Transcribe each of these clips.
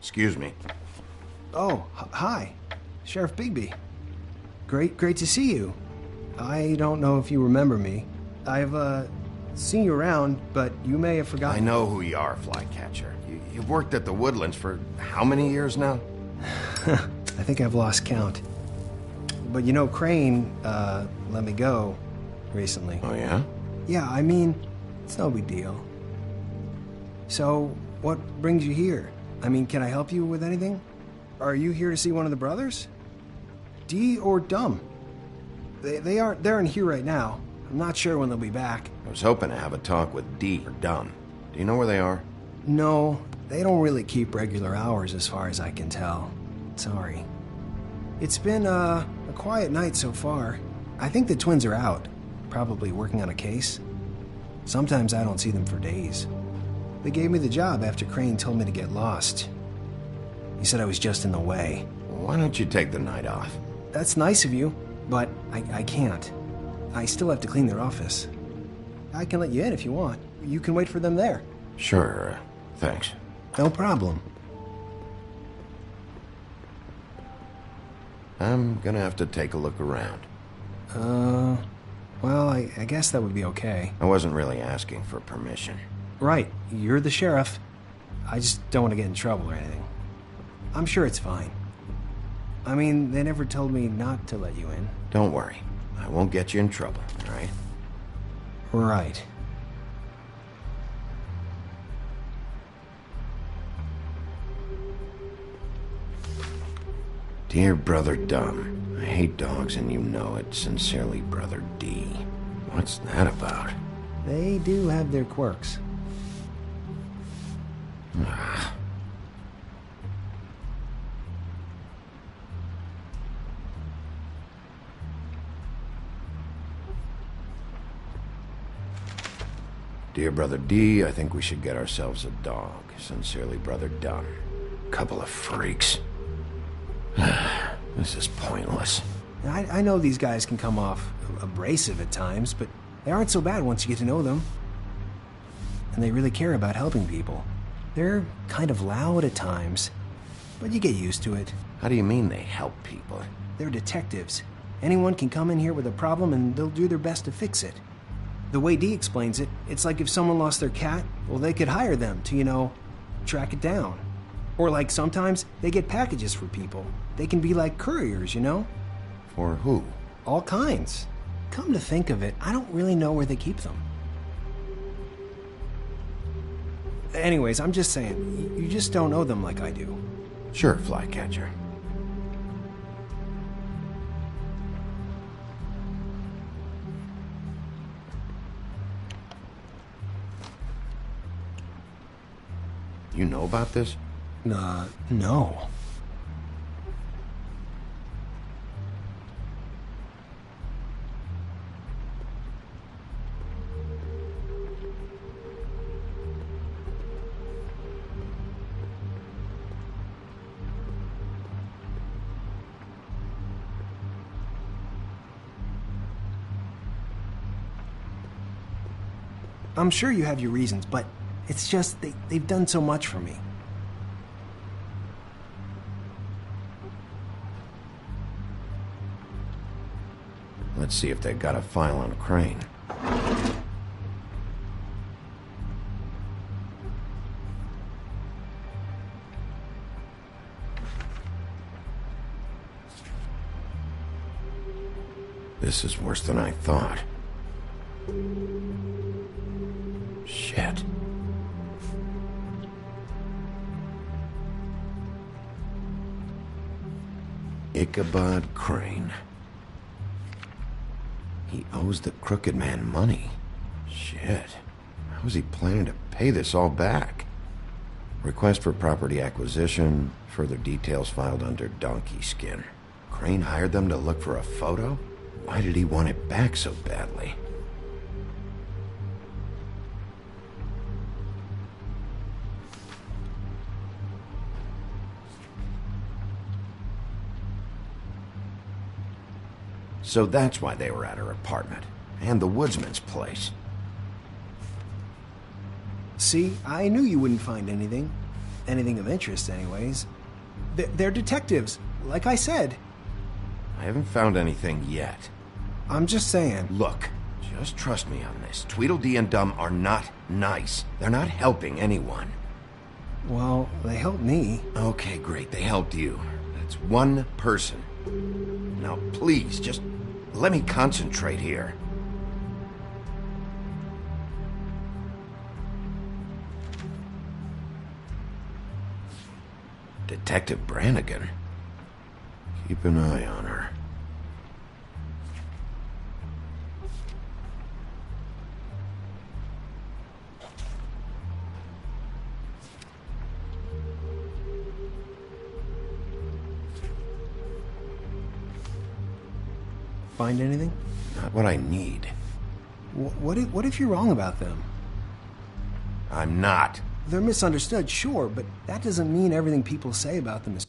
Excuse me. Oh, hi. Sheriff Bigby. Great to see you. I don't know if you remember me. I've, seen you around, but you may have forgotten. I know who you are, Flycatcher. You've worked at the Woodlands for how many years now? I think I've lost count. But you know, Crane, let me go recently. Oh, yeah? Yeah, I mean, it's no big deal. So, what brings you here? I mean, can I help you with anything? Are you here to see one of the brothers? D or Dumb? They're in here right now. I'm not sure when they'll be back. I was hoping to have a talk with D or Dumb. Do you know where they are? No, they don't really keep regular hours as far as I can tell. Sorry. It's been, a quiet night so far. I think the twins are out, probably working on a case. Sometimes I don't see them for days. They gave me the job after Crane told me to get lost. He said I was just in the way. Why don't you take the night off? That's nice of you, but I can't. I still have to clean their office. I can let you in if you want. You can wait for them there. Sure, thanks. No problem. I'm gonna have to take a look around. Well, I guess that would be okay. I wasn't really asking for permission. Right, you're the sheriff. I just don't want to get in trouble or anything. I'm sure it's fine. I mean, they never told me not to let you in. Don't worry. I won't get you in trouble, all right? Right. Dear Brother Dumb, I hate dogs and you know it. Sincerely, Brother D. What's that about? They do have their quirks. Dear Brother D, I think we should get ourselves a dog. Sincerely, Brother Dumb. Couple of freaks. This is pointless. I know these guys can come off abrasive at times, but they aren't so bad once you get to know them. And they really care about helping people. They're kind of loud at times, but you get used to it. How do you mean they help people? They're detectives. Anyone can come in here with a problem and they'll do their best to fix it. The way Dee explains it, it's like if someone lost their cat, well, they could hire them to, track it down. Or like sometimes they get packages for people. They can be like couriers, you know? For who? All kinds. Come to think of it, I don't really know where they keep them. Anyways, I'm just saying, you just don't know them like I do. Sure, Flycatcher. You know about this? No. I'm sure you have your reasons, but it's just they've done so much for me. Let's see if they got a file on Crane. This is worse than I thought. Shit. Ichabod Crane. He owes the Crooked Man money. Shit. How is he planning to pay this all back? Request for property acquisition. Further details filed under Donkey Skin. Crane hired them to look for a photo? Why did he want it back so badly? So that's why they were at her apartment. And the woodsman's place. See, I knew you wouldn't find anything. Anything of interest, anyways. They're detectives, like I said. I haven't found anything yet. I'm just saying. Look, just trust me on this. Tweedledee and Dum are not nice. They're not helping anyone. Well, they helped me. Okay, great. They helped you. That's one person. Now, please, just let me concentrate here. Detective Brannigan. Keep an eye on her. Find anything? Not what I need. What if you're wrong about them? I'm not. They're misunderstood, sure, but that doesn't mean everything people say about them is...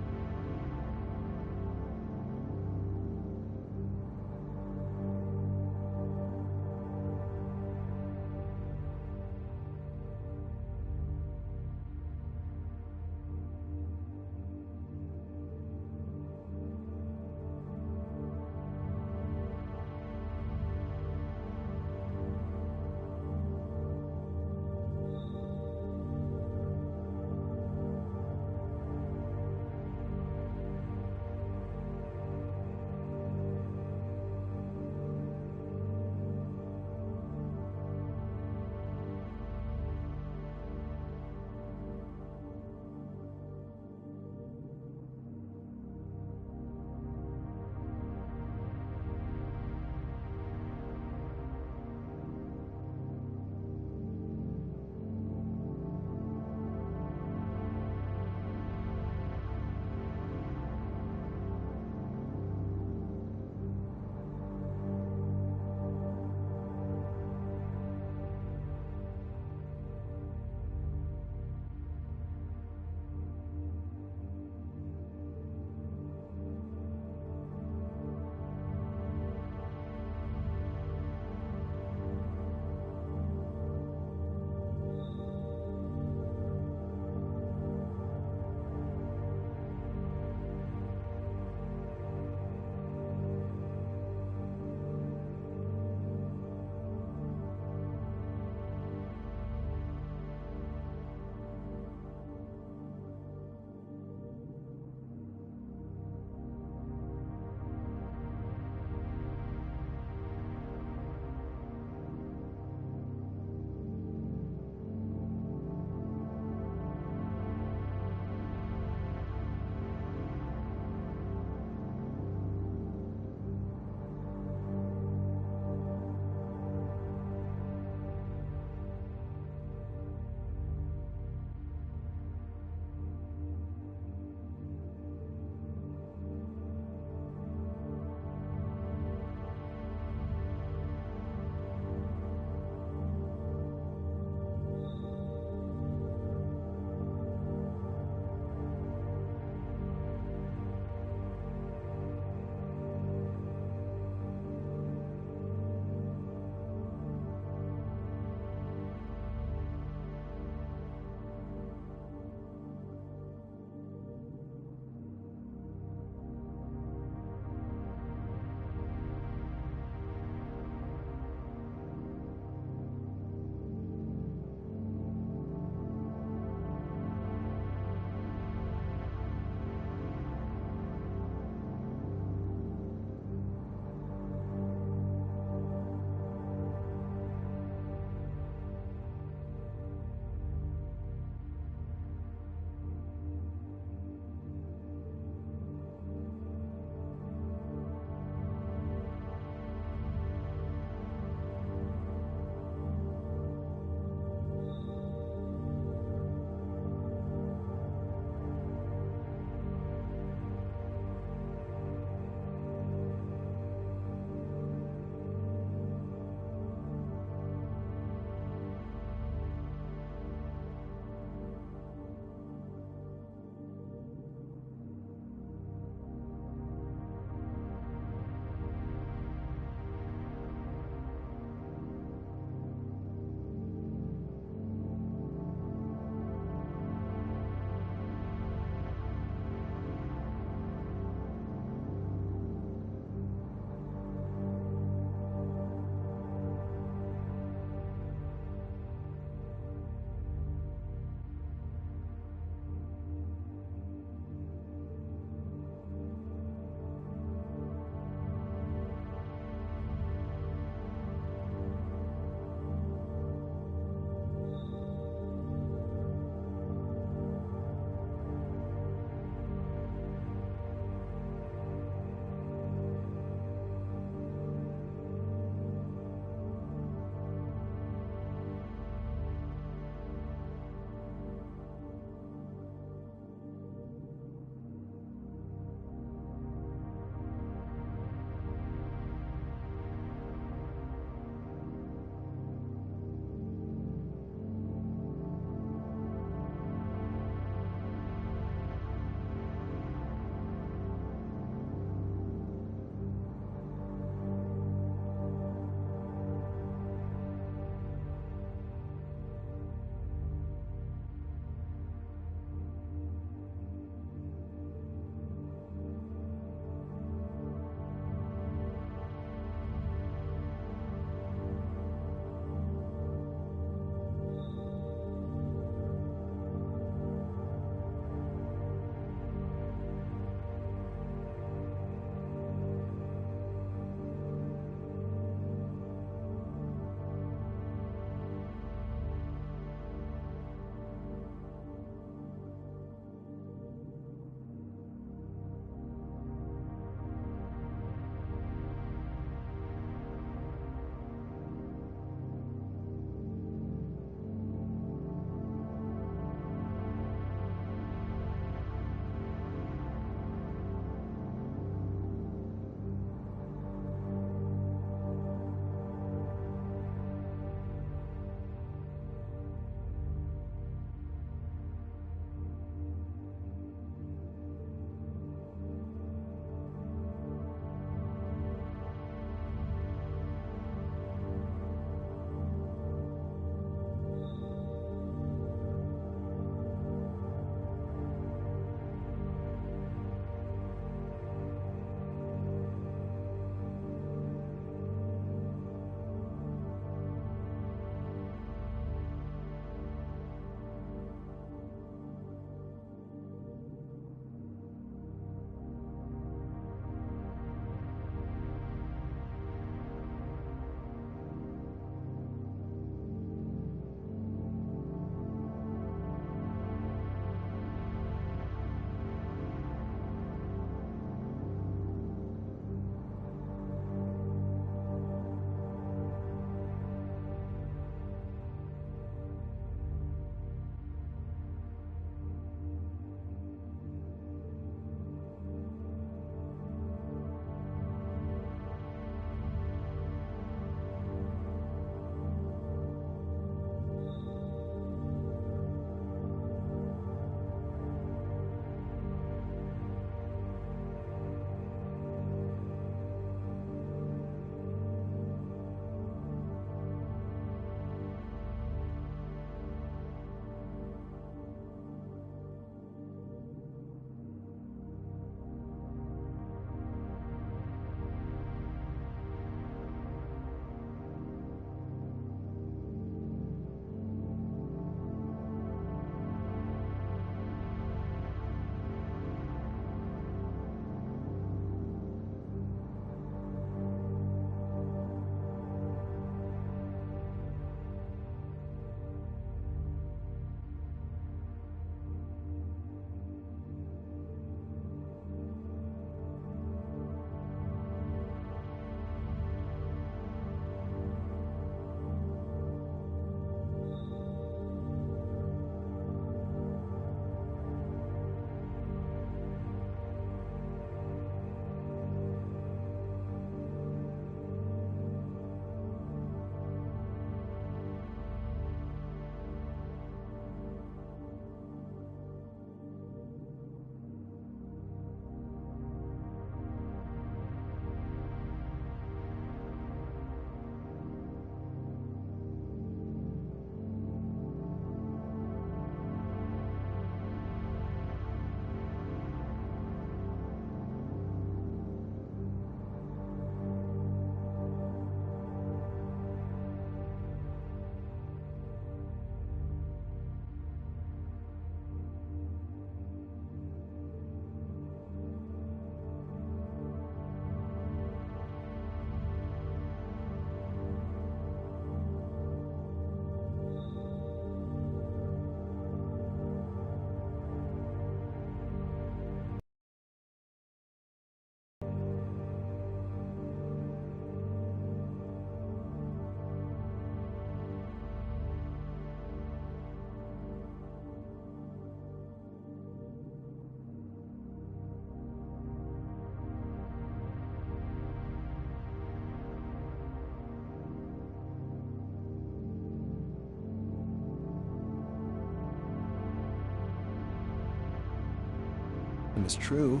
is true.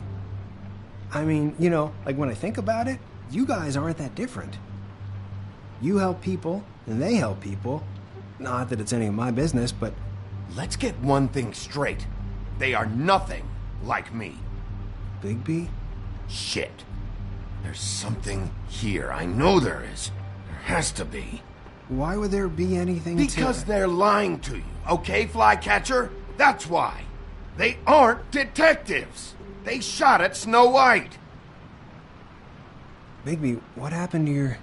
I mean, you know, like when I think about it, you guys aren't that different. You help people, and they help people. Not that it's any of my business, but... Let's get one thing straight. They are nothing like me. Bigby? Shit. There's something here. I know there is. There has to be. Why would there be anything Because they're lying to you, okay, Flycatcher? That's why. They aren't detectives. They shot at Snow White. Bigby, what happened to your...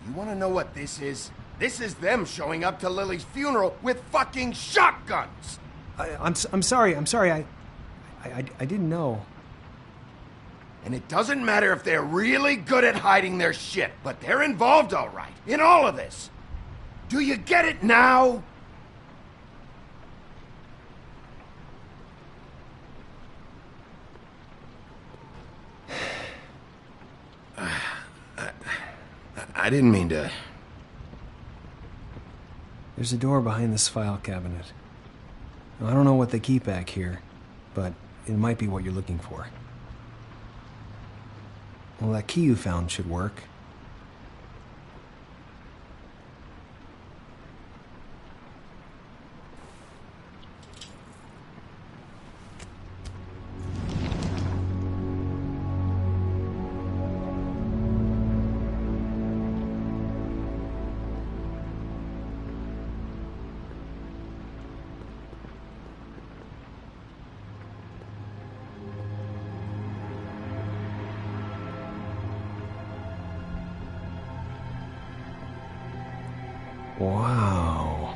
You want to know what this is? This is them showing up to Lily's funeral with fucking shotguns! I'm sorry, I didn't know. And it doesn't matter if they're really good at hiding their shit, but they're involved all right, in all of this. Do you get it now? I didn't mean to... There's a door behind this file cabinet. Now, I don't know what they keep back here, but it might be what you're looking for. Well, that key you found should work. Wow.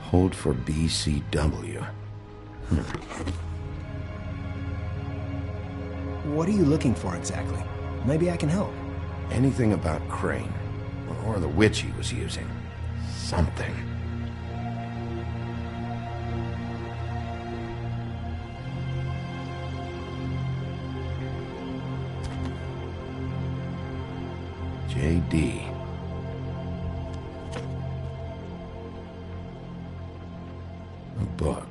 Hold for BCW. What are you looking for exactly? Maybe I can help. Anything about Crane, or the witch he was using. Something. JD. A book.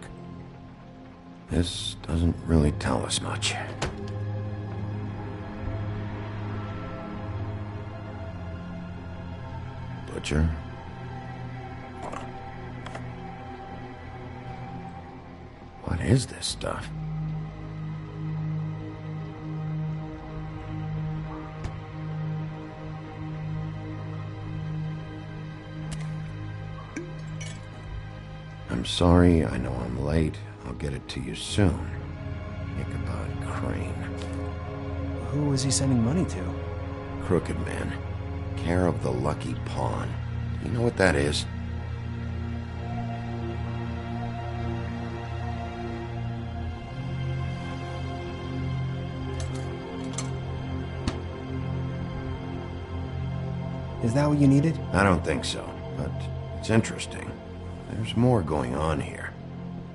This doesn't really tell us much. Butcher. What is this stuff? I'm sorry, I know I'm late. I'll get it to you soon. Ichabod Crane. Who was he sending money to? Crooked Man. Care of the Lucky Pawn. You know what that is? Is that what you needed? I don't think so, but it's interesting. There's more going on here.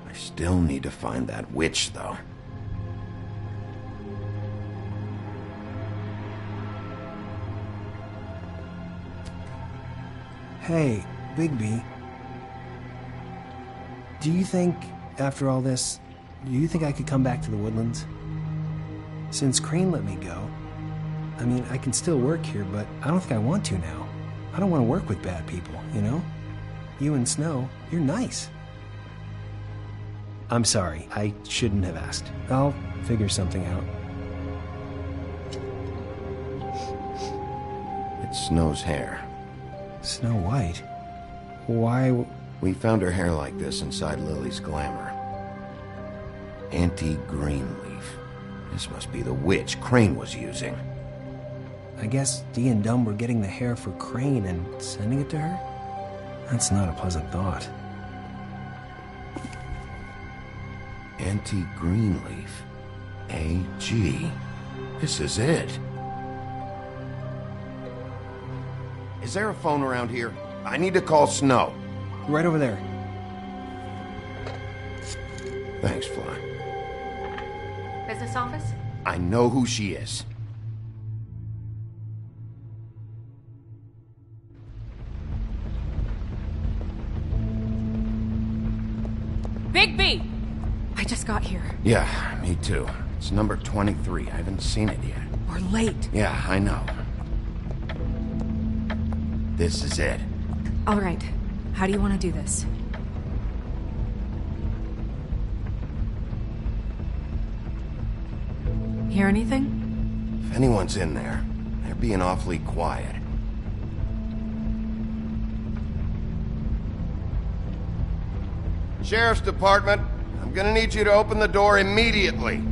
I still need to find that witch, though. Hey, Bigby. Do you think, after all this, do you think I could come back to the Woodlands? Since Crane let me go, I mean, I can still work here, but I don't think I want to now. I don't want to work with bad people, you know? You and Snow, you're nice. I'm sorry, I shouldn't have asked. I'll figure something out. It's Snow's hair. Snow White? Why? We found her hair like this inside Lily's glamour. Auntie Greenleaf. This must be the witch Crane was using. I guess Dee and Dumb were getting the hair for Crane and sending it to her? That's not a pleasant thought. Auntie Greenleaf. AG. This is it. Is there a phone around here? I need to call Snow. Right over there. Thanks, Fly. business office? I know who she is. Bigby! I just got here. Yeah, me too. It's number 23. I haven't seen it yet. We're late. Yeah, I know. This is it. All right. How do you want to do this? Hear anything? If anyone's in there, they're being awfully quiet. Sheriff's Department, I'm gonna need you to open the door immediately.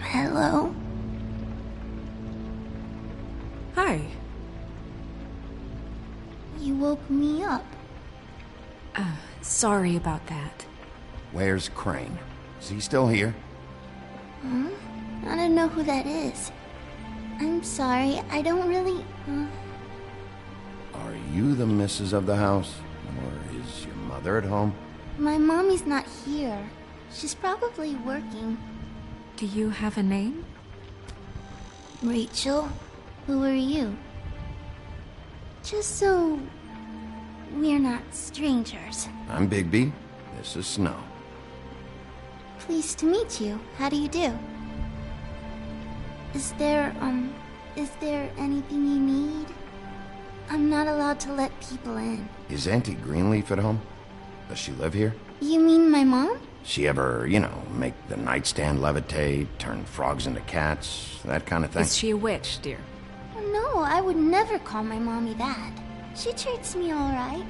Hello? Hi. You woke me up. Sorry about that. Where's Crane? Is he still here? I don't know who that is. I'm sorry, I don't really... Are you the missus of the house? Or is your mother at home? My mommy's not here. She's probably working. Do you have a name? Rachel, who are you? Just so... we're not strangers. I'm Bigby. This is Snow. Pleased to meet you. How do you do? Is there anything you need? I'm not allowed to let people in. Is Auntie Greenleaf at home? Does she live here? You mean my mom? She ever, make the nightstand levitate, turn frogs into cats, that kind of thing? Is she a witch, dear? No, I would never call my mommy that. She treats me all right.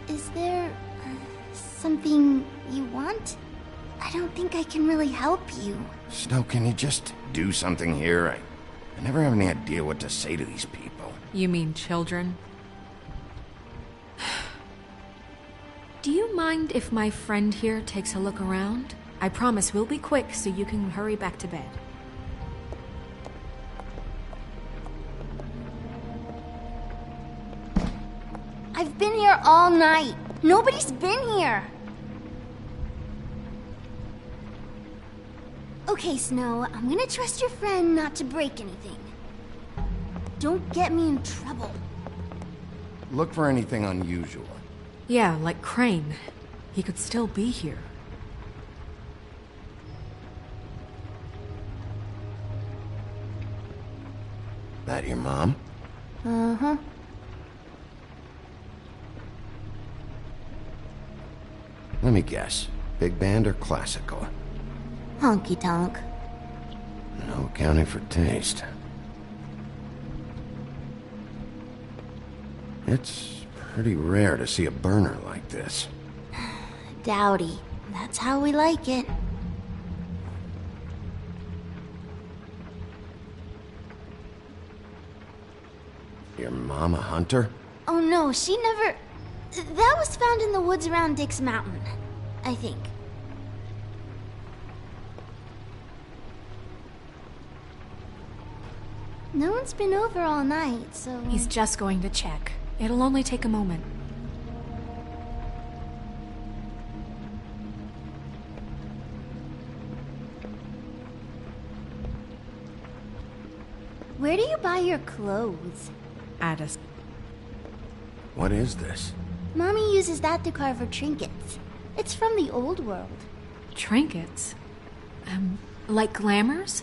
Is there something you want? I don't think I can really help you. Snow, can you just do something here? I never have any idea what to say to these people. You mean children? Do you mind if my friend here takes a look around? I promise we'll be quick so you can hurry back to bed. I've been here all night. Nobody's been here. Okay, Snow, I'm gonna trust your friend not to break anything. Don't get me in trouble. Look for anything unusual. Yeah, like Crane. He could still be here. That your mom? Uh-huh. Let me guess. Big band or classical? Honky tonk. No accounting for taste. It's pretty rare to see a burner like this. Dowdy. That's how we like it. Your mom a hunter? Oh no, she never... That was found in the woods around Dick's Mountain, I think. No one's been over all night, so... He's just going to check. It'll only take a moment. Where do you buy your clothes? Addis. What is this? Mommy uses that to carve her trinkets. It's from the old world. Trinkets? Like glamours?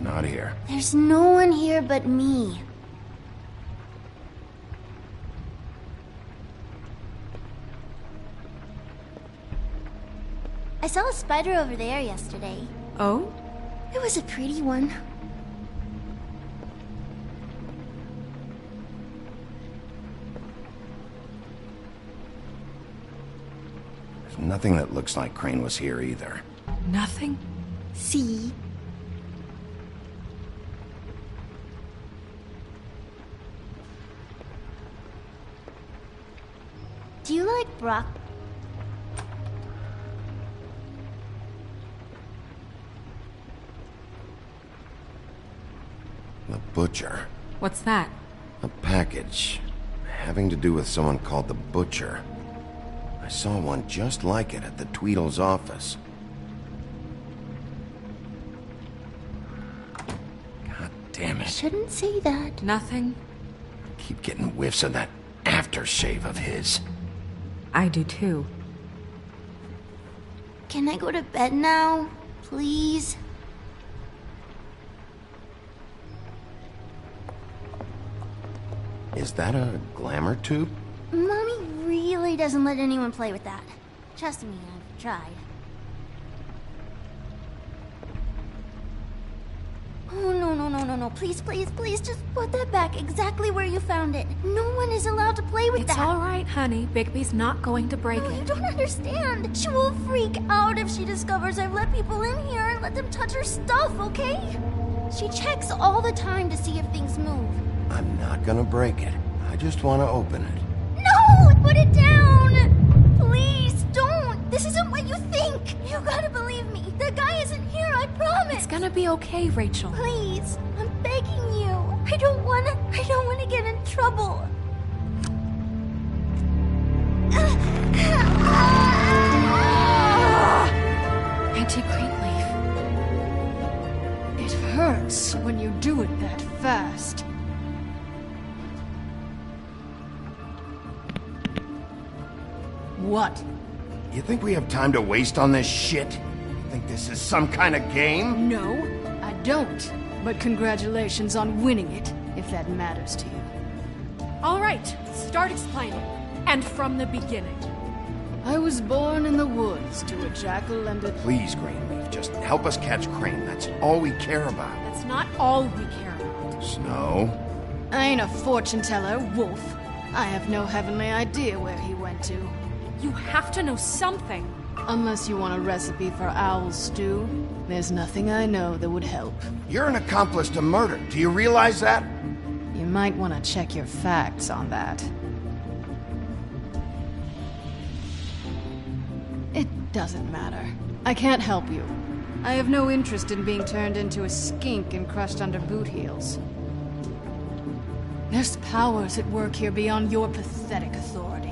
Not here. There's no one here but me. I saw a spider over there yesterday. Oh? It was a pretty one. There's nothing that looks like Crane was here either. Nothing? See? Do you like brock? The butcher. What's that? A package having to do with someone called the Butcher. I saw one just like it at the Tweedle's office. God damn it. Shouldn't say that. Nothing? Keep getting whiffs of that aftershave of his. I do too. Can I go to bed now? Please? Is that a glamour tube? Mommy really doesn't let anyone play with that. Trust me, I've tried. Oh, no. Please, just put that back exactly where you found it. No one is allowed to play with It's that. all right, honey. Bigby's not going to break No, you it. don't understand. She will freak out if she discovers I've let people in here and let them touch her stuff, okay? She checks all the time to see if things move. I'm not gonna break it. I just want to open it. No! Put it down! Please, don't! This isn't what you think! You gotta believe me. The guy isn't here, I promise! It's gonna be okay, Rachel. Please, I'm begging you. I don't wanna get in trouble. Auntie Greenleaf. It hurts when you do it that fast. What? You think we have time to waste on this shit? You think this is some kind of game? No, I don't. But congratulations on winning it, if that matters to you. All right, start explaining. And from the beginning. I was born in the woods to a jackal and a... Please, Greenleaf, just help us catch Crane. That's all we care about. That's not all we care about. Snow? I ain't a fortune teller, Wolf. I have no heavenly idea where he went to. You have to know something. Unless you want a recipe for owl stew, there's nothing I know that would help. You're an accomplice to murder. Do you realize that? You might want to check your facts on that. It doesn't matter. I can't help you. I have no interest in being turned into a skink and crushed under boot heels. There's powers at work here beyond your pathetic authority.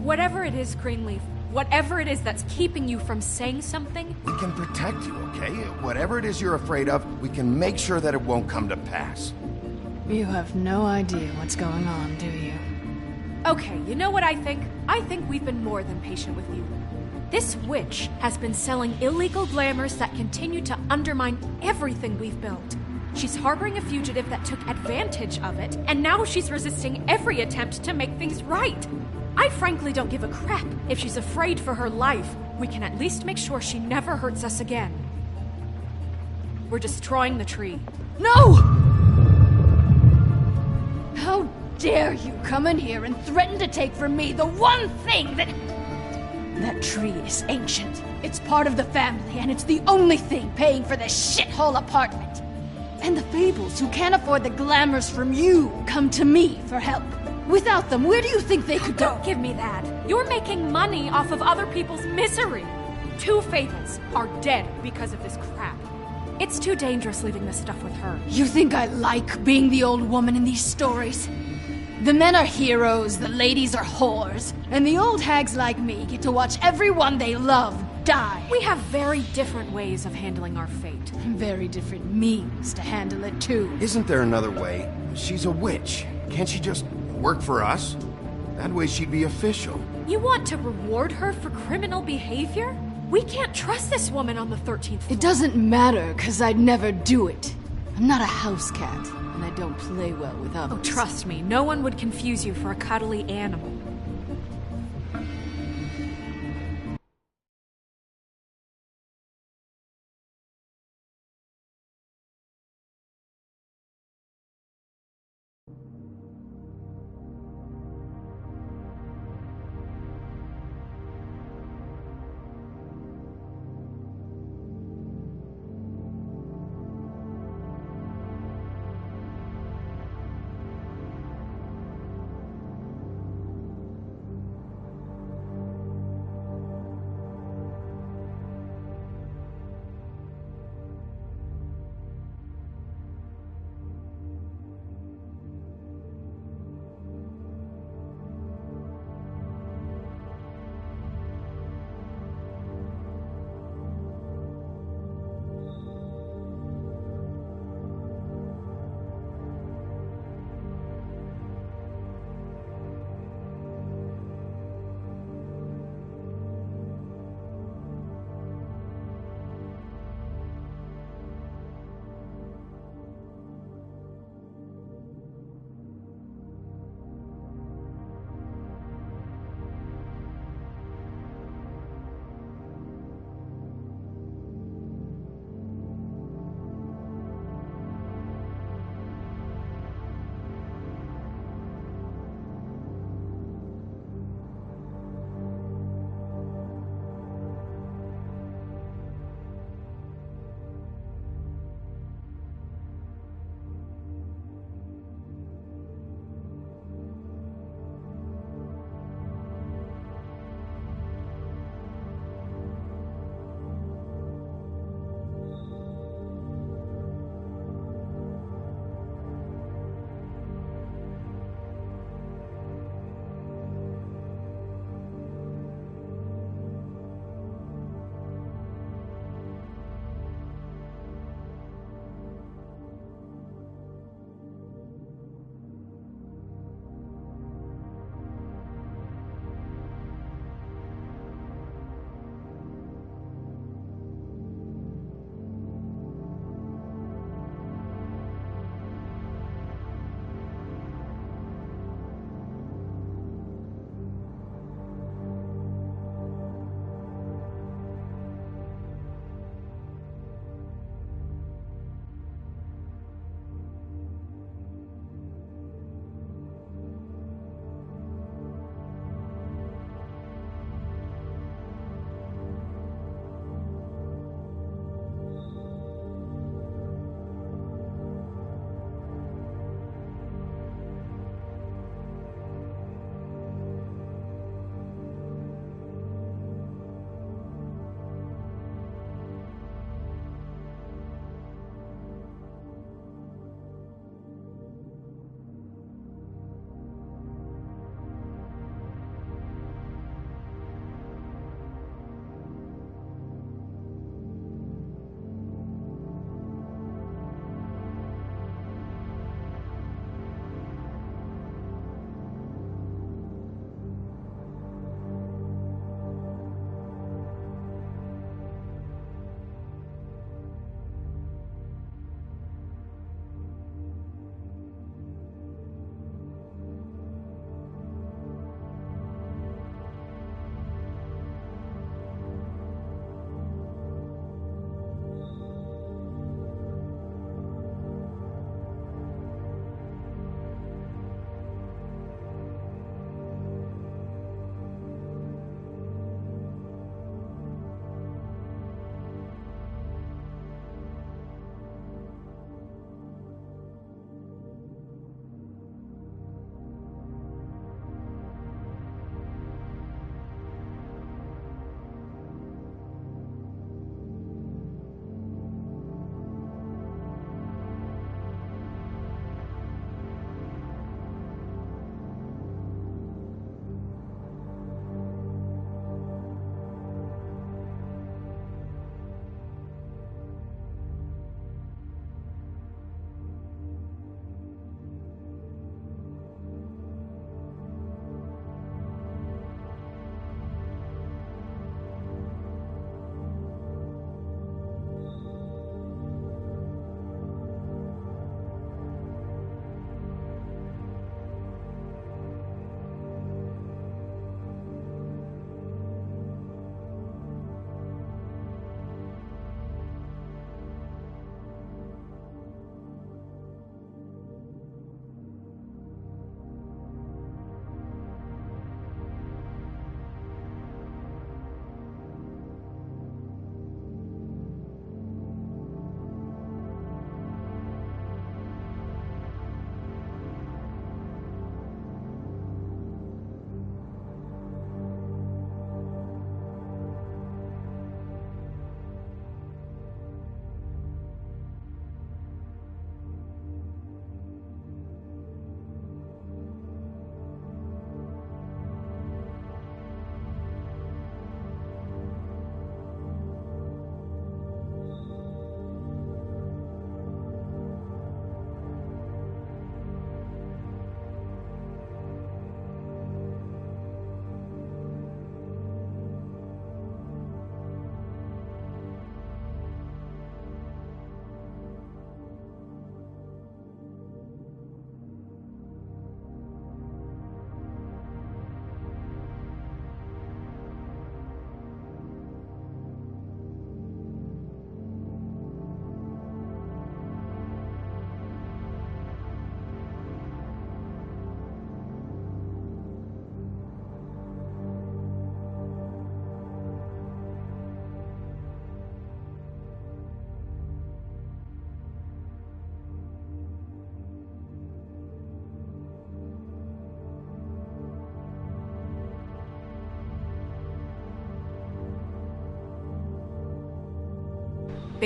Whatever it is, Greenleaf, whatever it is that's keeping you from saying something, We can protect you, okay? Whatever it is you're afraid of, we can make sure that it won't come to pass. You have no idea what's going on, do you? okay, you know what I think? I think we've been more than patient with you. This witch has been selling illegal glamours that continue to undermine everything we've built. She's harboring a fugitive that took advantage of it, and now she's resisting every attempt to make things right. I frankly don't give a crap if she's afraid for her life. We can at least make sure she never hurts us again. We're destroying the tree. No! How dare you come in here and threaten to take from me the one thing that... That tree is ancient. It's part of the family, and it's the only thing paying for this shithole apartment. And the Fables, who can't afford the glamours from you, come to me for help. Without them, where do you think they could go? Don't give me that. You're making money off of other people's misery. 2 Fables are dead because of this crap. It's too dangerous leaving this stuff with her. You think I like being the old woman in these stories? The men are heroes, the ladies are whores, and the old hags like me get to watch everyone they love die. We have very different ways of handling our fate. Very different means to handle it, too. Isn't there another way? She's a witch. Can't she just work for us? That way she'd be official. You want to reward her for criminal behavior? We can't trust this woman on the 13th floor. It doesn't matter, because I'd never do it. I'm not a house cat, and I don't play well with others. Oh, trust me, no one would confuse you for a cuddly animal.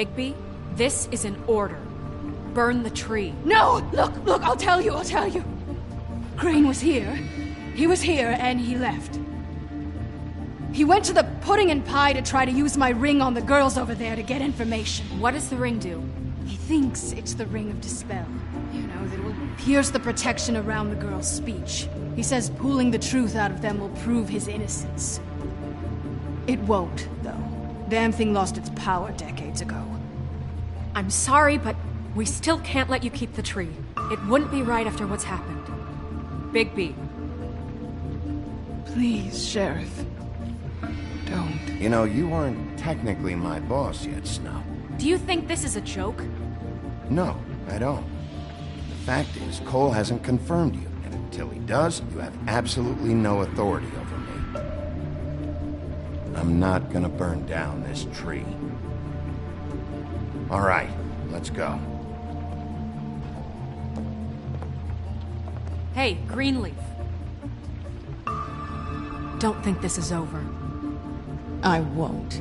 Bigby, this is an order. Burn the tree. No! Look, I'll tell you. Crane was here. He was here, and he left. He went to the pudding and pie to try to use my ring on the girls over there to get information. What does the ring do? He thinks it's the Ring of Dispel. You know, that will pierce the protection around the girls' speech. He says pulling the truth out of them will prove his innocence. It won't, though. Damn thing lost its power decades ago. I'm sorry, but we still can't let you keep the tree. It wouldn't be right after what's happened. Bigby. Please, Sheriff. Don't. You know, you aren't technically my boss yet, Snow. Do you think this is a joke? No, I don't. The fact is, Cole hasn't confirmed you, and until he does, you have absolutely no authority over me. I'm not gonna burn down this tree. All right, let's go. Hey, Greenleaf. Don't think this is over. I won't.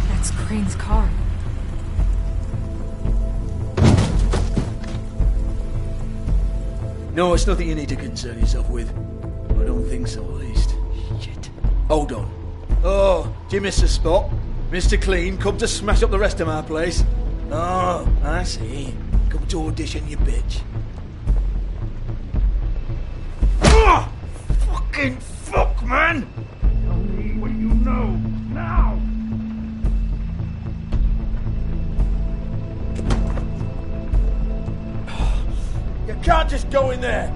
That's Crane's car. No, it's nothing you need to concern yourself with. I don't think so, at least. Shit. Hold on. Oh, do you miss the spot? Mr. Clean, come to smash up the rest of my place. Oh, I see. Come to audition, you bitch. Oh! Fucking fuck, man! Tell me what you know, now! You can't just go in there!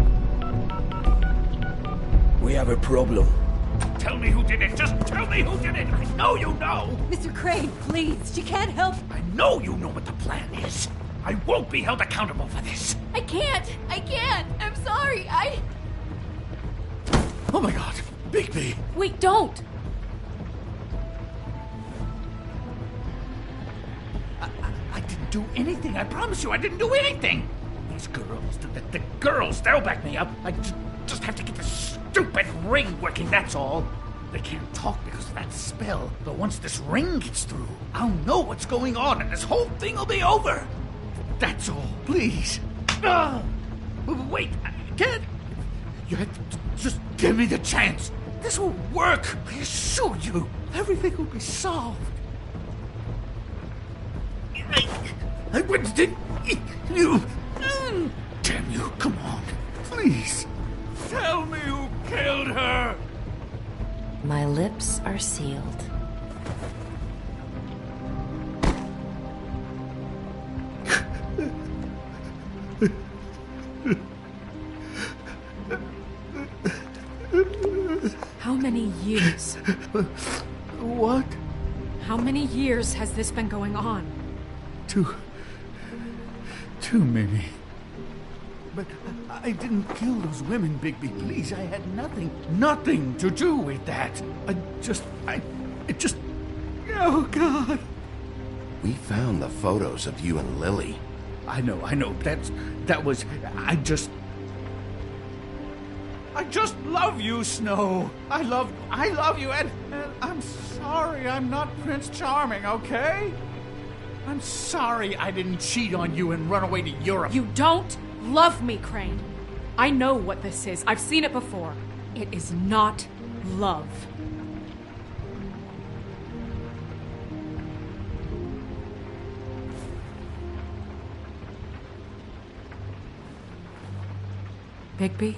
We have a problem. Tell me who did it! Just tell me who did it! I know you know! Mr. Crane, please, she can't help. I know you know what the plan is! I won't be held accountable for this! I can't! I'm sorry, Oh my god! Bigby! Wait, don't! I didn't do anything! I promise you, I didn't do anything! These girls, the girls, they'll back me up. I just have to get this stupid ring working, that's all. They can't talk because of that spell, but once this ring gets through, I'll know what's going on and this whole thing will be over. That's all, please. Wait, I can't. You have to just give me the chance. This will work, I assure you. Everything will be solved. I wouldn't you. Damn you, come on. Please. Tell me who killed her. My lips are sealed. How many years? What? How many years has this been going on? Two, maybe. But I didn't kill those women, Bigby. Please, I had nothing to do with that. It just... Oh, God. We found the photos of you and Lily. I know. That was... I just love you, Snow. I love you, and I'm sorry I'm not Prince Charming, okay? I'm sorry I didn't cheat on you and run away to Europe. You don't love me, Crane. I know what this is. I've seen it before. It is not love. Bigby?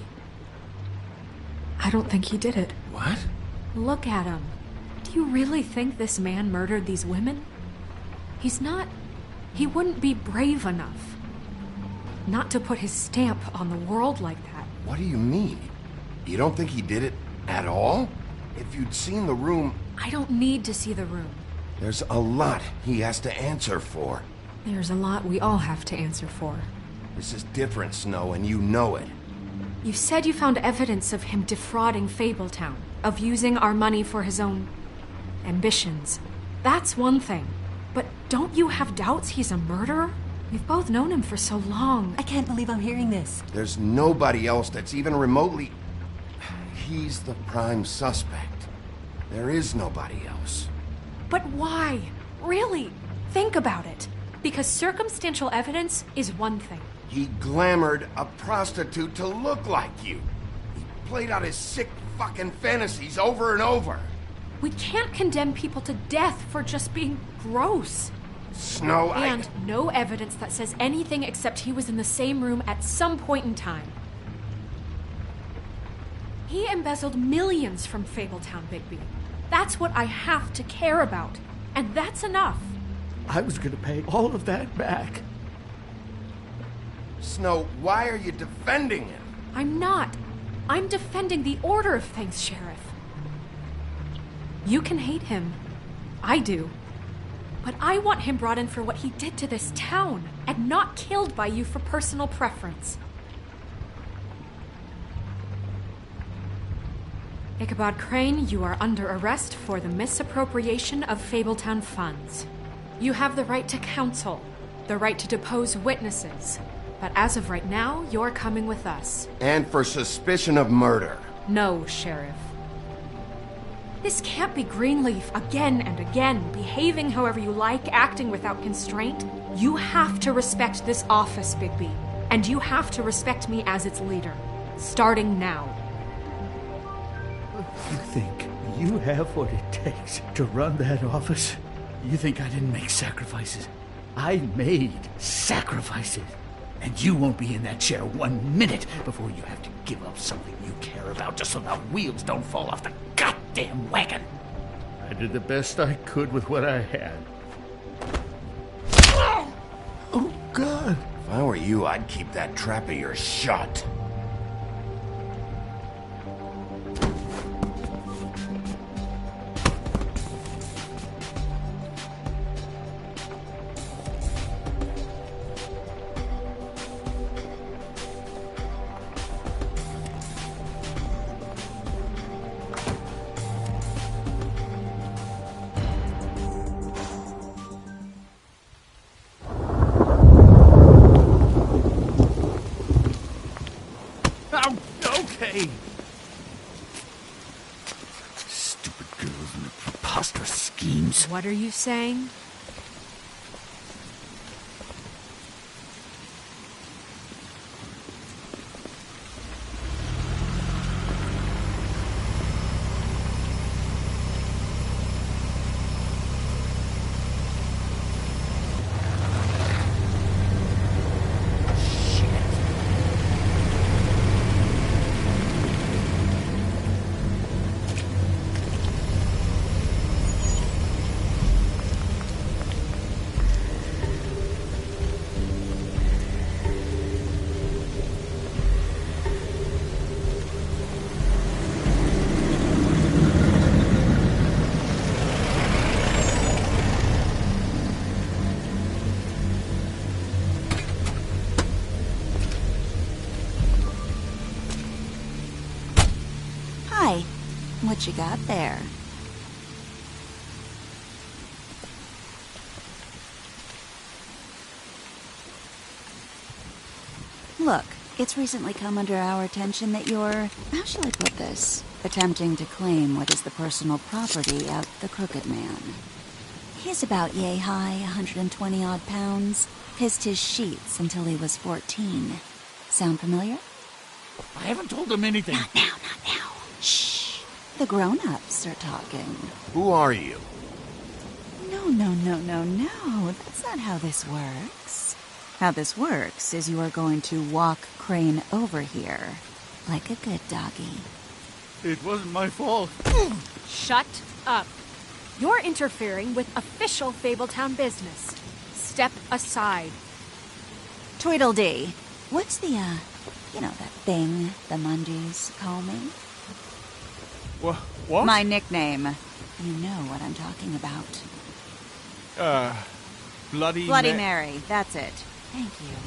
I don't think he did it. What? Look at him. Do you really think this man murdered these women? He's not... He wouldn't be brave enough. Not to put his stamp on the world like that. What do you mean? You don't think he did it at all? If you'd seen the room... I don't need to see the room. There's a lot he has to answer for. There's a lot we all have to answer for. This is different, Snow, and you know it. You said you found evidence of him defrauding Fabletown, of using our money for his own ambitions. That's one thing. But don't you have doubts he's a murderer? We've both known him for so long. I can't believe I'm hearing this. There's nobody else that's even remotely... He's the prime suspect. There is nobody else. But why? Really? Think about it. Because circumstantial evidence is one thing. He glamored a prostitute to look like you. He played out his sick fucking fantasies over and over. We can't condemn people to death for just being gross. Snow, And no evidence that says anything except he was in the same room at some point in time. He embezzled millions from Fabletown, Bigby. That's what I have to care about. And that's enough. I was gonna pay all of that back. Snow, why are you defending him? I'm not. I'm defending the order of things, Sheriff. You can hate him. I do. But I want him brought in for what he did to this town, and not killed by you for personal preference. Ichabod Crane, you are under arrest for the misappropriation of Fabletown funds. You have the right to counsel, the right to depose witnesses, but as of right now, you're coming with us. And for suspicion of murder. No, Sheriff. This can't be Greenleaf again and again, behaving however you like, acting without constraint. You have to respect this office, Bigby, and you have to respect me as its leader, starting now. You think you have what it takes to run that office? You think I didn't make sacrifices? I made sacrifices. And you won't be in that chair 1 minute before you have to give up something you care about just so the wheels don't fall off the goddamn wagon. I did the best I could with what I had. Oh, God. If I were you, I'd keep that trap of yours shut. Okay. Stupid girls and their preposterous schemes. What are you saying? What you got there? Look, it's recently come under our attention that you're, how shall I put this, attempting to claim what is the personal property of the Crooked Man. He's about yay high, 120 odd pounds, pissed his sheets until he was 14. Sound familiar? I haven't told him anything. Not now, not now. Shh. The grown-ups are talking. Who are you? No. That's not how this works. How this works is you are going to walk Crane over here. Like a good doggy. It wasn't my fault. Shut up. You're interfering with official Fabletown business. Step aside. Tweedledee. What's the, that thing the Mundies call me? What? My nickname. You know what I'm talking about. Bloody Mary, that's it. Thank you.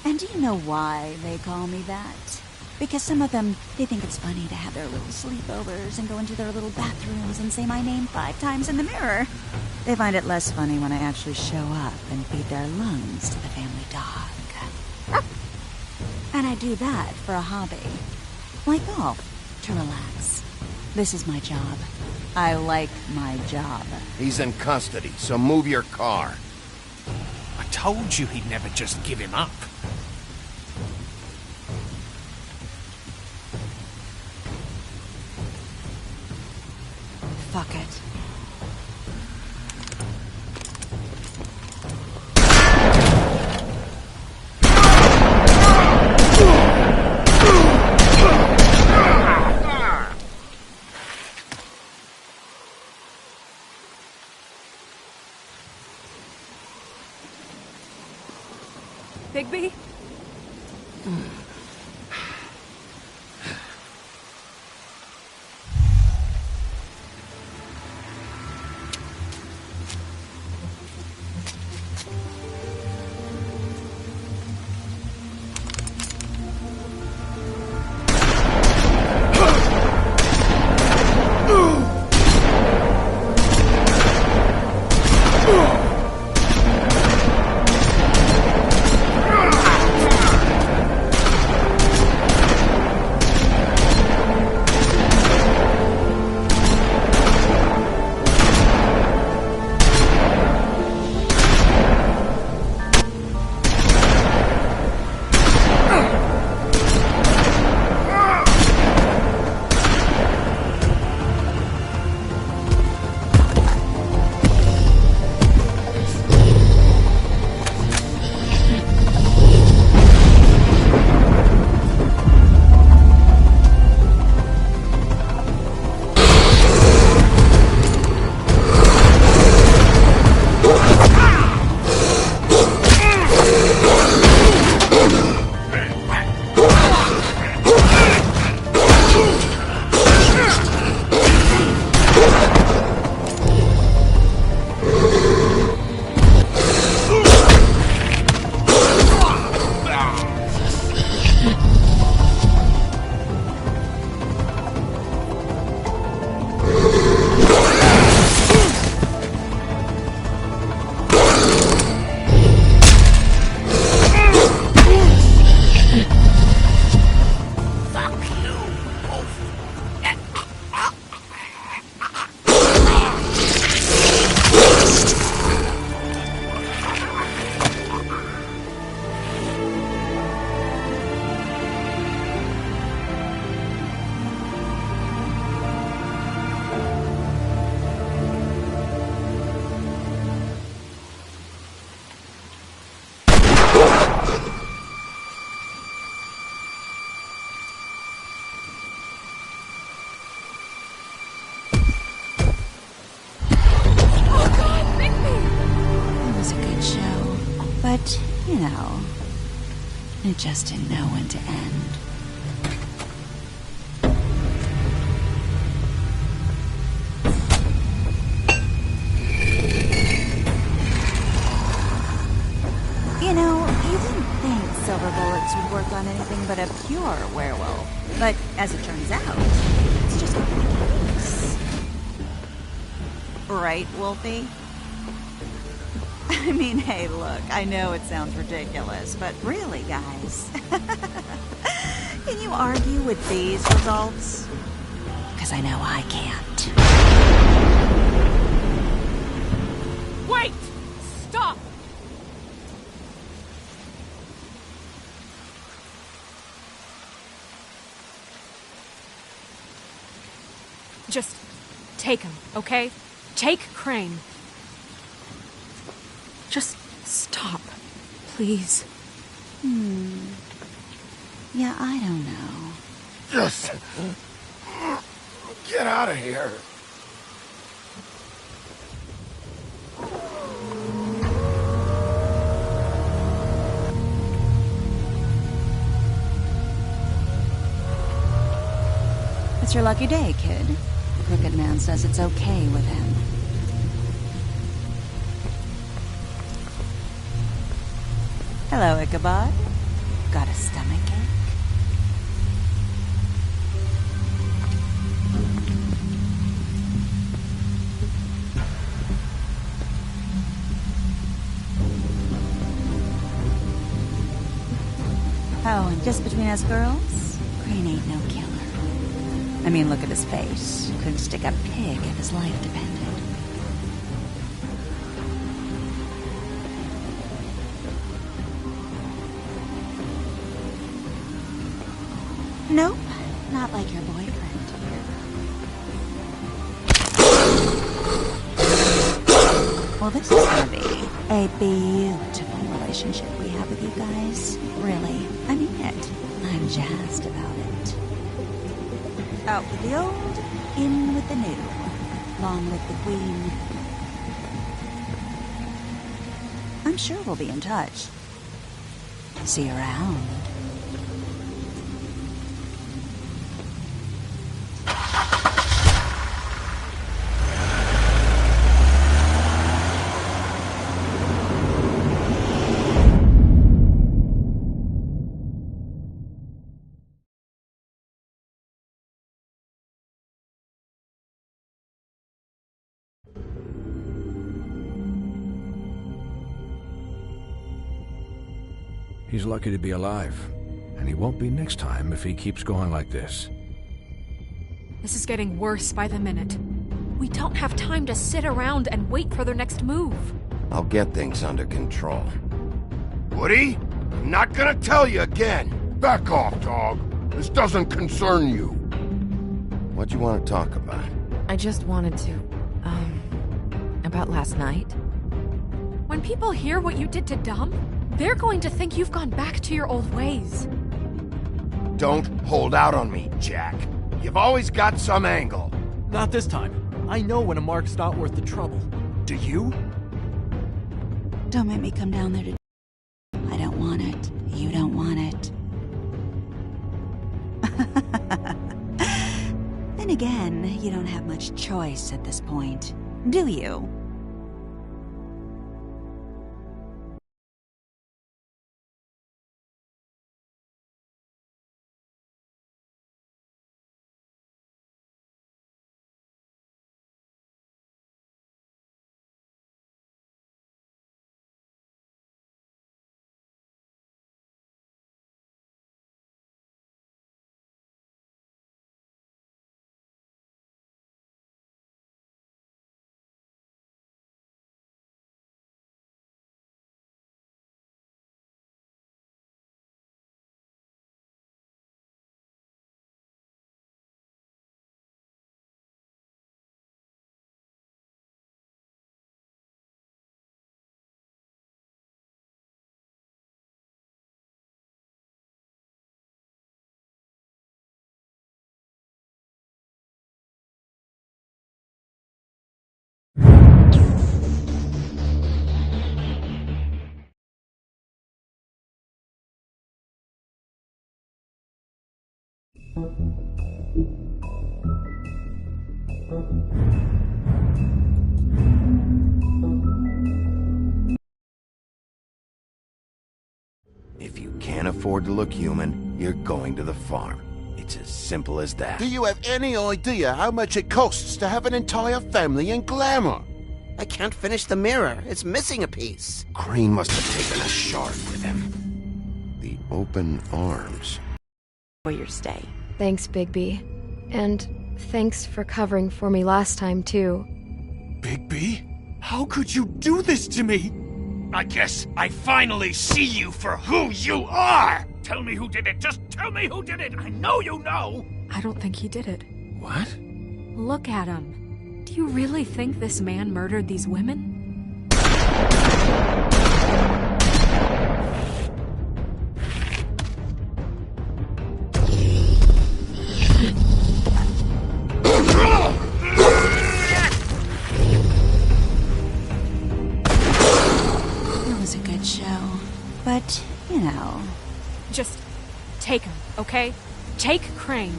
And do you know why they call me that? Because some of them, they think it's funny to have their little sleepovers and go into their little bathrooms and say my name 5 times in the mirror. They find it less funny when I actually show up and feed their lungs to the family dog. And I do that for a hobby. Like golf, to relax. This is my job. I like my job. He's in custody, so move your car. I told you he'd never just give him up. Fuck it. Bigby? But, you know, it just didn't know when to end. You know, you wouldn't think silver bullets would work on anything but a pure werewolf. But as it turns out, it's just not the case. Right, Wolfie? I mean, hey, look, I know it sounds ridiculous, but really, guys, can you argue with these results? Because I know I can't. Wait! Stop! Just take him, okay? Take Crane. Just stop, please. Yeah, I don't know. Just get out of here. It's your lucky day, kid. The Crooked Man says it's okay with him. Hello, Ichabod. Got a stomachache? Just between us girls, Crane ain't no killer. I mean, look at his face. Couldn't stick a pig if his life depended. Nope, not like your boyfriend. Well, this is gonna be a beautiful relationship we have with you guys. Really, I mean it. I'm jazzed about it. Out with the old, in with the new. Long live the Queen. I'm sure we'll be in touch. See you around. He's lucky to be alive, and he won't be next time if he keeps going like this. This is getting worse by the minute. We don't have time to sit around and wait for their next move. I'll get things under control. Woody, I'm not gonna tell you again. Back off, dog. This doesn't concern you. What you want to talk about? I just wanted to, about last night. When people hear what you did to Dom, they're going to think you've gone back to your old ways. Don't hold out on me, Jack. You've always got some angle. Not this time. I know when a mark's not worth the trouble. Do you? Don't make me come down there to... I don't want it. You don't want it. Then again, you don't have much choice at this point, do you? If you can't afford to look human, you're going to the farm. It's as simple as that. Do you have any idea how much it costs to have an entire family in glamour? I can't finish the mirror. It's missing a piece. Crane must have taken a shard with him. The open arms. For your stay. Thanks, Bigby. And thanks for covering for me last time, too. Bigby? How could you do this to me? I guess I finally see you for who you are! Tell me who did it! Just tell me who did it! I know you know! I don't think he did it. What? Look at him. Do you really think this man murdered these women? But, you know... Just take him, okay? Take Crane.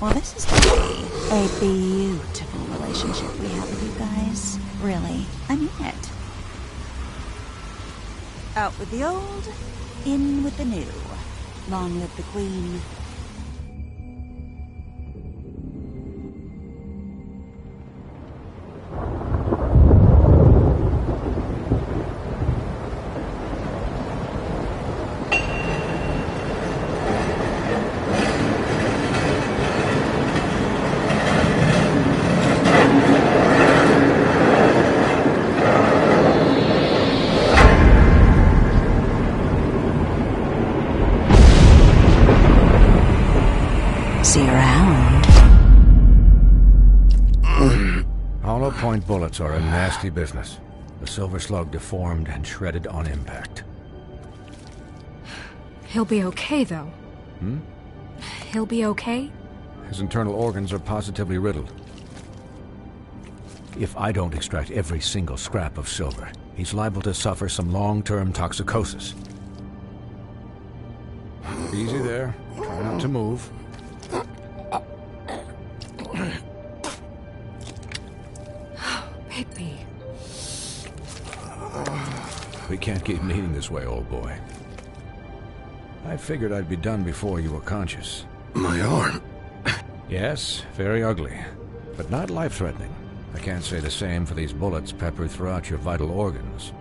Well, this is gonna be a beautiful relationship we have with you guys. Really, I mean it. Out with the old, in with the new. Long live the Queen. See you around. Hollow point bullets are a nasty business. The Silver Slug deformed and shredded on impact. He'll be okay, though. He'll be okay? His internal organs are positively riddled. If I don't extract every single scrap of silver, he's liable to suffer some long-term toxicosis. Easy there. Try not to move. Baby. We can't keep meeting this way, old boy. I figured I'd be done before you were conscious. My arm. Yes, very ugly, but not life-threatening. I can't say the same for these bullets peppered throughout your vital organs.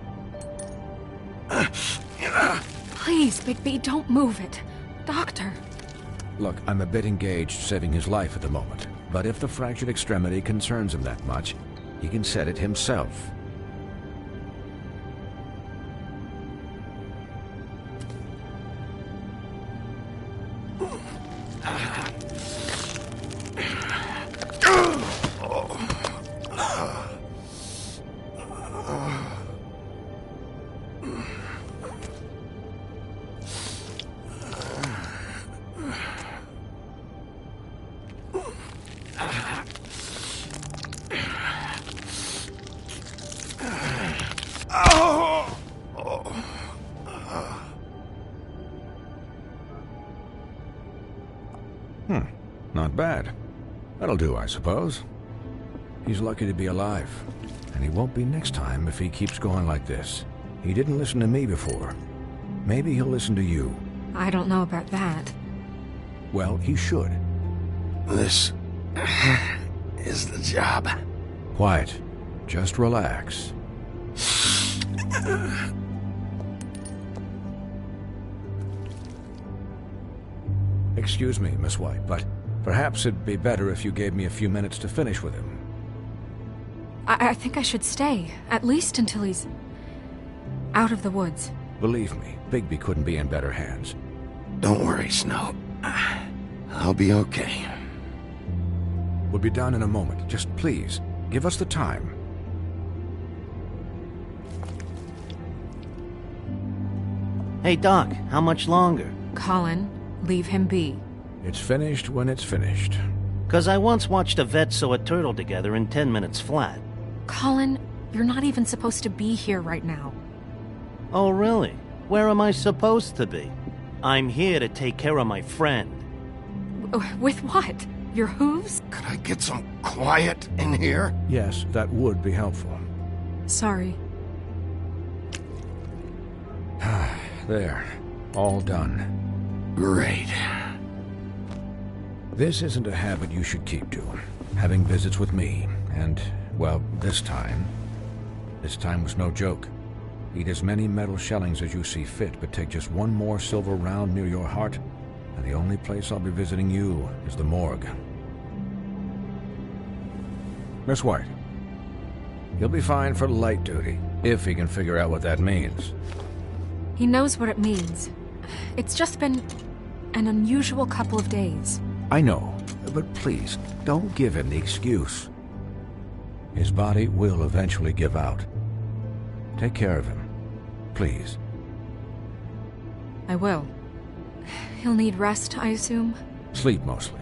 Please, Bigby, don't move it. Doctor. Look, I'm a bit engaged saving his life at the moment, but if the fractured extremity concerns him that much, he can set it himself. Not bad. That'll do, I suppose. He's lucky to be alive, and he won't be next time if he keeps going like this. He didn't listen to me before. Maybe he'll listen to you. I don't know about that. Well, he should. This is the job. Quiet. Just relax. Excuse me, Miss White, but perhaps it'd be better if you gave me a few minutes to finish with him. I think I should stay, at least until he's out of the woods. Believe me, Bigby couldn't be in better hands. Don't worry, Snow. I'll be okay. We'll be done in a moment. Just please, give us the time. Hey, Doc, how much longer? Colin, leave him be. It's finished when it's finished. 'Cause I once watched a vet sew a turtle together in 10 minutes flat. Colin, you're not even supposed to be here right now. Oh, really? Where am I supposed to be? I'm here to take care of my friend. With what? Your hooves? Could I get some quiet in here? Yes, that would be helpful. Sorry. There. All done. Great. This isn't a habit you should keep to. Having visits with me. And, well, this time was no joke. Eat as many metal shellings as you see fit, but take just one more silver round near your heart, and the only place I'll be visiting you is the morgue. Miss White, he'll be fine for light duty, if he can figure out what that means. He knows what it means. It's just been an unusual couple of days. I know, but please, don't give him the excuse. His body will eventually give out. Take care of him, please. I will. He'll need rest, I assume? Sleep mostly.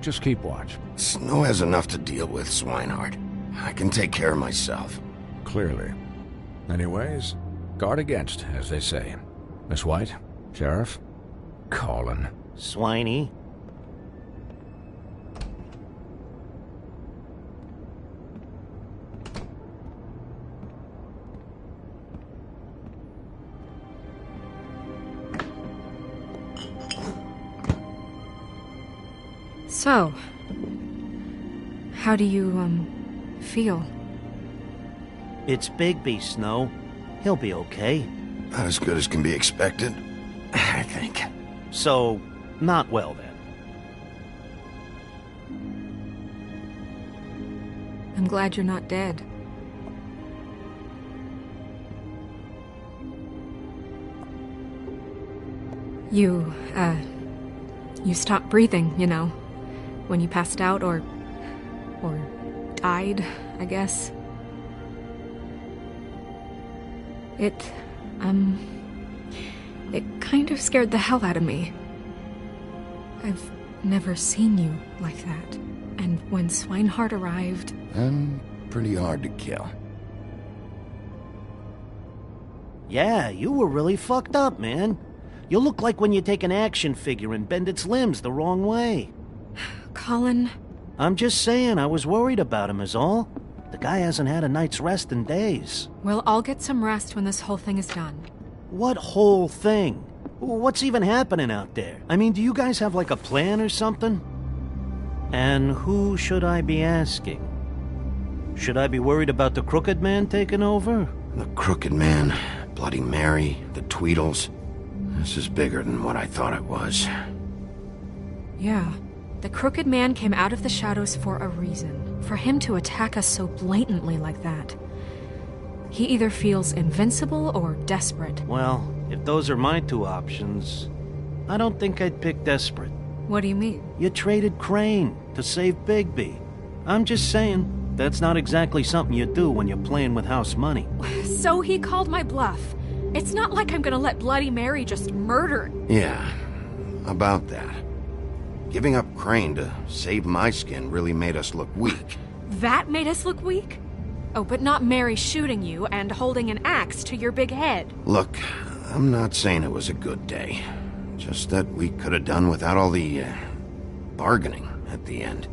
Just keep watch. Snow has enough to deal with, Swinehart. I can take care of myself. Clearly. Anyways, guard against, as they say. Miss White, Sheriff, Colin. Swiney. So, how do you, feel? It's Bigby, Snow. He'll be okay. Not as good as can be expected, I think. So, not well then. I'm glad you're not dead. You stopped breathing, you know. when you passed out or died, I guess. It kind of scared the hell out of me. I've never seen you like that. And when Swinehart arrived... I'm pretty hard to kill. Yeah, you were really fucked up, man. You look like when you take an action figure and bend its limbs the wrong way. Colin... I'm just saying, I was worried about him is all. The guy hasn't had a night's rest in days. Well, I'll get some rest when this whole thing is done. What whole thing? What's even happening out there? I mean, do you guys have like a plan or something? And who should I be asking? Should I be worried about the Crooked Man taking over? The Crooked Man, Bloody Mary, the Tweedles. This is bigger than what I thought it was. Yeah. The Crooked Man came out of the shadows for a reason. For him to attack us so blatantly like that. He either feels invincible or desperate. Well, if those are my two options, I don't think I'd pick desperate. What do you mean? You traded Crane to save Bigby. I'm just saying, that's not exactly something you do when you're playing with house money. So he called my bluff. It's not like I'm gonna let Bloody Mary just murder... Yeah, about that. Giving up Crane to save my skin really made us look weak. That made us look weak? Oh, but not Mary shooting you and holding an axe to your big head. Look, I'm not saying it was a good day. Just that we could have done without all the, bargaining at the end.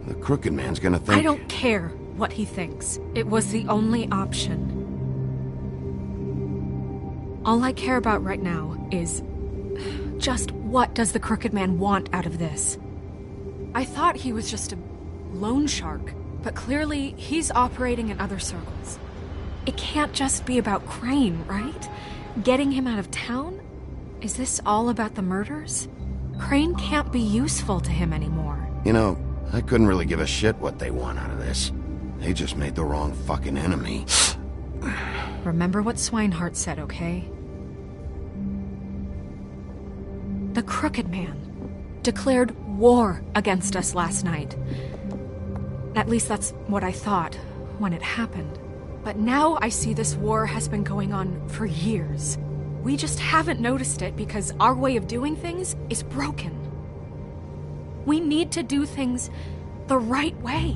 The Crooked Man's gonna think... I don't care what he thinks. It was the only option. All I care about right now is... just what does the Crooked Man want out of this? I thought he was just a loan shark, but clearly he's operating in other circles. It can't just be about Crane, right? Getting him out of town? Is this all about the murders? Crane can't be useful to him anymore. You know, I couldn't really give a shit what they want out of this. They just made the wrong fucking enemy. Remember what Swinehart said, okay? The Crooked Man declared war against us last night. At least that's what I thought when it happened. But now I see this war has been going on for years. We just haven't noticed it because our way of doing things is broken. We need to do things the right way.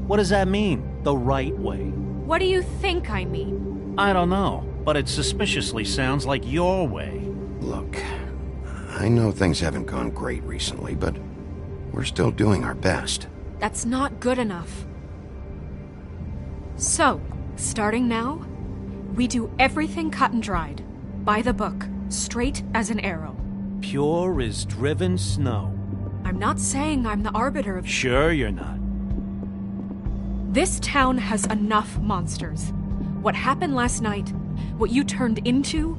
What does that mean, the right way? What do you think I mean? I don't know, but it suspiciously sounds like your way. Look, I know things haven't gone great recently, but we're still doing our best. That's not good enough. So, starting now, we do everything cut and dried. By the book, straight as an arrow. Pure as driven snow. I'm not saying I'm the arbiter of... Sure you're not. This town has enough monsters. What happened last night, what you turned into,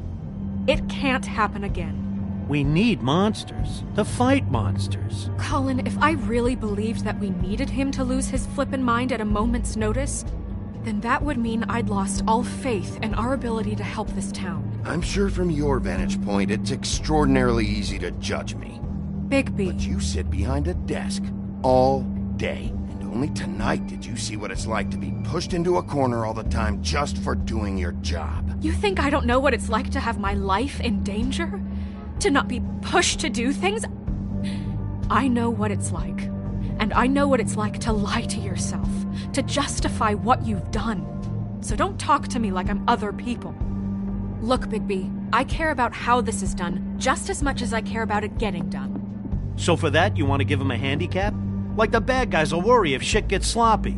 it can't happen again. We need monsters. To fight monsters. Colin, if I really believed that we needed him to lose his flippin' mind at a moment's notice, then that would mean I'd lost all faith in our ability to help this town. I'm sure from your vantage point, it's extraordinarily easy to judge me. Bigby. But you sit behind a desk all day, and only tonight did you see what it's like to be pushed into a corner all the time just for doing your job. You think I don't know what it's like to have my life in danger? To not be pushed to do things? I know what it's like. And I know what it's like to lie to yourself, to justify what you've done. So don't talk to me like I'm other people. Look, Bigby, I care about how this is done just as much as I care about it getting done. So for that, you want to give him a handicap? Like the bad guys will worry if shit gets sloppy.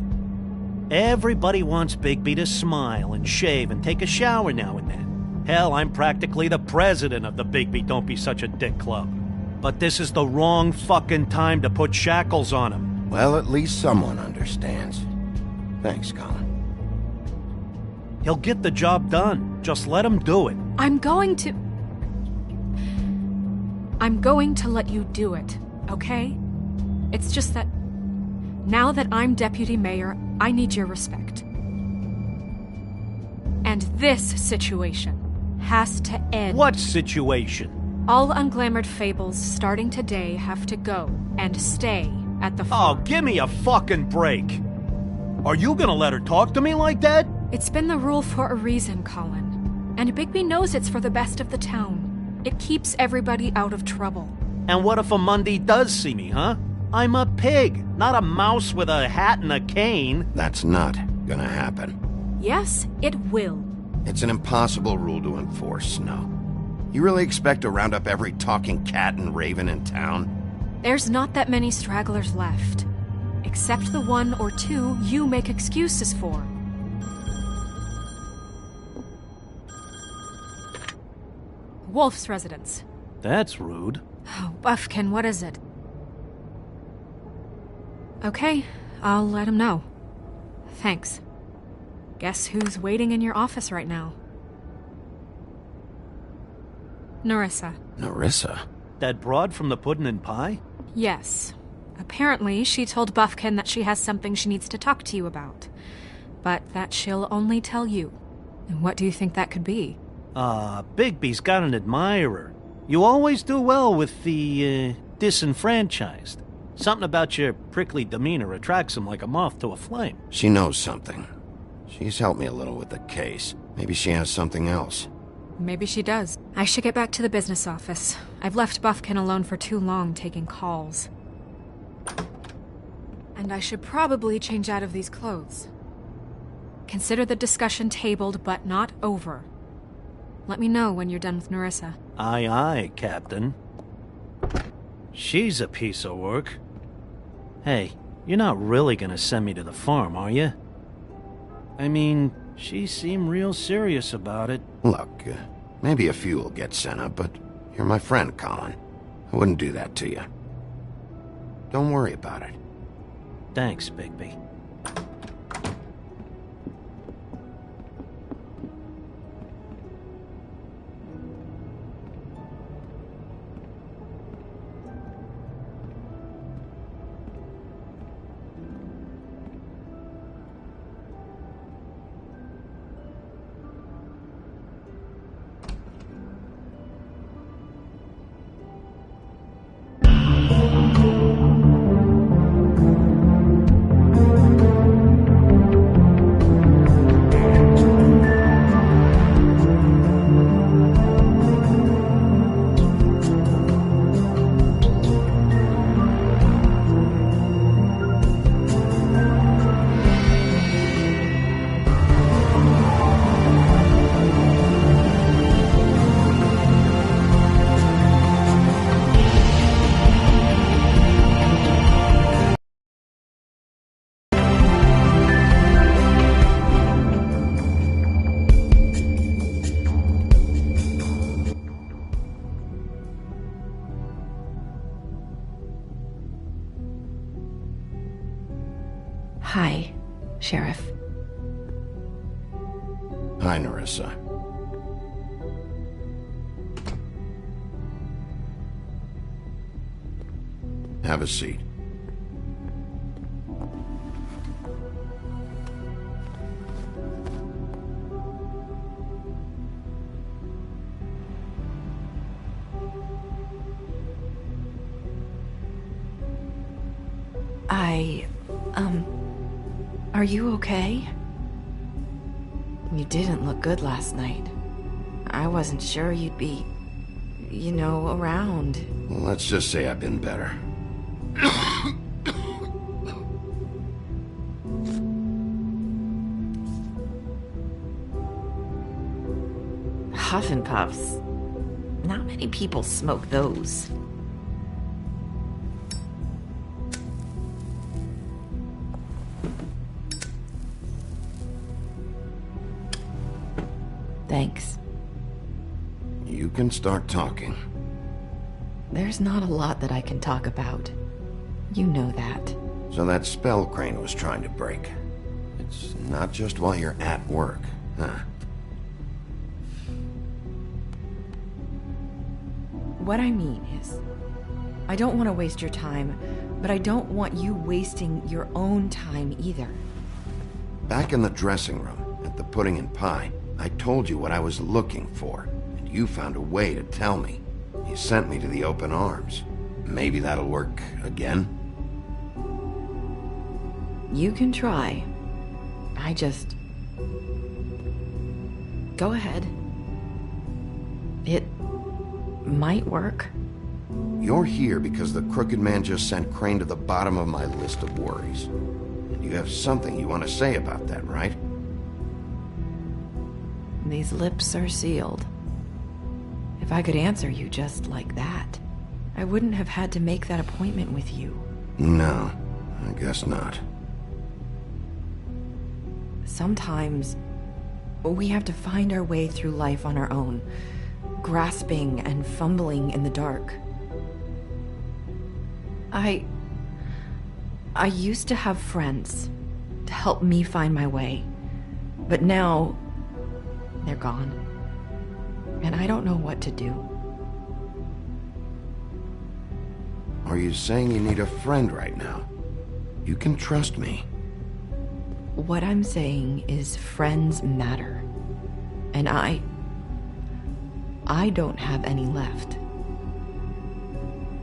Everybody wants Bigby to smile and shave and take a shower now and then. Hell, I'm practically the president of the Bigby Don't Be Such a Dick Club. But this is the wrong fucking time to put shackles on him. Well, at least someone understands. Thanks, Colin. He'll get the job done. Just let him do it. I'm going to let you do it, okay? It's just that now that I'm deputy mayor, I need your respect. And this situation has to end. What situation? All unglamored fables starting today have to go and stay at the Oh, farm. give me a fucking break. Are you gonna let her talk to me like that? It's been the rule for a reason, Colin. And Bigby knows it's for the best of the town. It keeps everybody out of trouble. And what if a Mundy does see me, huh? I'm a pig, not a mouse with a hat and a cane. That's not gonna happen. Yes, it will. It's an impossible rule to enforce, Snow. You really expect to round up every talking cat and raven in town? There's not that many stragglers left. Except the one or two you make excuses for. Wolf's residence. That's rude. Oh, Buffkin, what is it? Okay, I'll let him know. Thanks. Guess who's waiting in your office right now? Nerissa. Nerissa? That broad from the Puddin' and Pie? Yes. Apparently, she told Buffkin that she has something she needs to talk to you about. But that she'll only tell you. And what do you think that could be? Bigby's got an admirer. You always do well with the, disenfranchised. Something about your prickly demeanor attracts him like a moth to a flame. She knows something. She's helped me a little with the case. Maybe she has something else. Maybe she does. I should get back to the business office. I've left Buffkin alone for too long taking calls. And I should probably change out of these clothes. Consider the discussion tabled, but not over. Let me know when you're done with Nerissa. Aye, aye, Captain. She's a piece of work. Hey, you're not really gonna send me to the farm, are you? I mean, she seemed real serious about it. Look, maybe a few will get sent up, but you're my friend, Colin. I wouldn't do that to you. Don't worry about it. Thanks, Bigby. Hi, Sheriff. Hi, Nerissa. Have a seat. Are you okay? You didn't look good last night. I wasn't sure you'd be, around. Well, let's just say I've been better. Huff and Puffs. Not many people smoke those. Thanks. You can start talking. There's not a lot that I can talk about. You know that. So that spell Crane was trying to break. It's not just while you're at work, huh? What I mean is, I don't want to waste your time, but I don't want you wasting your own time either. Back in the dressing room, at the Pudding and Pie, I told you what I was looking for, and you found a way to tell me. You sent me to the open arms. Maybe that'll work again? You can try. Go ahead. It might work. You're here because the Crooked Man just sent Crane to the bottom of my list of worries. And you have something you want to say about that, right? These lips are sealed. If I could answer you just like that, I wouldn't have had to make that appointment with you. No, I guess not. Sometimes we have to find our way through life on our own, grasping and fumbling in the dark. I used to have friends to help me find my way, but now they're gone, and I don't know what to do. Are you saying you need a friend right now? You can trust me. What I'm saying is friends matter, and I don't have any left.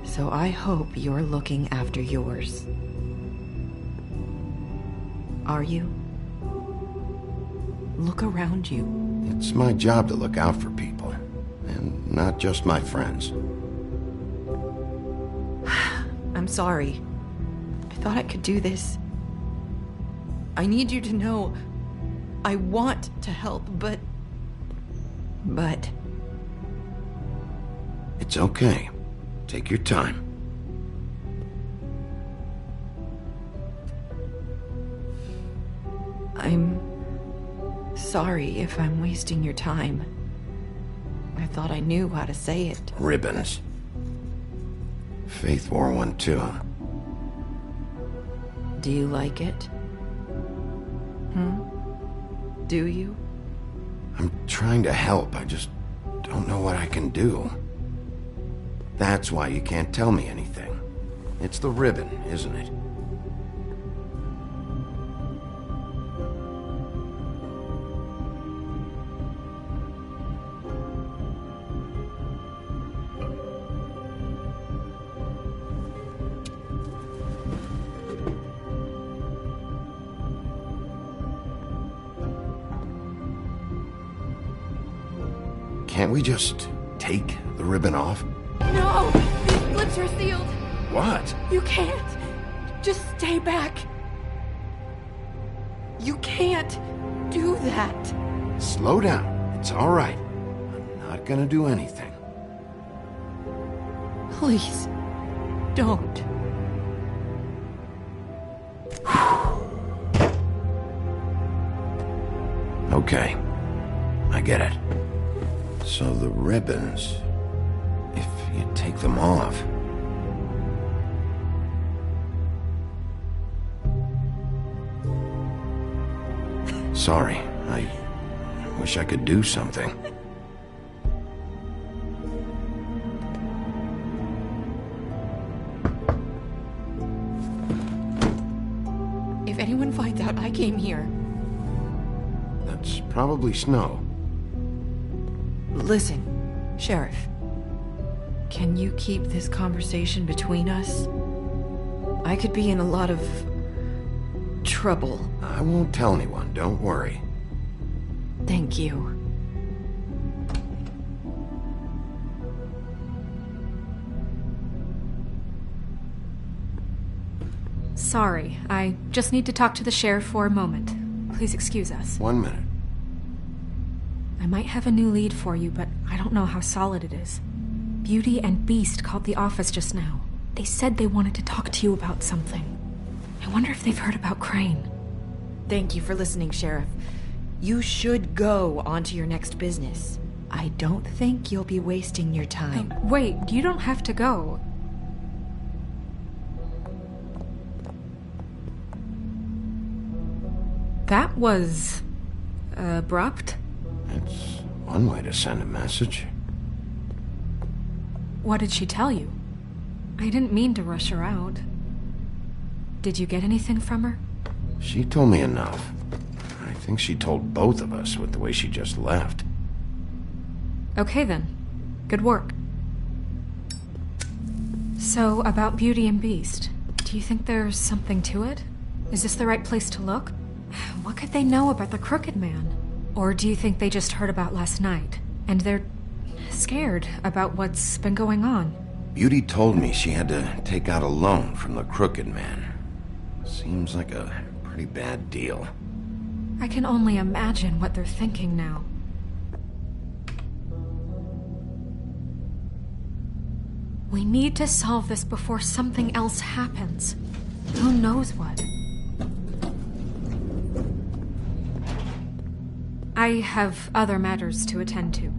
So I hope you're looking after yours. Are you? Look around you. It's my job to look out for people, and not just my friends. I'm sorry. I thought I could do this. I need you to know I want to help, but... It's okay. Take your time. I'm sorry if I'm wasting your time. I thought I knew how to say it. Ribbons. Faith wore one too. Do you like it? Do you? I'm trying to help. I just don't know what I can do. That's why you can't tell me anything. It's the ribbon, isn't it? Can't we just take the ribbon off? No! These lips are sealed! What? You can't! Just stay back! You can't do that! Slow down. It's all right. I'm not gonna do anything. Please, don't. Okay. I get it. So the ribbons, if you take them off... Sorry, I wish I could do something. If anyone finds out I came here... That's probably Snow. Listen, Sheriff. Can you keep this conversation between us? I could be in a lot of... trouble. I won't tell anyone, don't worry. Thank you. Sorry, I just need to talk to the sheriff for a moment. Please excuse us. 1 minute. I might have a new lead for you, but I don't know how solid it is. Beauty and Beast called the office just now. They said they wanted to talk to you about something. I wonder if they've heard about Crane. Thank you for listening, Sheriff. You should go on to your next business. I don't think you'll be wasting your time. Wait, you don't have to go. That was... abrupt? It's one way to send a message. What did she tell you? I didn't mean to rush her out. Did you get anything from her? She told me enough. I think she told both of us with the way she just left. Okay then. Good work. So, about Beauty and Beast, do you think there's something to it? Is this the right place to look? What could they know about the Crooked Man? Or do you think they just heard about last night, and they're scared about what's been going on? Beauty told me she had to take out a loan from the Crooked Man. Seems like a pretty bad deal. I can only imagine what they're thinking now. We need to solve this before something else happens. Who knows what? I have other matters to attend to.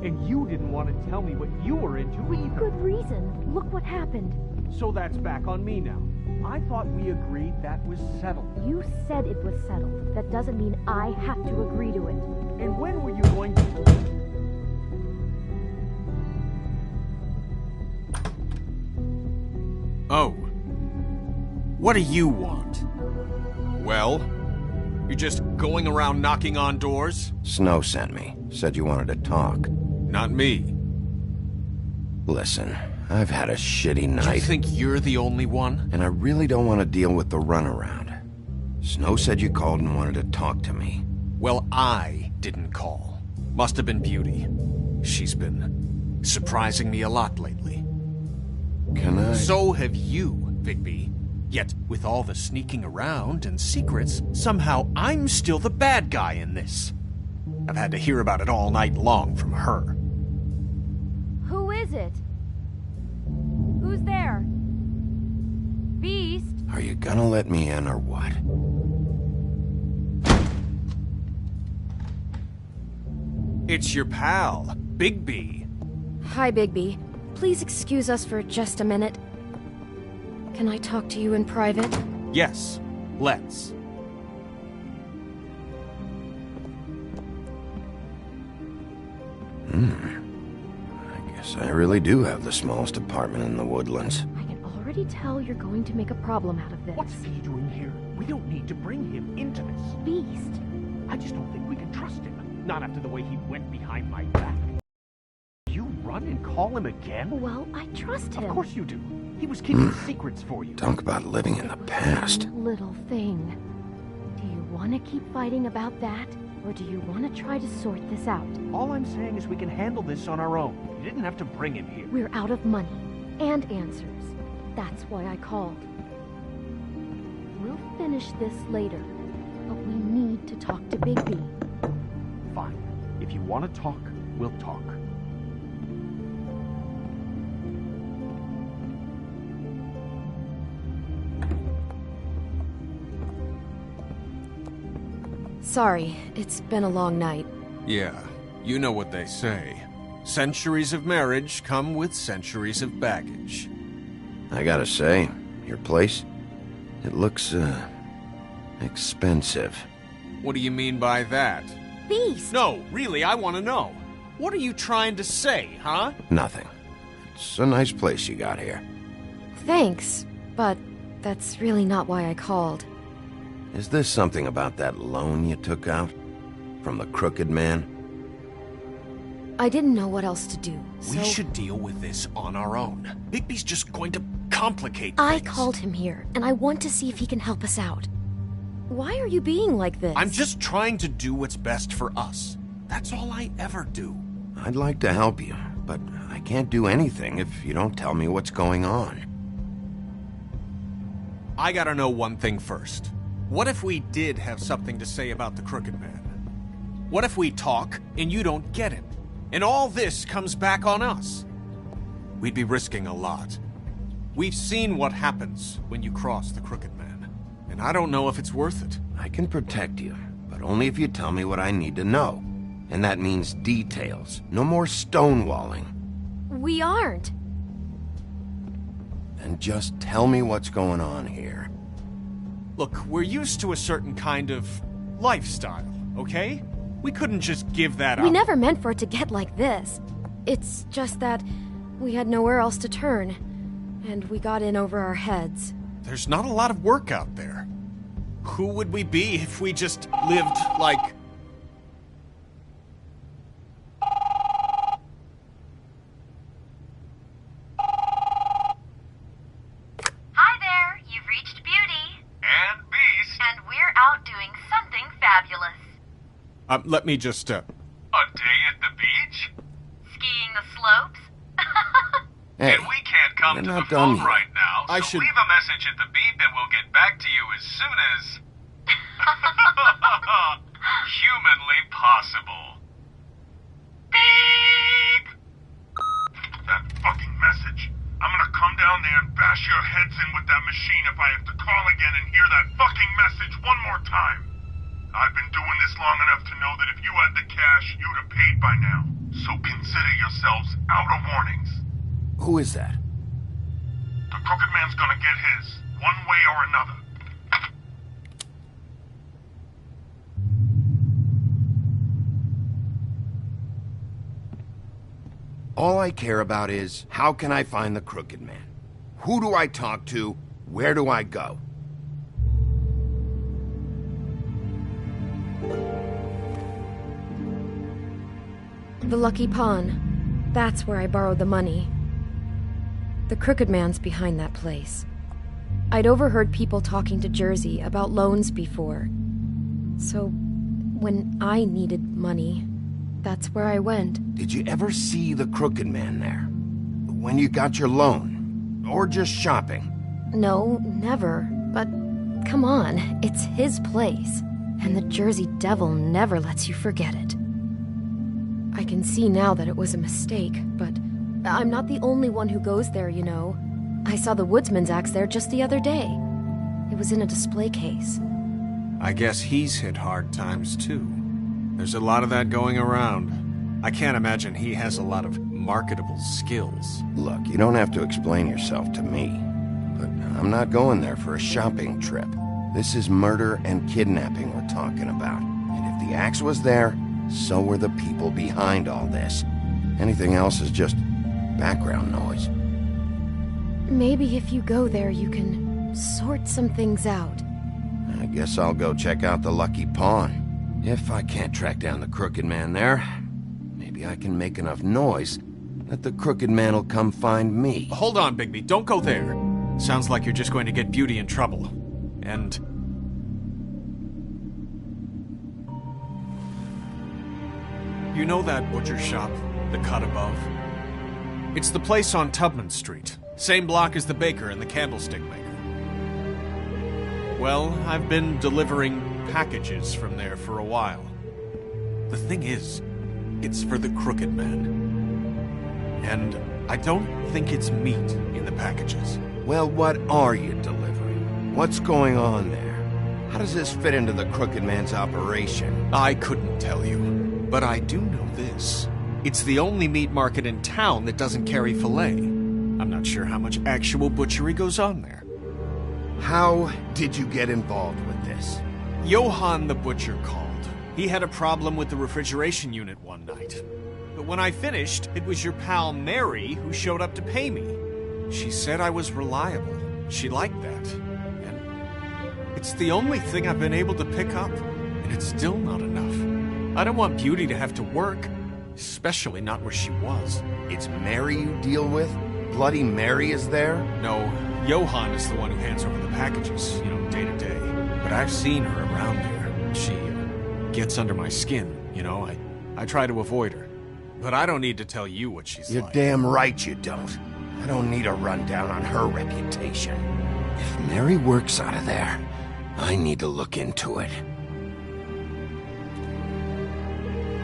And you didn't want to tell me what you were into either. Good reason. Look what happened. So that's back on me now. I thought we agreed that was settled. You said it was settled. That doesn't mean I have to agree to it. And when were you going to... Oh. What do you want? Well? You're just going around knocking on doors? Snow sent me. Said you wanted to talk. Not me. Listen, I've had a shitty night. You think you're the only one? And I really don't want to deal with the runaround. Snow said you called and wanted to talk to me. Well, I didn't call. Must have been Beauty. She's been surprising me a lot lately. Can I? So have you, Bigby. Yet, with all the sneaking around and secrets, somehow I'm still the bad guy in this. I've had to hear about it all night long from her. Who is it? Who's there? Beast? Are you gonna let me in or what? It's your pal, Bigby. Hi, Bigby. Please excuse us for just a minute. Can I talk to you in private? Yes, let's. I guess I really do have the smallest apartment in the Woodlands. I can already tell you're going to make a problem out of this. What's he doing here? We don't need to bring him into this. Beast. I just don't think we can trust him. Not after the way he went behind my back. You run and call him again? Well, I trust him. Of course you do. He was keeping secrets for you. Talk about living in the past. One little thing. Do you want to keep fighting about that? Or do you want to try to sort this out? All I'm saying is we can handle this on our own. You didn't have to bring him here. We're out of money. And answers. That's why I called. We'll finish this later. But we need to talk to Bigby. Fine. If you want to talk, we'll talk. Sorry, it's been a long night. Yeah, you know what they say. Centuries of marriage come with centuries of baggage. I gotta say, your place, it looks, expensive. What do you mean by that? Beast! No, really, I want to know. What are you trying to say, huh? Nothing. It's a nice place you got here. Thanks, but that's really not why I called. Is this something about that loan you took out? From the Crooked Man? I didn't know what else to do, so... We should deal with this on our own. Bigby's just going to complicate things. I called him here, and I want to see if he can help us out. Why are you being like this? I'm just trying to do what's best for us. That's all I ever do. I'd like to help you, but I can't do anything if you don't tell me what's going on. I gotta know one thing first. What if we did have something to say about the Crooked Man? What if we talk and you don't get him? And all this comes back on us? We'd be risking a lot. We've seen what happens when you cross the Crooked Man, and I don't know if it's worth it. I can protect you, but only if you tell me what I need to know. And that means details. No more stonewalling. We aren't. Then just tell me what's going on here. Look, we're used to a certain kind of lifestyle, okay? We couldn't just give that up. We never meant for it to get like this. It's just that we had nowhere else to turn, and we got in over our heads. There's not a lot of work out there. Who would we be if we just lived like... Hi there, you've reached Beauty. And Beast. And we're out doing something fabulous. let me just, A day at the beach? Skiing the slopes? Hey, and we can't come to the phone right now, so leave a message at the beep and we'll get back to you as soon as... humanly possible. Beep! That fucking message. I'm gonna come down there and bash your heads in with that machine if I have to call again and hear that fucking message one more time. I've been doing this long enough to know that if you had the cash, you'd have paid by now. So consider yourselves out of warnings. Who is that? The Crooked Man's gonna get his, one way or another. All I care about is, how can I find the Crooked Man? Who do I talk to? Where do I go? The Lucky Pawn. That's where I borrowed the money. The Crooked Man's behind that place. I'd overheard people talking to Jersey about loans before. So, when I needed money, that's where I went. Did you ever see the Crooked Man there? When you got your loan? Or just shopping? No, never. But, come on, it's his place. And the Jersey Devil never lets you forget it. I can see now that it was a mistake, but I'm not the only one who goes there, you know. I saw the Woodsman's axe there just the other day. It was in a display case. I guess he's hit hard times, too. There's a lot of that going around. I can't imagine he has a lot of marketable skills. Look, you don't have to explain yourself to me. But I'm not going there for a shopping trip. This is murder and kidnapping we're talking about. And if the axe was there, so were the people behind all this. Anything else is just background noise. Maybe if you go there, you can sort some things out. I guess I'll go check out the Lucky Pawn. If I can't track down the Crooked Man there, maybe I can make enough noise that the Crooked Man will come find me. Hold on, Bigby. Don't go there. Sounds like you're just going to get Beauty in trouble. And... you know that butcher shop, the cut above? It's the place on Tubman Street. Same block as the baker and the candlestick maker. Well, I've been delivering packages from there for a while. The thing is, it's for the Crooked Man. And I don't think it's meat in the packages. Well, what are you delivering? What's going on there? How does this fit into the Crooked Man's operation? I couldn't tell you, but I do know this. It's the only meat market in town that doesn't carry filet. I'm not sure how much actual butchery goes on there. How did you get involved with this? Johann the butcher called. He had a problem with the refrigeration unit one night. But when I finished, it was your pal Mary who showed up to pay me. She said I was reliable. She liked that. And it's the only thing I've been able to pick up. And it's still not enough. I don't want Beauty to have to work. Especially not where she was. It's Mary you deal with? Bloody Mary is there? No, Johann is the one who hands over the packages, day to day. But I've seen her around there. She gets under my skin, I try to avoid her. But I don't need to tell you what she's You're like. damn right you don't. I don't need a rundown on her reputation. If Mary works out of there, I need to look into it.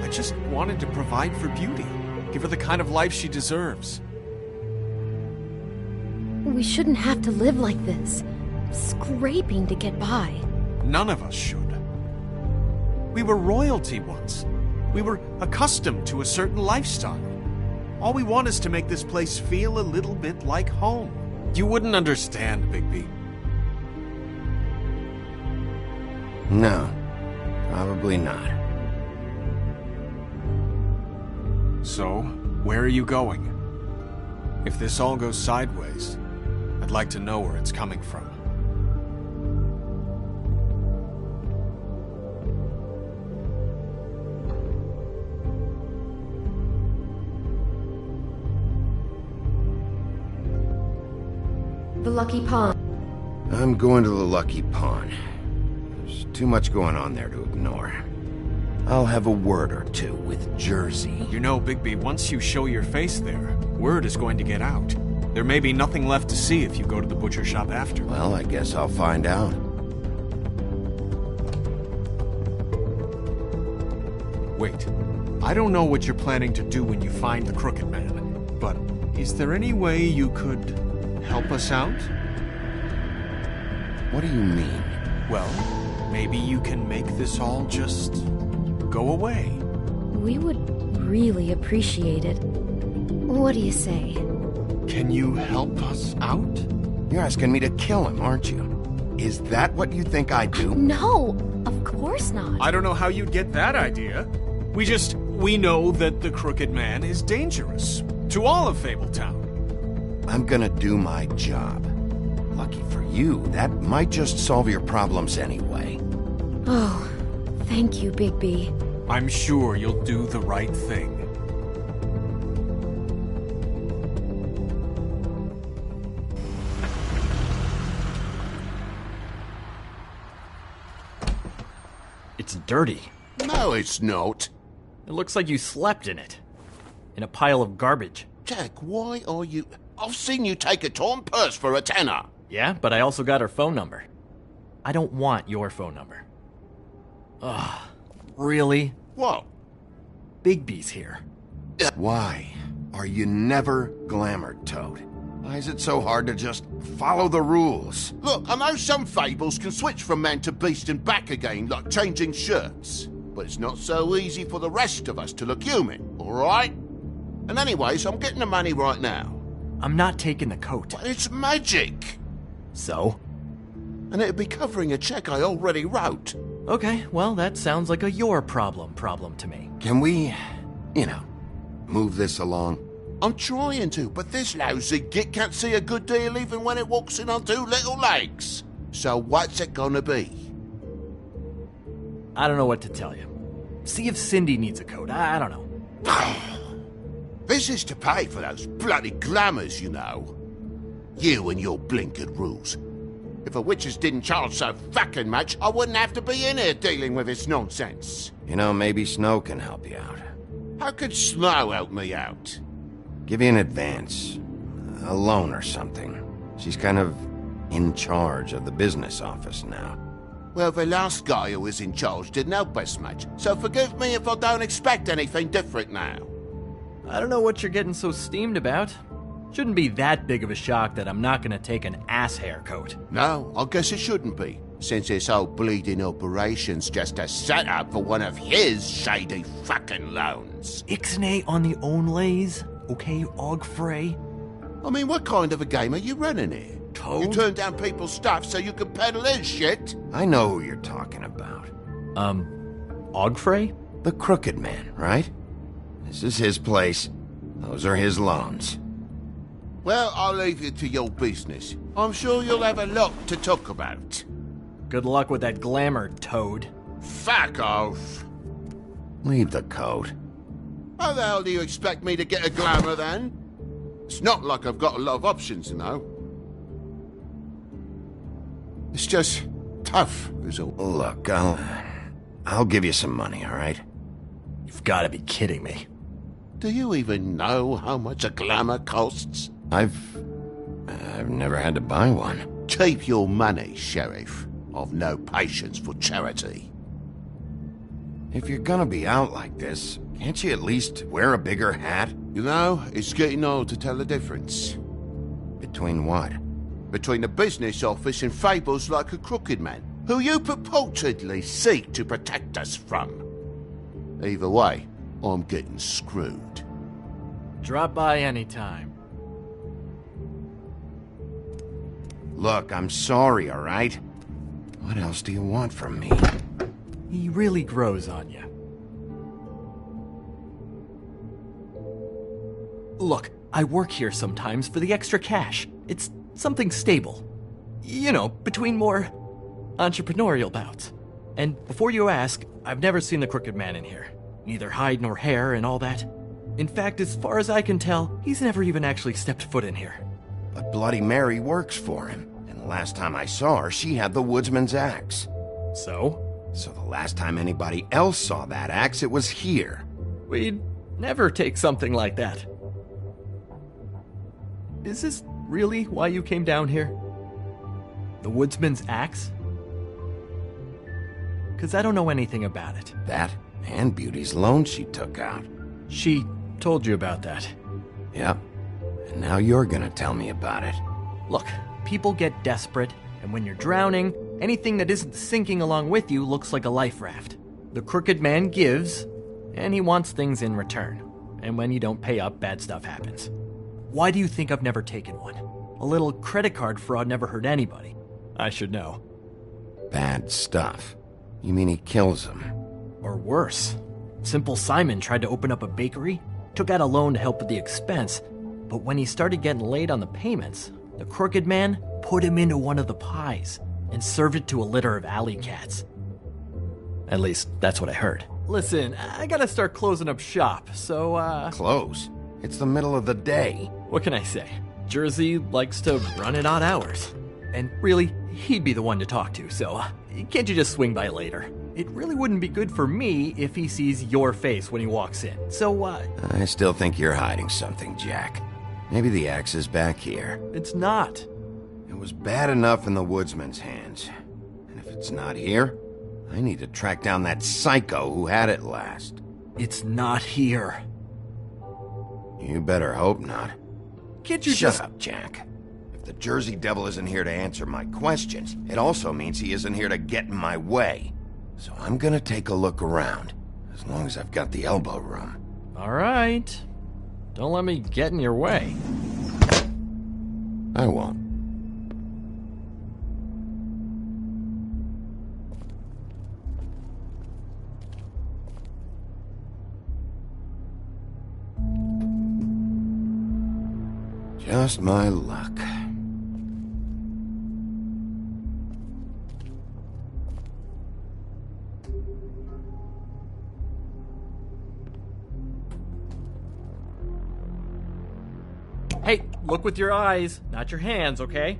I just wanted to provide for Beauty. Give her the kind of life she deserves. We shouldn't have to live like this, scraping to get by. None of us should. We were royalty once. We were accustomed to a certain lifestyle. All we want is to make this place feel a little bit like home. You wouldn't understand, Bigby. No, probably not. So, where are you going? If this all goes sideways, I'd like to know where it's coming from. The Lucky Pawn. I'm going to the Lucky Pawn. There's too much going on there to ignore. I'll have a word or two with Jersey. You know, Bigby, once you show your face there, word is going to get out. There may be nothing left to see if you go to the butcher shop after. Well, I guess I'll find out. Wait. I don't know what you're planning to do when you find the Crooked Man, but is there any way you could help us out? What do you mean? Well, Maybe you can make this all just go away. We would really appreciate it. What do you say? Can you help us out? You're asking me to kill him, aren't you? Is that what you think I do? No, of course not. I don't know how you'd get that idea. We know that the Crooked Man is dangerous to all of Fabletown. I'm gonna do my job. Lucky for you, that might just solve your problems anyway. Oh, thank you, Bigby. I'm sure you'll do the right thing. It's dirty. No, it's not. It looks like you slept in it. In a pile of garbage. Jack, why are you... I've seen you take a torn purse for a tenner. Yeah, but I also got her phone number. I don't want your phone number. Ugh. Really? What? Bigby's here. Why are you never glamored, Toad? Why is it so hard to just follow the rules? Look, I know some fables can switch from man to beast and back again, like changing shirts. But it's not so easy for the rest of us to look human, alright? And anyways, I'm getting the money right now. I'm not taking the coat. But it's magic! So? And it'd be covering a check I already wrote. Okay, well, that sounds like a your problem to me. Can we, move this along? I'm trying to, but this lousy git can't see a good deal even when it walks in on two little legs. So what's it gonna be? I don't know what to tell you. See if Cindy needs a coat. I don't know. This is to pay for those bloody glamours, you know. You and your blinkered rules. If the witches didn't charge so fucking much, I wouldn't have to be in here dealing with this nonsense. Maybe Snow can help you out. How could Snow help me out? Give you an advance. A loan or something. She's kind of in charge of the business office now. Well, the last guy who was in charge didn't help us much, so forgive me if I don't expect anything different now. I don't know what you're getting so steamed about. Shouldn't be that big of a shock that I'm not gonna take an ass haircoat. No, I guess it shouldn't be, since this whole bleeding operation's just a setup for one of his shady fucking loans. Ixnay on the onlays, okay, Ogfrey? I mean, what kind of a game are you running here? Toad? You turn down people's stuff so you can peddle his shit? I know who you're talking about. Ogfrey? The Crooked Man, right? This is his place. Those are his loans. Well, I'll leave you to your business. I'm sure you'll have a lot to talk about. Good luck with that glamour, Toad. Fuck off. Leave the coat. How the hell do you expect me to get a glamour then? It's not like I've got a lot of options, you know. It's just tough, is all. Look, I'll give you some money, all right? You've got to be kidding me. Do you even know how much a glamour costs? I've never had to buy one. Keep your money, Sheriff. I've no patience for charity. If you're gonna be out like this, can't you at least wear a bigger hat? You know, it's getting old to tell the difference. Between what? Between the business office and fables like a Crooked Man, who you purportedly seek to protect us from. Either way, I'm getting screwed. Drop by anytime. Look, I'm sorry, all right? What else do you want from me? He really grows on you. Look, I work here sometimes for the extra cash. It's something stable. You know, between more entrepreneurial bouts. And before you ask, I've never seen the Crooked Man in here. Neither hide nor hair and all that. In fact, as far as I can tell, he's never even actually stepped foot in here. But Bloody Mary works for him. And the last time I saw her, she had the woodsman's axe. So? So the last time anybody else saw that axe, it was here. We'd never take something like that. Is this really why you came down here? The woodsman's axe? 'Cause I don't know anything about it. That and Beauty's loan she took out. She told you about that? Yep. And now you're gonna tell me about it. Look, people get desperate, and when you're drowning, Anything that isn't sinking along with you looks like a life raft. The Crooked Man gives, and he wants things in return. And when you don't pay up, bad stuff happens. Why do you think I've never taken one? A little credit card fraud never hurt anybody. I should know. Bad stuff? You mean he kills them? Or worse. Simple Simon tried to open up a bakery, took out a loan to help with the expense, but when he started getting late on the payments, the Crooked Man put him into one of the pies and served it to a litter of alley cats. At least, that's what I heard. Listen, I gotta start closing up shop, so, Close? It's the middle of the day. What can I say? Jersey likes to run at odd hours. And really, he'd be the one to talk to, so can't you just swing by later? It really wouldn't be good for me if he sees your face when he walks in, so, I still think you're hiding something, Jack. Maybe the axe is back here. It's not. It was bad enough in the woodsman's hands. And if it's not here, I need to track down that psycho who had it last. It's not here. You better hope not. Can't you Shut up, Jack. If the Jersey Devil isn't here to answer my questions, it also means he isn't here to get in my way. So I'm gonna take a look around, as long as I've got the elbow room. All right. Don't let me get in your way. I won't. Just my luck. Hey, look with your eyes, not your hands, okay?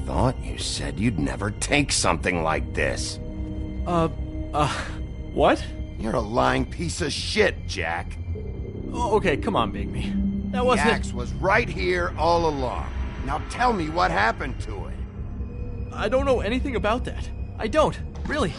Thought you said you'd never take something like this. What? You're a lying piece of shit, Jack. Oh, okay, come on, Bigby. That wasn't... The axe was right here all along. Now tell me what happened to it. I don't know anything about that. I don't, really.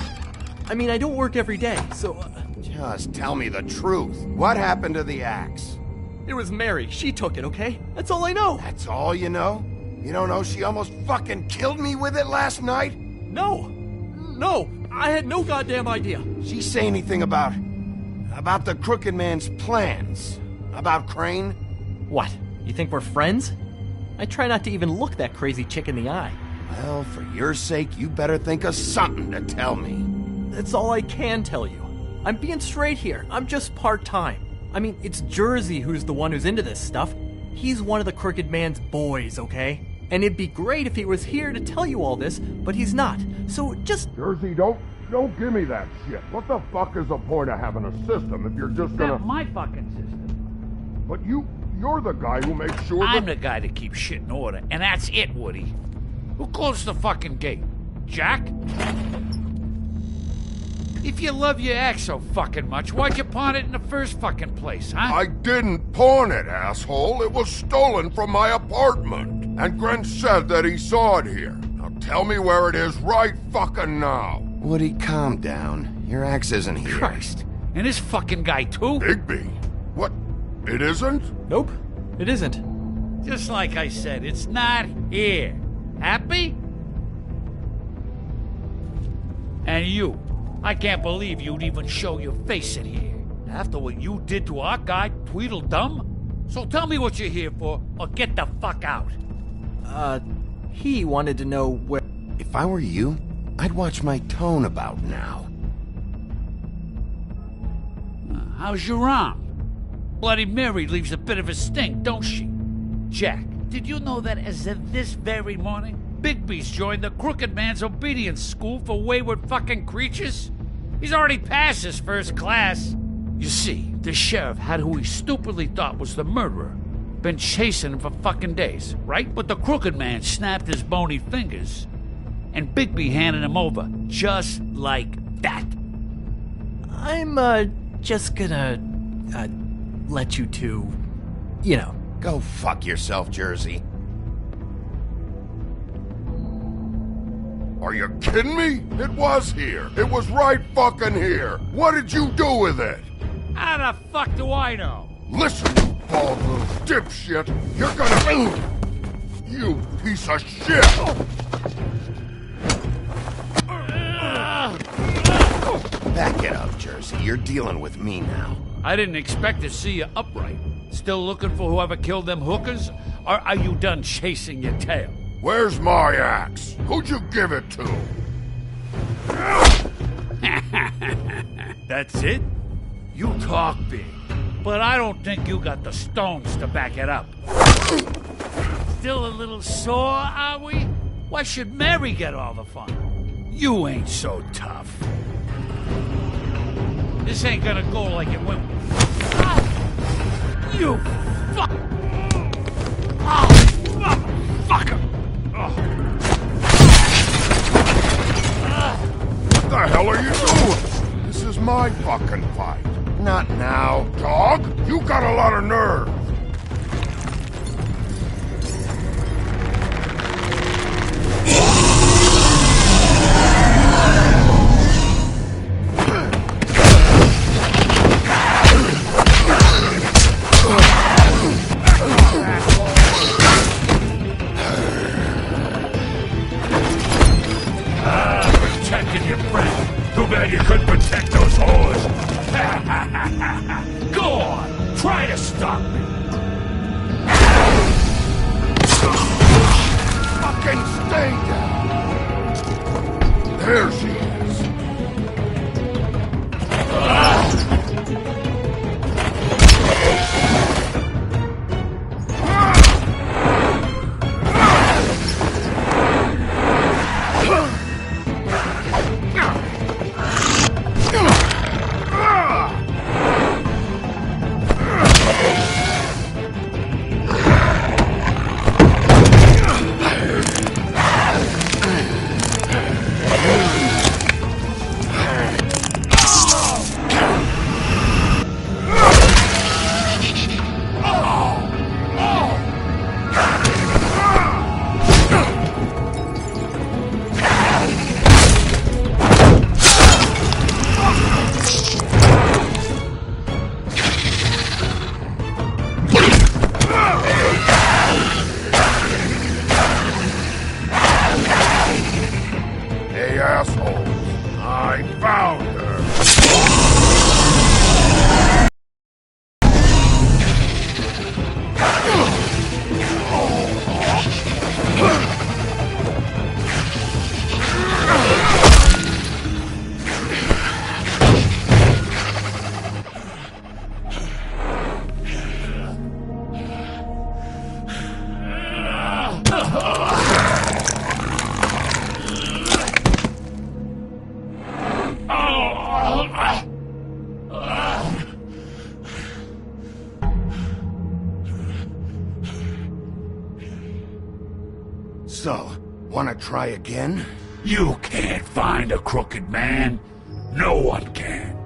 I mean, I don't work every day, so... Just tell me the truth. What happened to the axe? It was Mary. She took it, okay? That's all I know. That's all you know? You don't know she almost fucking killed me with it last night? No! No! I had no goddamn idea. She say anything about the Crooked Man's plans? About Crane? What? You think we're friends? I try not to even look that crazy chick in the eye. Well, for your sake, you better think of something to tell me. That's all I can tell you. I'm being straight here. I'm just part-time. I mean, it's Jersey who's the one who's into this stuff. He's one of the Crooked Man's boys, okay? And it'd be great if he was here to tell you all this, but he's not. So just... Jersey, don't give me that shit. What the fuck is the point of having a system if you're just gonna... Not my fucking system. But you're the guy who makes sure I'm the guy that keeps shit in order, and that's it, Woody. Who closed the fucking gate? Jack? If you love your ex so fucking much, why'd you pawn it in the first fucking place, huh? I didn't pawn it, asshole. It was stolen from my apartment. And Gren said that he saw it here. Now tell me where it is right fucking now. Woody, calm down. Your axe isn't here. Christ. And this fucking guy, too? Bigby. What? It isn't? Nope. It isn't. Just like I said, it's not here. Happy? And you. I can't believe you'd even show your face in here. After what you did to our guy, Tweedledum? So tell me what you're here for, or get the fuck out. He wanted to know where... If I were you, I'd watch my tone about now. How's your arm? Bloody Mary leaves a bit of a stink, don't she? Jack, did you know that as of this very morning, Bigby's joined the Crooked Man's obedience school for wayward fucking creatures? He's already passed his first class. You see, the sheriff had who he stupidly thought was the murderer. Been chasing him for fucking days, right? But the crooked man snapped his bony fingers, and Bigby handed him over, just like that. I'm, just gonna, let you two, you know. Go fuck yourself, Jersey. Are you kidding me? It was here. It was right fucking here. What did you do with it? How the fuck do I know? Listen, you bald little dipshit. You're gonna... You piece of shit! Back it up, Jersey. You're dealing with me now. I didn't expect to see you upright. Still looking for whoever killed them hookers? Or are you done chasing your tail? Where's my axe? Who'd you give it to? That's it? You talk big, but I don't think you got the stones to back it up. Still a little sore, are we? Why should Mary get all the fun? You ain't so tough. This ain't gonna go like it went. You fuck! Oh, motherfucker! What the hell are you doing? This is my fucking fight. Not now. Dog, you got a lot of nerve. Protecting your friend. Too bad you couldn't protect those whores. Go on, try to stop me. Fucking stay down. There she is. So, wanna try again? You can't find a crooked man. No one can.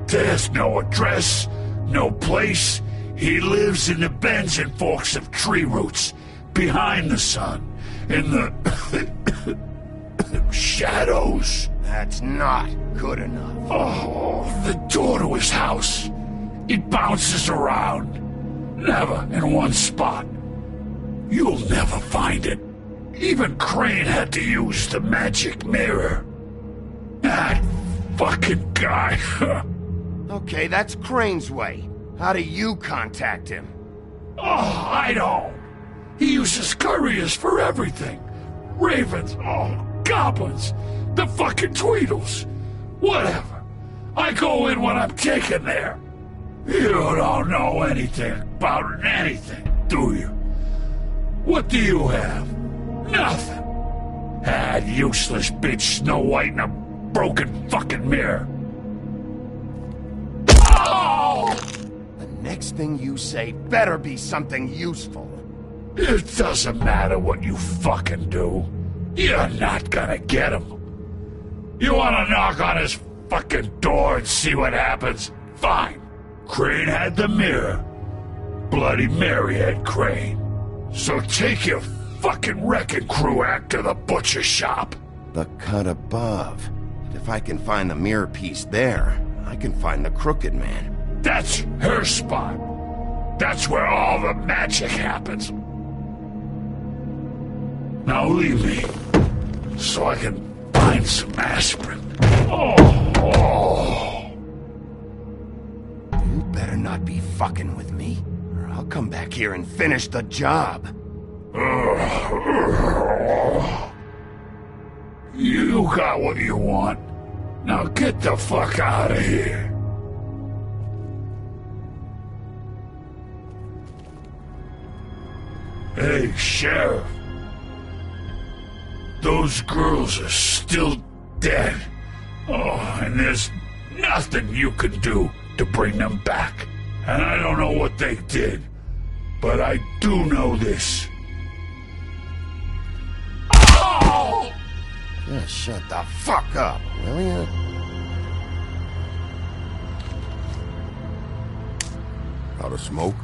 There's no address, no place. He lives in the bends and forks of tree roots, behind the sun, in the shadows. That's not good enough. Oh, the door to his house. It bounces around. Never in one spot. You'll never find it. Even Crane had to use the magic mirror. That fucking guy. Okay, that's Crane's way. How do you contact him? Oh, I don't. He uses couriers for everything. Ravens, goblins, the fucking Tweedles. Whatever. I go in when I'm taken there. You don't know anything about anything, do you? What do you have? Nothing. That useless bitch Snow White in a broken fucking mirror. Oh! next thing you say better be something useful. It doesn't matter what you fucking do. You're not gonna get him. You wanna knock on his fucking door and see what happens? Fine. Crane had the mirror. Bloody Mary had Crane. So take your fucking wrecking crew act to the butcher shop. The cut above. If I can find the mirror piece there, I can find the Crooked Man. That's her spot. That's where all the magic happens. Now leave me, so I can find some aspirin. Oh. You better not be fucking with me, or I'll come back here and finish the job. You got what you want. Now get the fuck out of here. Hey, Sheriff. Those girls are still dead. Oh, and there's nothing you can do to bring them back. And I don't know what they did, but I do know this. Oh! Just shut the fuck up, will ya? Out of smoke?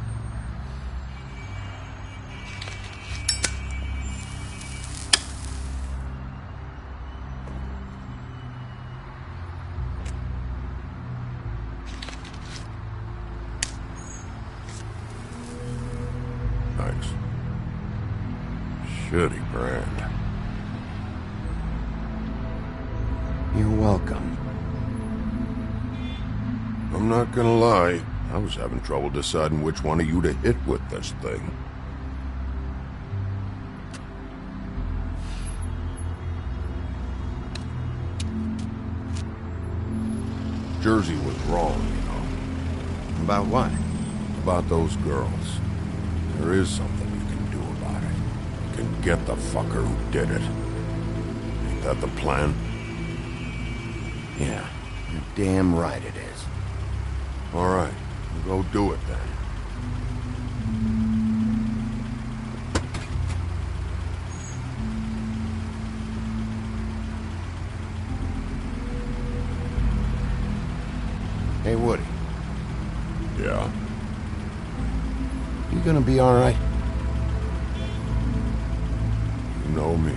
Thanks. Shitty brand. You're welcome. I'm not gonna lie, I was having trouble deciding which one of you to hit with this thing. Jersey was wrong, you know. About what? About those girls. There is something you can do about it. You can get the fucker who did it. Ain't that the plan? Yeah, you're damn right it is. All right, we'll go do it then. Hey, Woody. Yeah? You gonna be all right? You know me.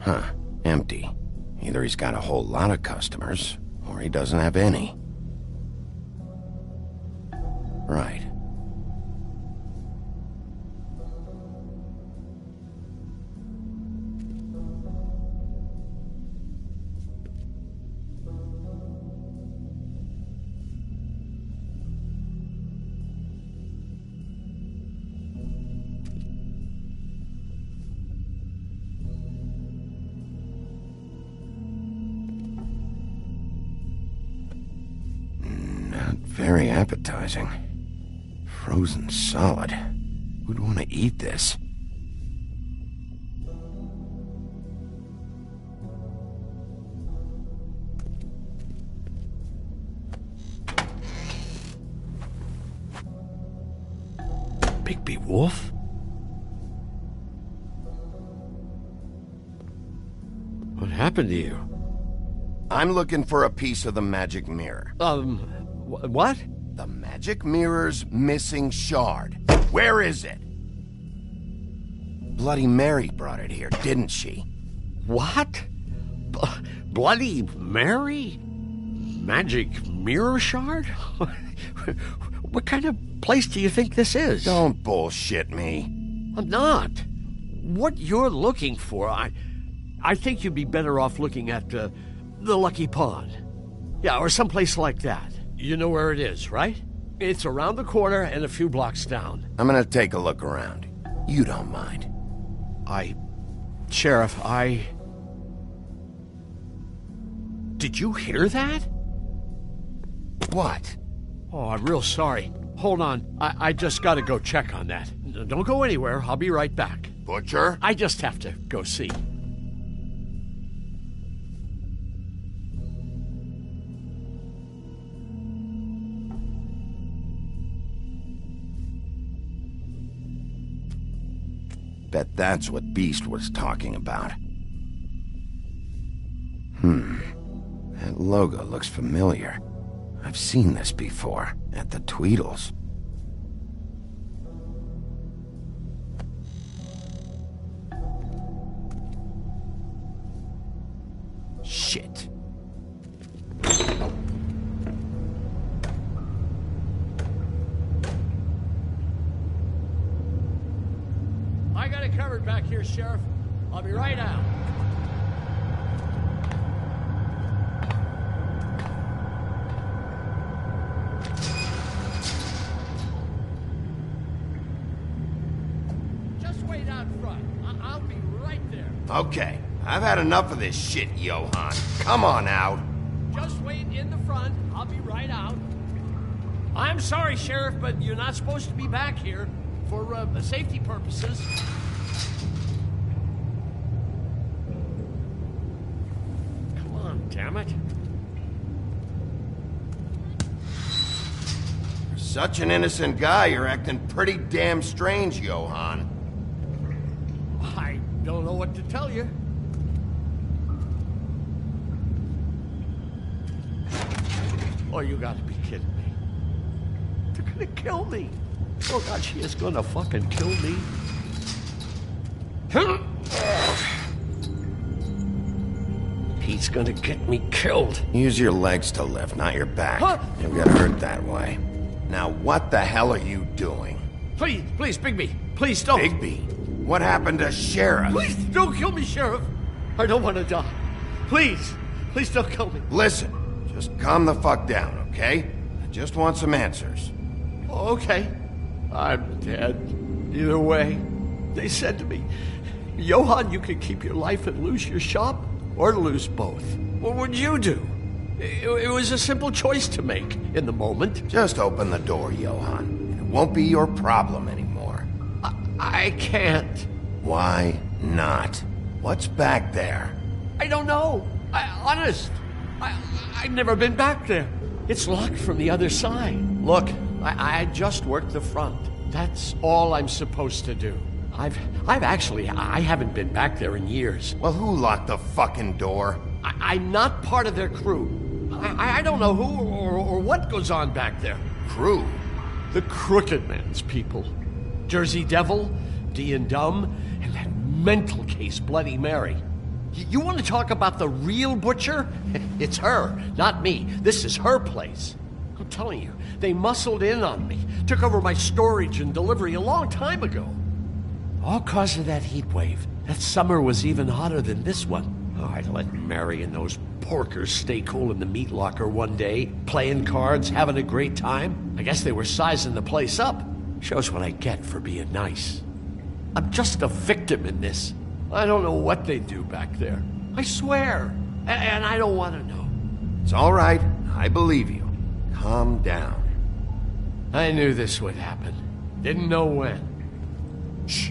Huh. Empty. Either he's got a whole lot of customers, or he doesn't have any. Right. Very appetizing. Frozen solid. Who'd want to eat this? Bigby Wolf? What happened to you? I'm looking for a piece of the magic mirror. What? The magic mirror's missing shard. Where is it? Bloody Mary brought it here, didn't she? What? Bloody Mary? Magic mirror shard? What kind of place do you think this is? Don't bullshit me. I'm not. What you're looking for, I think you'd be better off looking at the Lucky Pond. Yeah, or someplace like that. You know where it is, right? It's around the corner and a few blocks down. I'm gonna take a look around. You don't mind. Sheriff, Did you hear that? What? Oh, I'm real sorry. Hold on. I just gotta go check on that. Don't go anywhere. I'll be right back. Butcher? I just have to go see. Bet that's what Beast was talking about. That logo looks familiar. I've seen this before, at the Tweedles. Shit. I got it covered back here, Sheriff. I'll be right out. Just wait out front. I'll be right there. Okay, I've had enough of this shit, Johann. Come on out. Just wait in the front. I'll be right out. I'm sorry, Sheriff, but you're not supposed to be back here for safety purposes. Come on, damn it. You're such an innocent guy, you're acting pretty damn strange, Johann. I don't know what to tell you. Oh, you gotta be kidding me. They're gonna kill me. Oh, God, she is gonna fucking kill me. He's gonna get me killed. Use your legs to lift, not your back. Huh? You'll get hurt that way. Now, what the hell are you doing? Please, Bigby. Please don't. Bigby? What happened to Sheriff? Please don't kill me, Sheriff. I don't want to die. Please don't kill me. Listen, just calm the fuck down, okay? I just want some answers. Okay. I'm dead. Either way. They said to me, Johann, you can keep your life and lose your shop, or lose both. What would you do? It was a simple choice to make in the moment. Just open the door, Johann. It won't be your problem anymore. I can't. Why not? What's back there? I don't know. Honest. I've never been back there. It's locked from the other side. Look, I just worked the front. That's all I'm supposed to do. I haven't been back there in years. Well, who locked the fucking door? I'm not part of their crew. I don't know who or what goes on back there. Crew? The Crooked Man's people. Jersey Devil, D and Dumb, and that mental case Bloody Mary. You want to talk about the real butcher? It's her, not me. This is her place. I'm telling you, they muscled in on me, took over my storage and delivery a long time ago. All cause of that heat wave. That summer was even hotter than this one. Oh, I let Mary and those porkers stay cool in the meat locker one day, playing cards, having a great time. I guess they were sizing the place up. Shows what I get for being nice. I'm just a victim in this. I don't know what they do back there. I swear. And I don't want to know. It's all right. I believe you. Calm down. I knew this would happen. Didn't know when. Shh.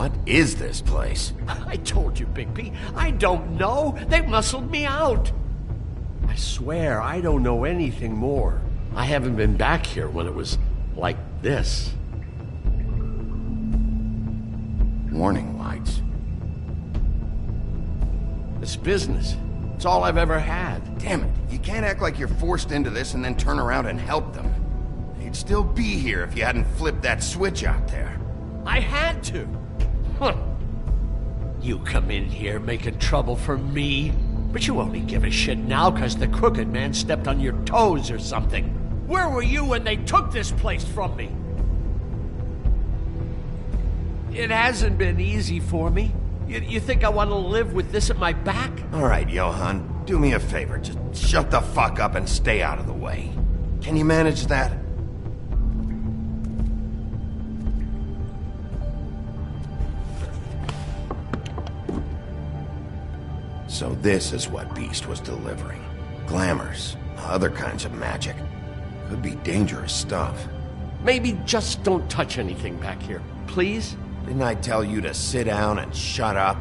What is this place? I told you, Bigby. I don't know. They muscled me out. I swear, I don't know anything more. I haven't been back here when it was like this. Warning lights. This business, it's all I've ever had. Damn it, you can't act like you're forced into this and then turn around and help them. They'd still be here if you hadn't flipped that switch out there. I had to. Huh. You come in here making trouble for me, but you only give a shit now because the Crooked Man stepped on your toes or something. Where were you when they took this place from me? It hasn't been easy for me. You think I want to live with this at my back? All right, Johan, do me a favor. Just shut the fuck up and stay out of the way. Can you manage that? So this is what Beast was delivering. Glamours, other kinds of magic. Could be dangerous stuff. Maybe just don't touch anything back here, please? Didn't I tell you to sit down and shut up?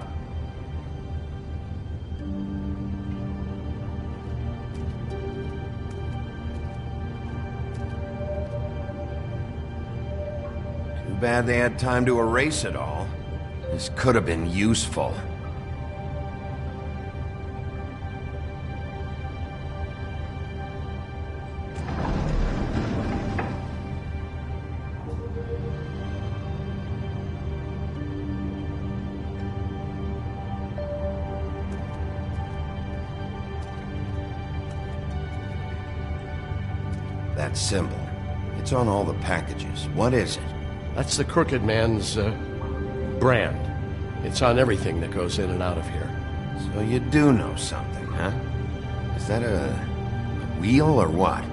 Too bad they had time to erase it all. This could have been useful. That symbol. It's on all the packages. What is it? That's the Crooked Man's, brand. It's on everything that goes in and out of here. So you do know something, huh? Is that a wheel or what?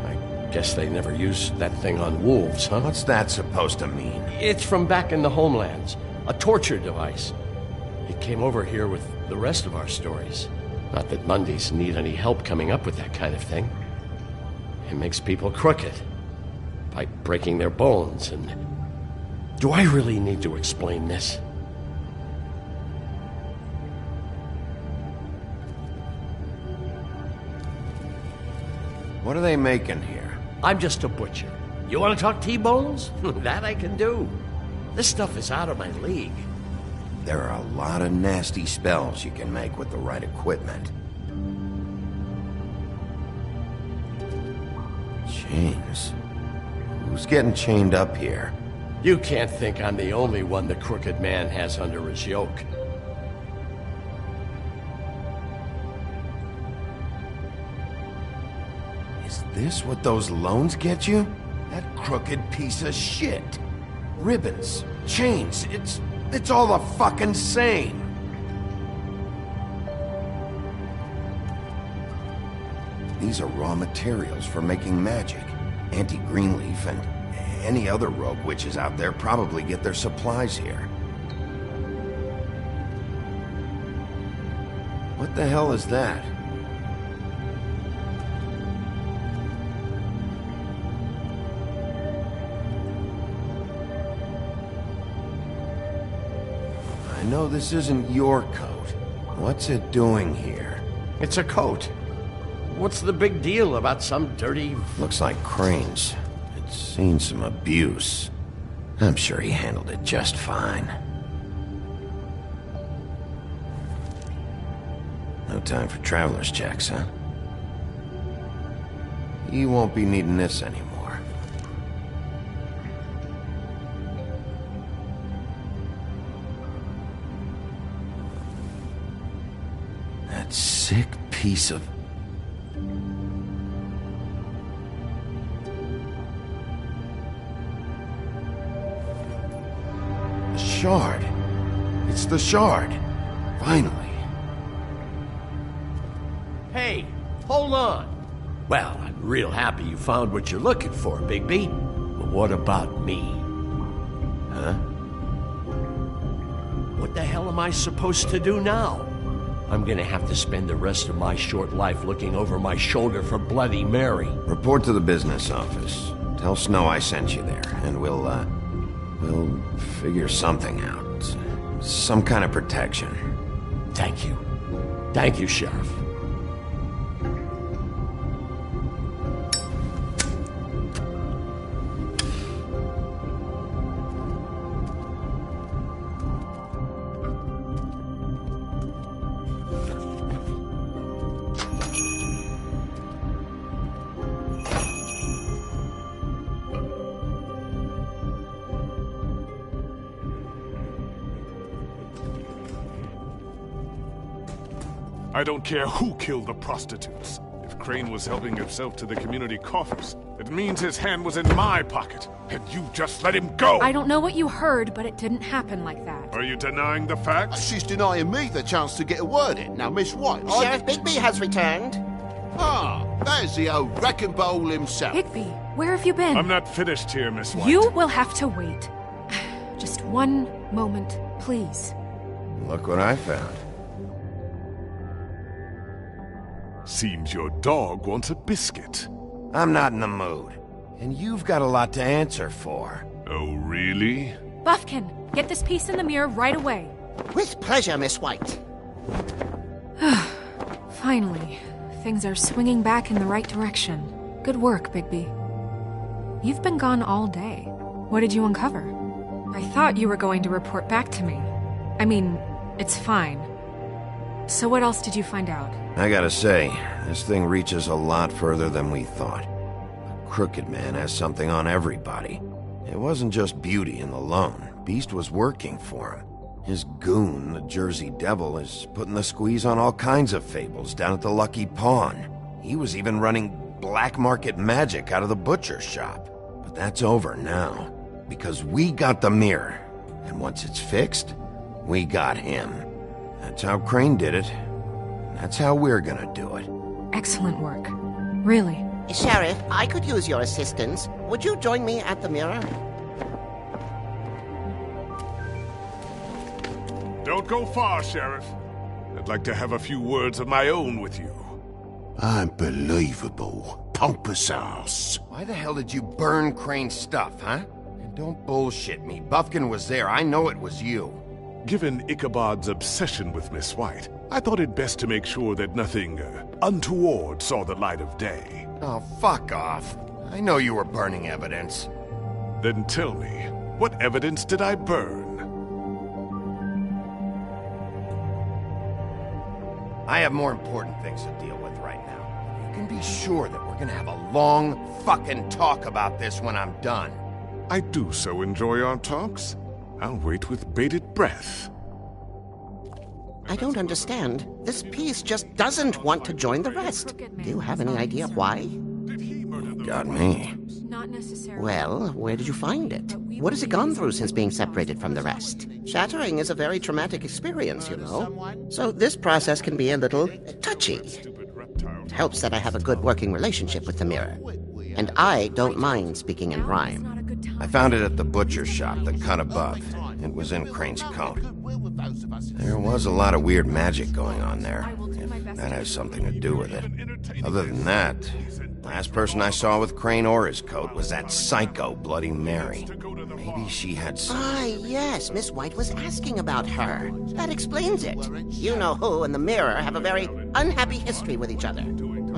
I guess they never used that thing on wolves, huh? What's that supposed to mean? It's from back in the homelands. A torture device. It came over here with the rest of our stories. Not that Mundies need any help coming up with that kind of thing. It makes people crooked by breaking their bones, and do I really need to explain this? What are they making here? I'm just a butcher. You want to talk T-bones? That I can do. This stuff is out of my league. There are a lot of nasty spells you can make with the right equipment. Chains? Who's getting chained up here? You can't think I'm the only one the Crooked Man has under his yoke. Is this what those loans get you? That crooked piece of shit. Ribbons, chains, it's all the fucking same. These are raw materials for making magic. Auntie Greenleaf and any other rogue witches out there probably get their supplies here. What the hell is that? I know this isn't your coat. What's it doing here? It's a coat. What's the big deal about some dirty... Looks like Crane's. It's seen some abuse. I'm sure he handled it just fine. No time for traveler's checks, huh? He won't be needing this anymore. That sick piece of... Shard. It's the shard. Finally. Hey, hold on. Well, I'm real happy you found what you're looking for, Bigby. But what about me? Huh? What the hell am I supposed to do now? I'm gonna have to spend the rest of my short life looking over my shoulder for Bloody Mary. Report to the business office. Tell Snow I sent you there, and we'll We'll figure something out. Some kind of protection. Thank you. Thank you, Sheriff. I don't care who killed the prostitutes. If Crane was helping himself to the community coffers, it means his hand was in my pocket, and you just let him go! I don't know what you heard, but it didn't happen like that. Are you denying the facts? She's denying me the chance to get a word in. Now, Miss White... Sheriff Bigby has returned. Ah, there's the old wrecking bowl himself. Bigby, where have you been? I'm not finished here, Miss White. You will have to wait. Just one moment, please. Look what I found. Seems your dog wants a biscuit. I'm not in the mood. And you've got a lot to answer for. Oh, really? Buffkin, get this piece in the mirror right away. With pleasure, Miss White. Finally, things are swinging back in the right direction. Good work, Bigby. You've been gone all day. What did you uncover? I thought you were going to report back to me. I mean, it's fine. So what else did you find out? I gotta say, this thing reaches a lot further than we thought. The Crooked Man has something on everybody. It wasn't just Beauty and the Lone. Beast was working for him. His goon, the Jersey Devil, is putting the squeeze on all kinds of fables down at the Lucky Pawn. He was even running black market magic out of the butcher's shop. But that's over now, because we got the mirror. And once it's fixed, we got him. That's how Crane did it. That's how we're gonna do it. Excellent work. Really. Sheriff, I could use your assistance. Would you join me at the mirror? Don't go far, Sheriff. I'd like to have a few words of my own with you. Unbelievable. Pompous ass. Why the hell did you burn Crane's stuff, huh? And don't bullshit me. Buffkin was there. I know it was you. Given Ichabod's obsession with Miss White, I thought it best to make sure that nothing untoward saw the light of day. Oh, fuck off. I know you were burning evidence. Then tell me, what evidence did I burn? I have more important things to deal with right now. You can be sure that we're gonna have a long fucking talk about this when I'm done. I do so enjoy our talks. I'll wait with bated breath. I don't understand. This piece just doesn't want to join the rest. Do you have any idea why? Got me. Not necessarily. Well, where did you find it? What has it gone through since being separated from the rest? Shattering is a very traumatic experience, you know. So this process can be a little touchy. It helps that I have a good working relationship with the mirror. And I don't mind speaking in rhyme. I found it at the butcher's shop, the cut above. It was in Crane's coat. There was a lot of weird magic going on there, if that has something to do with it. Other than that, last person I saw with Crane or his coat was that psycho Bloody Mary. Maybe she had some... Ah, yes, Miss White was asking about her. That explains it. You know who and the mirror have a very unhappy history with each other.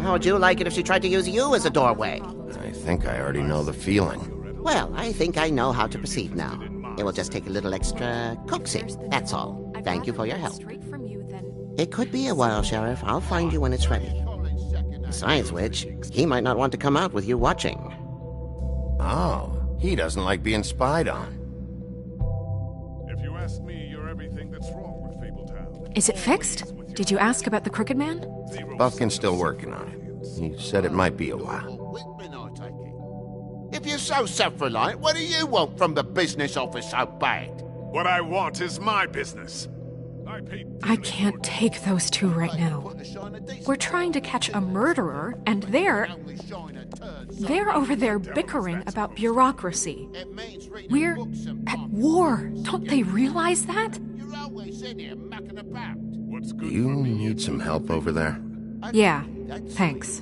How would you like it if she tried to use you as a doorway? I think I already know the feeling. Well, I think I know how to proceed now. It will just take a little extra coaxing, that's all. Thank you for your help. It could be a while, Sheriff. I'll find you when it's ready. Besides which, he might not want to come out with you watching. Oh, he doesn't like being spied on. If you ask me, you're everything that's wrong with Fabletown. Is it fixed? Did you ask about the Crooked Man? Buffkin's still working on it. He said it might be a while. If you're so self-reliant, what do you want from the business office so bad? What I want is my business. I can't take those two right now. We're trying to catch a murderer, and they're over there bickering about bureaucracy. We're at war. Don't they realize that? Do you need some help over there? Yeah, thanks.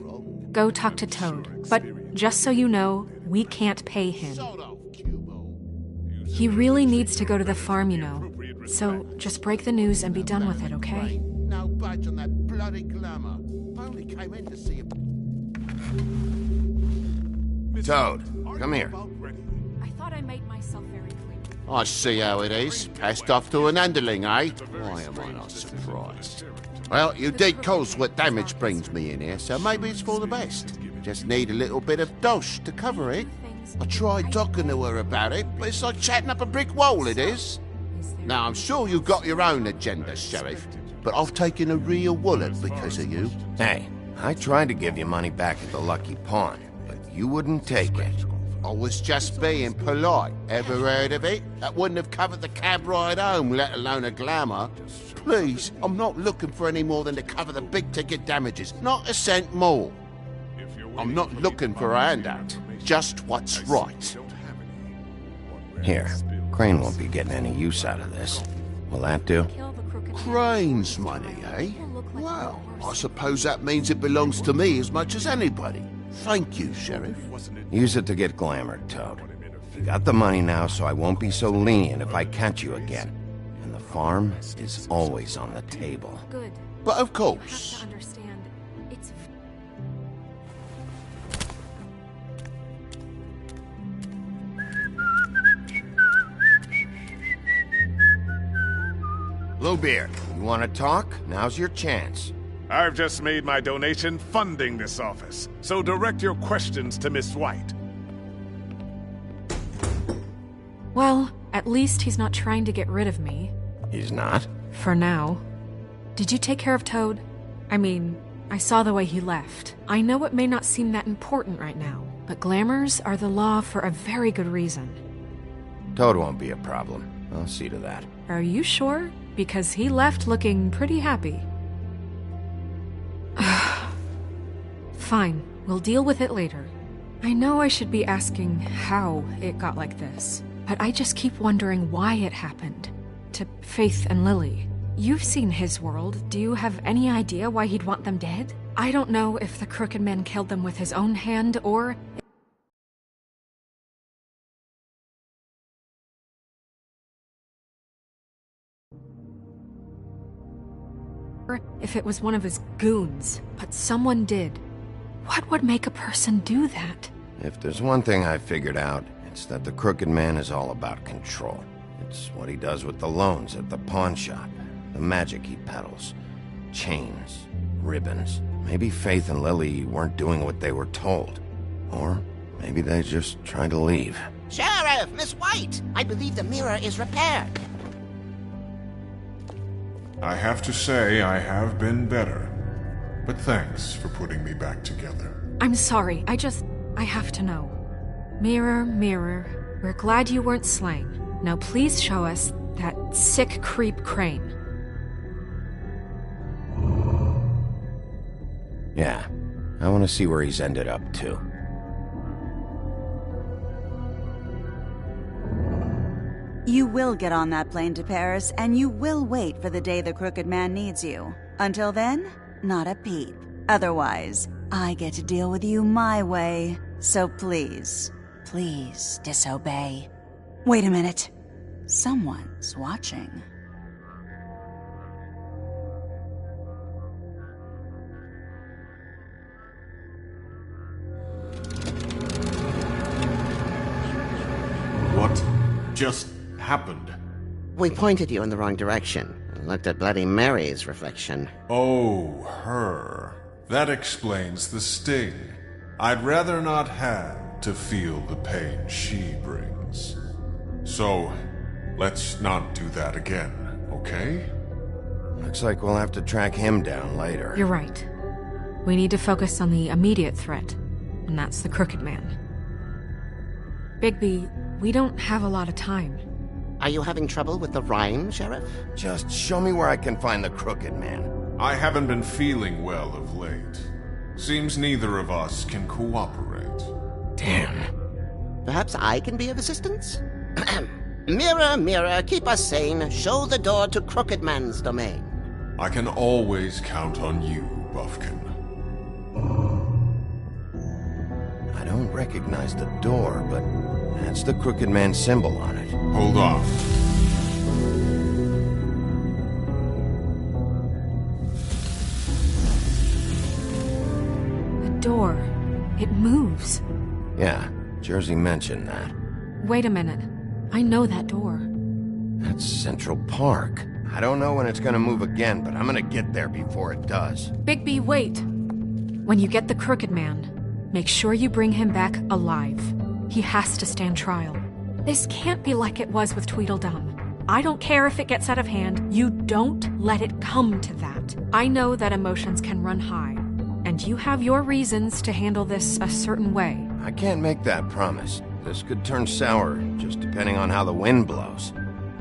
Go talk to Toad. But just so you know, we can't pay him. He really needs to go to the farm, you know. So just break the news and be done with it, okay? No budge on that bloody glamour. I only came in to see you. Toad, come here. I thought I made myself very clear. I see how it is. Passed off to an underling, eh? Why am I not surprised? Well, you did cause what damage brings me in here, so maybe it's for the best. Just need a little bit of dosh to cover it. I tried talking to her about it, but it's like chatting up a brick wall, it is. Now, I'm sure you've got your own agenda, Sheriff, but I've taken a real wallet because of you. Hey, I tried to give you money back at the Lucky Pawn, but you wouldn't take it. I was just being polite. Ever heard of it? That wouldn't have covered the cab ride home, let alone a glamour. Please, I'm not looking for any more than to cover the big-ticket damages. Not a cent more. I'm not looking for a handout. Just what's right. Here, Crane won't be getting any use out of this. Will that do? Crane's money, eh? Well, I suppose that means it belongs to me as much as anybody. Thank you, Sheriff. Use it to get glamored, Toad. You got the money now, so I won't be so lenient if I catch you again. And the farm is always on the table. Good. But of course. You have to understand, it's... Bluebeard, you want to talk? Now's your chance. I've just made my donation funding this office, so direct your questions to Miss White. Well, at least he's not trying to get rid of me. He's not? For now. Did you take care of Toad? I mean, I saw the way he left. I know it may not seem that important right now, but glamours are the law for a very good reason. Toad won't be a problem. I'll see to that. Are you sure? Because he left looking pretty happy. Fine, we'll deal with it later. I know I should be asking how it got like this, but I just keep wondering why it happened. To Faith and Lily. You've seen his world. Do you have any idea why he'd want them dead? I don't know if the Crooked Man killed them with his own hand or... if it was one of his goons, but someone did. What would make a person do that? If there's one thing I figured out, it's that the Crooked Man is all about control. It's what he does with the loans at the pawn shop, the magic he peddles, chains, ribbons. Maybe Faith and Lily weren't doing what they were told. Or maybe they just tried to leave. Sheriff, Miss White, I believe the mirror is repaired. I have to say I have been better. But thanks for putting me back together. I'm sorry, I have to know. Mirror, mirror, we're glad you weren't slain. Now please show us that sick creep Crane. Yeah, I want to see where he's ended up, too. You will get on that plane to Paris, and you will wait for the day the Crooked Man needs you. Until then, not a peep. Otherwise, I get to deal with you my way. So please, please disobey. Wait a minute. Someone's watching. What just happened? We pointed you in the wrong direction and looked at Bloody Mary's reflection. Oh, her. That explains the sting. I'd rather not have to feel the pain she brings. So, let's not do that again, okay? Looks like we'll have to track him down later. You're right. We need to focus on the immediate threat, and that's the Crooked Man. Bigby, we don't have a lot of time. Are you having trouble with the rhyme, Sheriff? Just show me where I can find the Crooked Man. I haven't been feeling well of late. Seems neither of us can cooperate. Damn. Perhaps I can be of assistance? Mirror, mirror, keep us sane. Show the door to Crooked Man's domain. I can always count on you, Buffkin. I don't recognize the door, but that's the Crooked Man symbol on it. Hold on. The door. It moves. Yeah, Jersey mentioned that. Wait a minute. I know that door. That's Central Park. I don't know when it's gonna move again, but I'm gonna get there before it does. Bigby, wait. When you get the Crooked Man, make sure you bring him back alive. He has to stand trial. This can't be like it was with Tweedledum. I don't care if it gets out of hand. You don't let it come to that. I know that emotions can run high, and you have your reasons to handle this a certain way. I can't make that promise. This could turn sour, just depending on how the wind blows.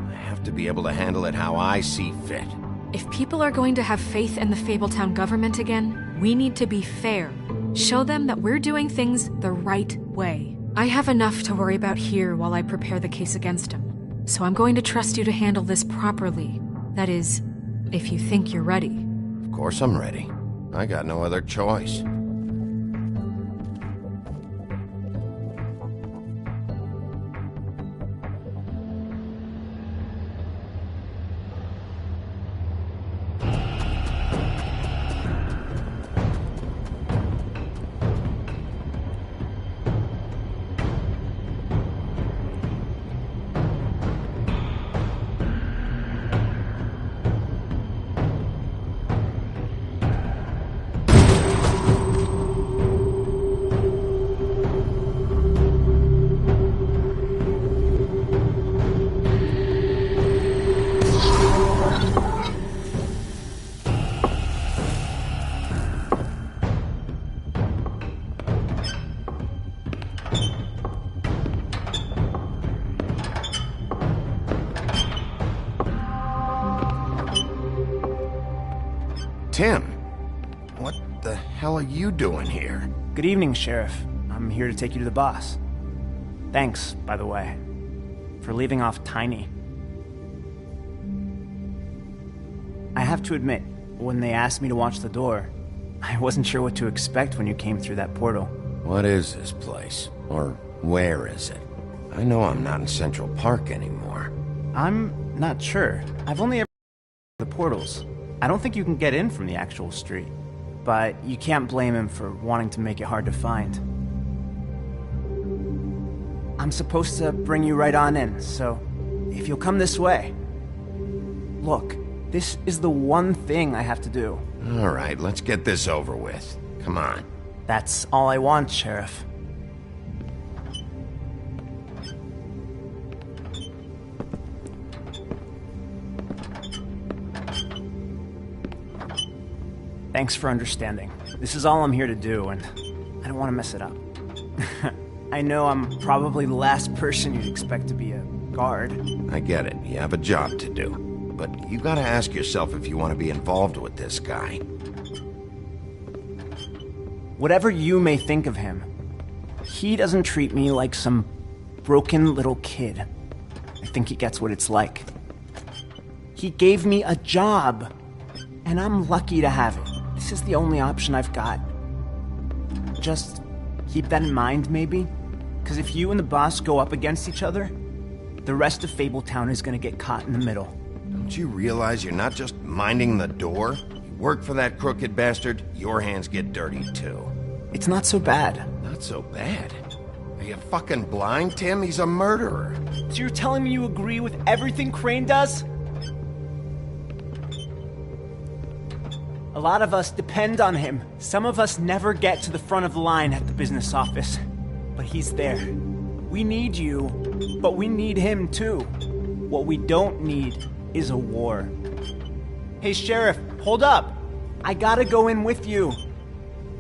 I have to be able to handle it how I see fit. If people are going to have faith in the Fabletown government again, we need to be fair. Show them that we're doing things the right way. I have enough to worry about here while I prepare the case against him. So I'm going to trust you to handle this properly. That is, if you think you're ready. Of course I'm ready. I got no other choice. Tim, what the hell are you doing here? Good evening, Sheriff. I'm here to take you to the boss. Thanks, by the way, for leaving off Tiny. I have to admit, when they asked me to watch the door, I wasn't sure what to expect when you came through that portal. What is this place? Or where is it? I know I'm not in Central Park anymore. I'm not sure. I've only ever the portals. I don't think you can get in from the actual street, but you can't blame him for wanting to make it hard to find. I'm supposed to bring you right on in, so if you'll come this way. Look, this is the one thing I have to do. All right, let's get this over with. Come on. That's all I want, Sheriff. Thanks for understanding. This is all I'm here to do, and I don't want to mess it up. I know I'm probably the last person you'd expect to be a guard. I get it. You have a job to do. But you gotta ask yourself if you want to be involved with this guy. Whatever you may think of him, he doesn't treat me like some broken little kid. I think he gets what it's like. He gave me a job, and I'm lucky to have it. This is the only option I've got. Just keep that in mind, maybe? Because if you and the boss go up against each other, the rest of Fabletown is gonna get caught in the middle. Don't you realize you're not just minding the door? You work for that crooked bastard, your hands get dirty too. It's not so bad. Not so bad? Are you fucking blind, Tim? He's a murderer. So you're telling me you agree with everything Crane does? A lot of us depend on him. Some of us never get to the front of the line at the business office. But he's there. We need you, but we need him too. What we don't need is a war. Hey, Sheriff, hold up. I gotta go in with you.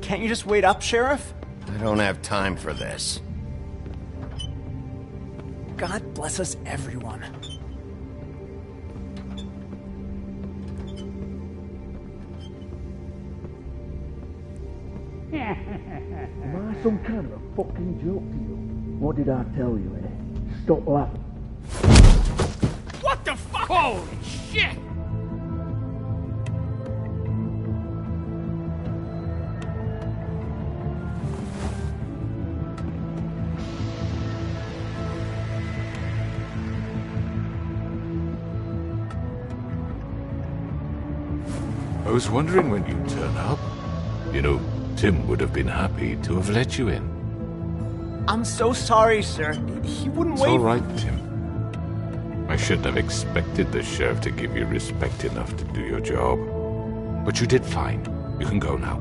Can't you just wait up, Sheriff? I don't have time for this. God bless us, everyone. Am I some kind of a fucking joke to you? What did I tell you, eh? Stop laughing. What the fuck? Holy shit! I was wondering when you'd turn up. You know, Tim would have been happy to have let you in. I'm so sorry, sir. He wouldn't It's wait. all right, Tim. I shouldn't have expected the sheriff to give you respect enough to do your job. But you did fine. You can go now.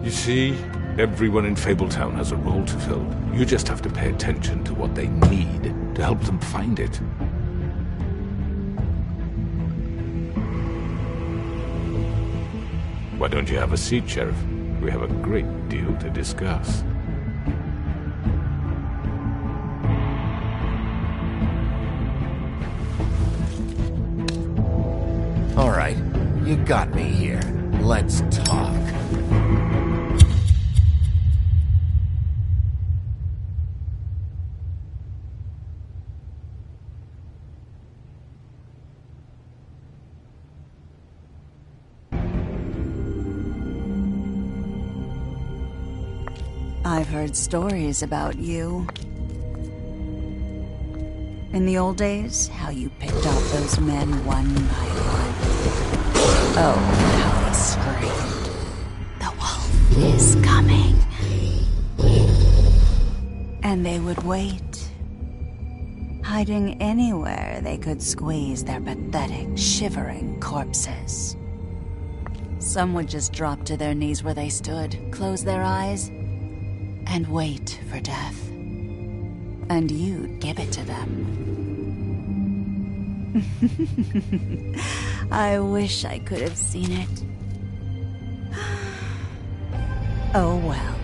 You see, everyone in Fabletown has a role to fill. You just have to pay attention to what they need to help them find it. Why don't you have a seat, Sheriff? We have a great deal to discuss. All right, you got me here. Let's talk. I've heard stories about you. In the old days, how you picked off those men one by one. Oh, how they screamed. The wolf is coming. And they would wait, hiding anywhere they could squeeze their pathetic, shivering corpses. Some would just drop to their knees where they stood, close their eyes, and wait for death. And you'd give it to them. I wish I could have seen it. Oh well.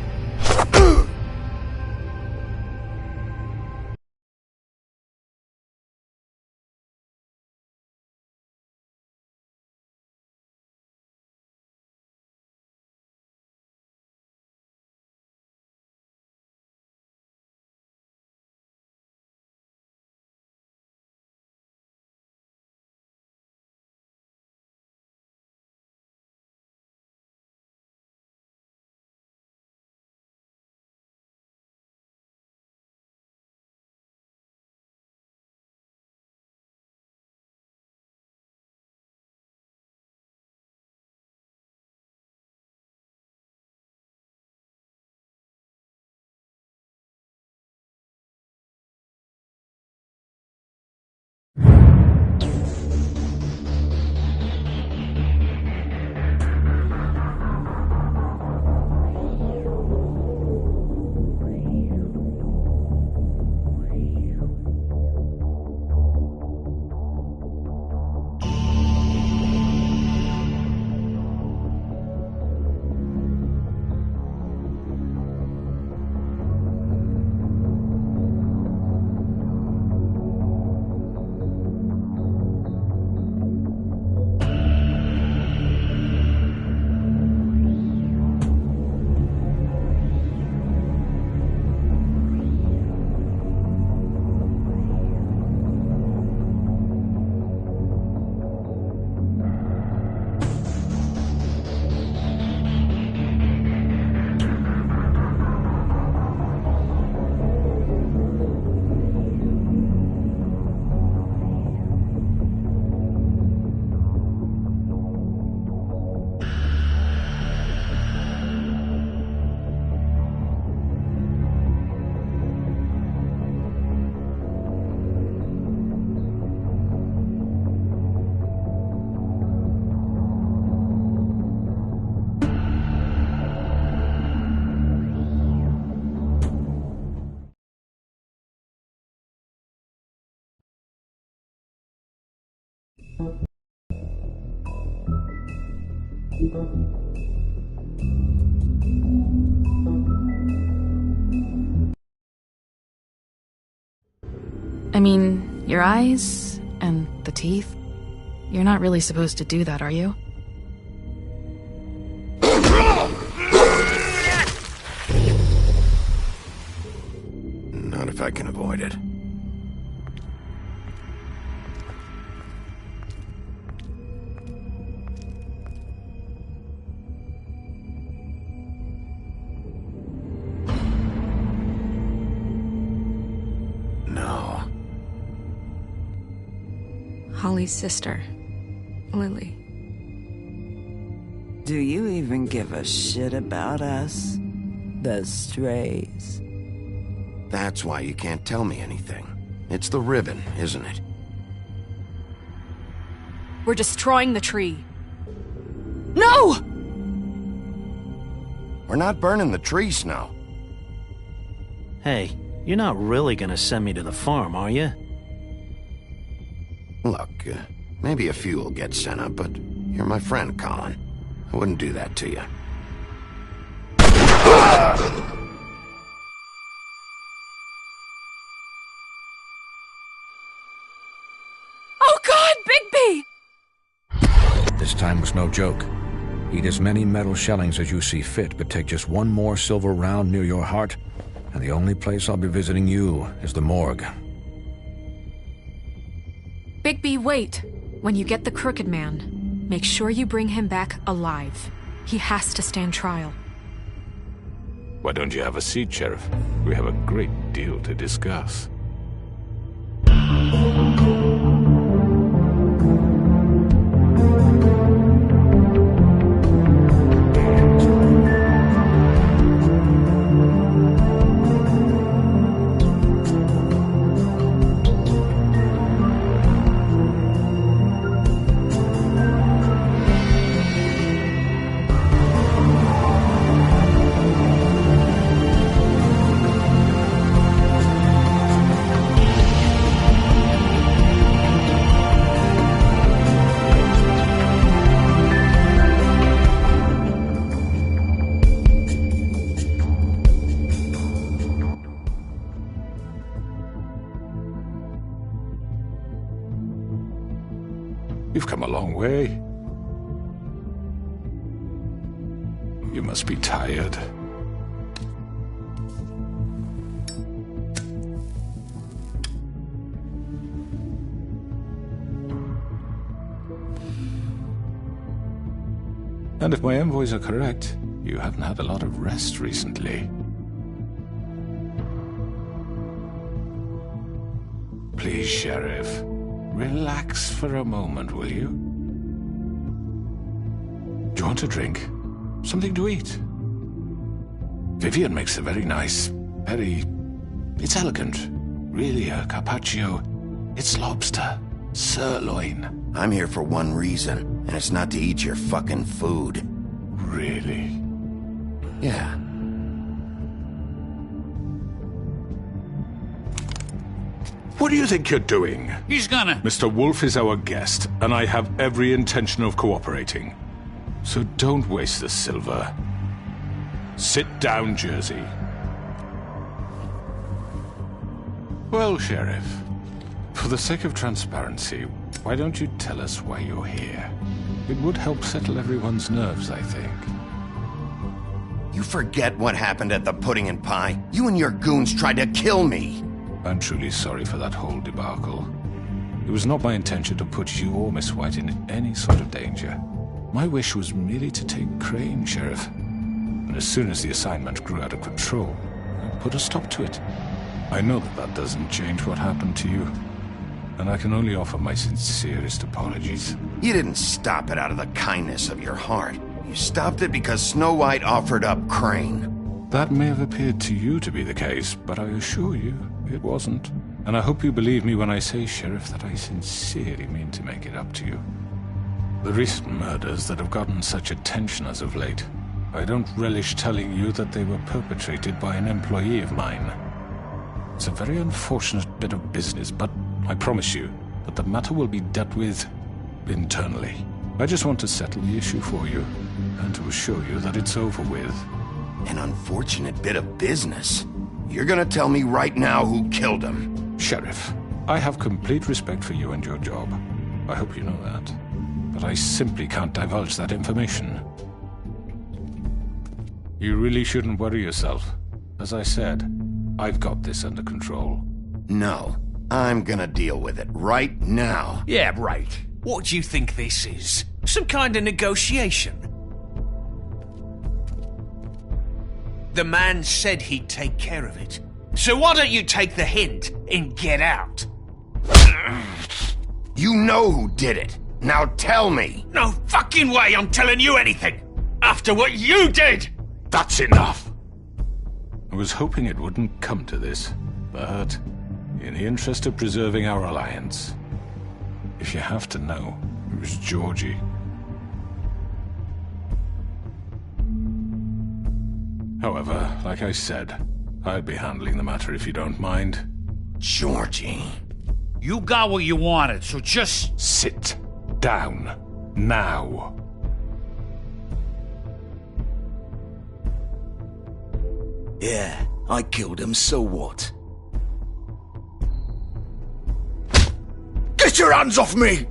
I mean, your eyes and the teeth. You're not really supposed to do that, are you? Not if I can avoid it. Holly's sister, Lily. Do you even give a shit about us? The strays? That's why you can't tell me anything. It's the ribbon, isn't it? We're destroying the tree. No! We're not burning the tree, Snow. Hey, you're not really gonna send me to the farm, are you? Look, maybe a few will get sent up, but you're my friend, Colin. I wouldn't do that to you. Oh God, Bigby! This time was no joke. Eat as many metal shellings as you see fit, but take just one more silver round near your heart, and the only place I'll be visiting you is the morgue. Bigby, wait. When you get the Crooked Man, make sure you bring him back alive. He has to stand trial. Why don't you have a seat, Sheriff? We have a great deal to discuss. You've come a long way. You must be tired. And if my envoys are correct, you haven't had a lot of rest recently. Please, Sheriff. Relax for a moment, will you? Do you want a drink? Something to eat? Vivian makes a very nice, it's elegant. Really a carpaccio. It's lobster. Sirloin. I'm here for one reason, and it's not to eat your fucking food. Really? Yeah. What do you think you're doing? He's gonna... Mr. Wolf is our guest, and I have every intention of cooperating. So don't waste the silver. Sit down, Jersey. Well, Sheriff, for the sake of transparency, why don't you tell us why you're here? It would help settle everyone's nerves, I think. You forget what happened at the Pudding and Pie? You and your goons tried to kill me! I'm truly sorry for that whole debacle. It was not my intention to put you or Miss White in any sort of danger. My wish was merely to take Crane, Sheriff. And as soon as the assignment grew out of control, I put a stop to it. I know that doesn't change what happened to you. And I can only offer my sincerest apologies. You didn't stop it out of the kindness of your heart. You stopped it because Snow White offered up Crane. That may have appeared to you to be the case, but I assure you, it wasn't. And I hope you believe me when I say, Sheriff, that I sincerely mean to make it up to you. The recent murders that have gotten such attention as of late, I don't relish telling you that they were perpetrated by an employee of mine. It's a very unfortunate bit of business, but I promise you that the matter will be dealt with internally. I just want to settle the issue for you, and to assure you that it's over with. An unfortunate bit of business? You're gonna tell me right now who killed him? Sheriff, I have complete respect for you and your job. I hope you know that. But I simply can't divulge that information. You really shouldn't worry yourself. As I said, I've got this under control. No, I'm gonna deal with it right now. Yeah, right. What do you think this is? Some kind of negotiation? The man said he'd take care of it. So why don't you take the hint and get out? You know who did it. Now tell me. No fucking way I'm telling you anything! After what you did! That's enough! I was hoping it wouldn't come to this, but in the interest of preserving our alliance, if you have to know, it was Georgie. However, like I said, I'd be handling the matter if you don't mind. Georgie. You got what you wanted, so just... Sit down. Now. Yeah, I killed him, so what? Get your hands off me!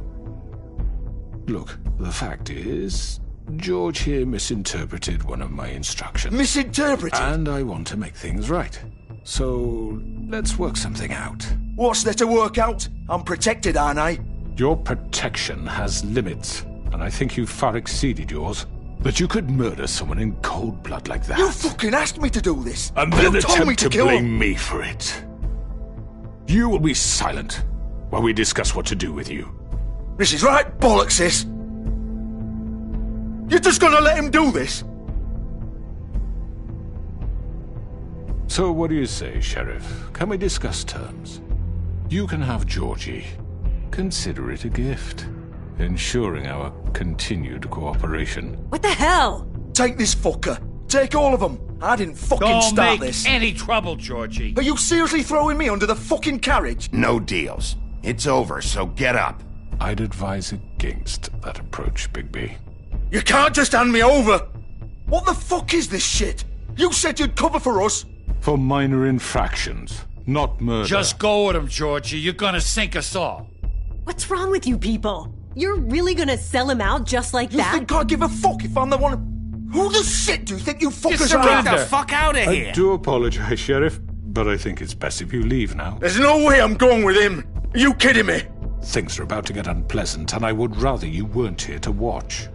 Look, the fact is, George here misinterpreted one of my instructions. Misinterpreted? And I want to make things right. So, let's work something out. What's there to work out? I'm protected, aren't I? Your protection has limits, and I think you've far exceeded yours. But you could murder someone in cold blood like that. You fucking asked me to do this! And then you told me attempt to to kill blame him. me for it. You will be silent while we discuss what to do with you. This is right bollocks, this! You're just gonna let him do this? So what do you say, Sheriff? Can we discuss terms? You can have Georgie. Consider it a gift, ensuring our continued cooperation. What the hell? Take this fucker. Take all of them. I didn't fucking Don't start make this. any trouble, Georgie. Are you seriously throwing me under the fucking carriage? No deals. It's over, so get up. I'd advise against that approach, Bigby. You can't just hand me over! What the fuck is this shit? You said you'd cover for us! For minor infractions, not murder. Just go with him, Georgie. You're gonna sink us all. What's wrong with you people? You're really gonna sell him out just like that? You think I give a fuck if I'm the one... Who the shit do you think you fuckers are? Get the fuck out of here! I do apologize, Sheriff, but I think it's best if you leave now. There's no way I'm going with him! Are you kidding me? Things are about to get unpleasant, and I would rather you weren't here to watch.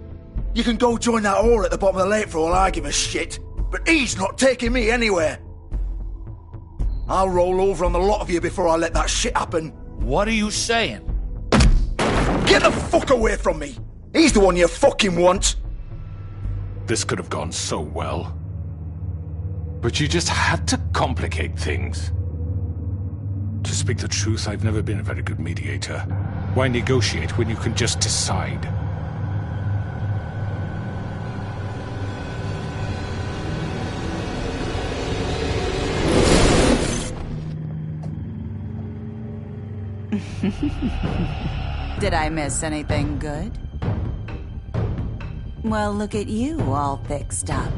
You can go join that whore at the bottom of the lake for all I give a shit, but he's not taking me anywhere. I'll roll over on the lot of you before I let that shit happen. What are you saying? Get the fuck away from me! He's the one you fucking want! This could have gone so well. But you just had to complicate things. To speak the truth, I've never been a very good mediator. Why negotiate when you can just decide? Did I miss anything good? Well, look at you, all fixed up.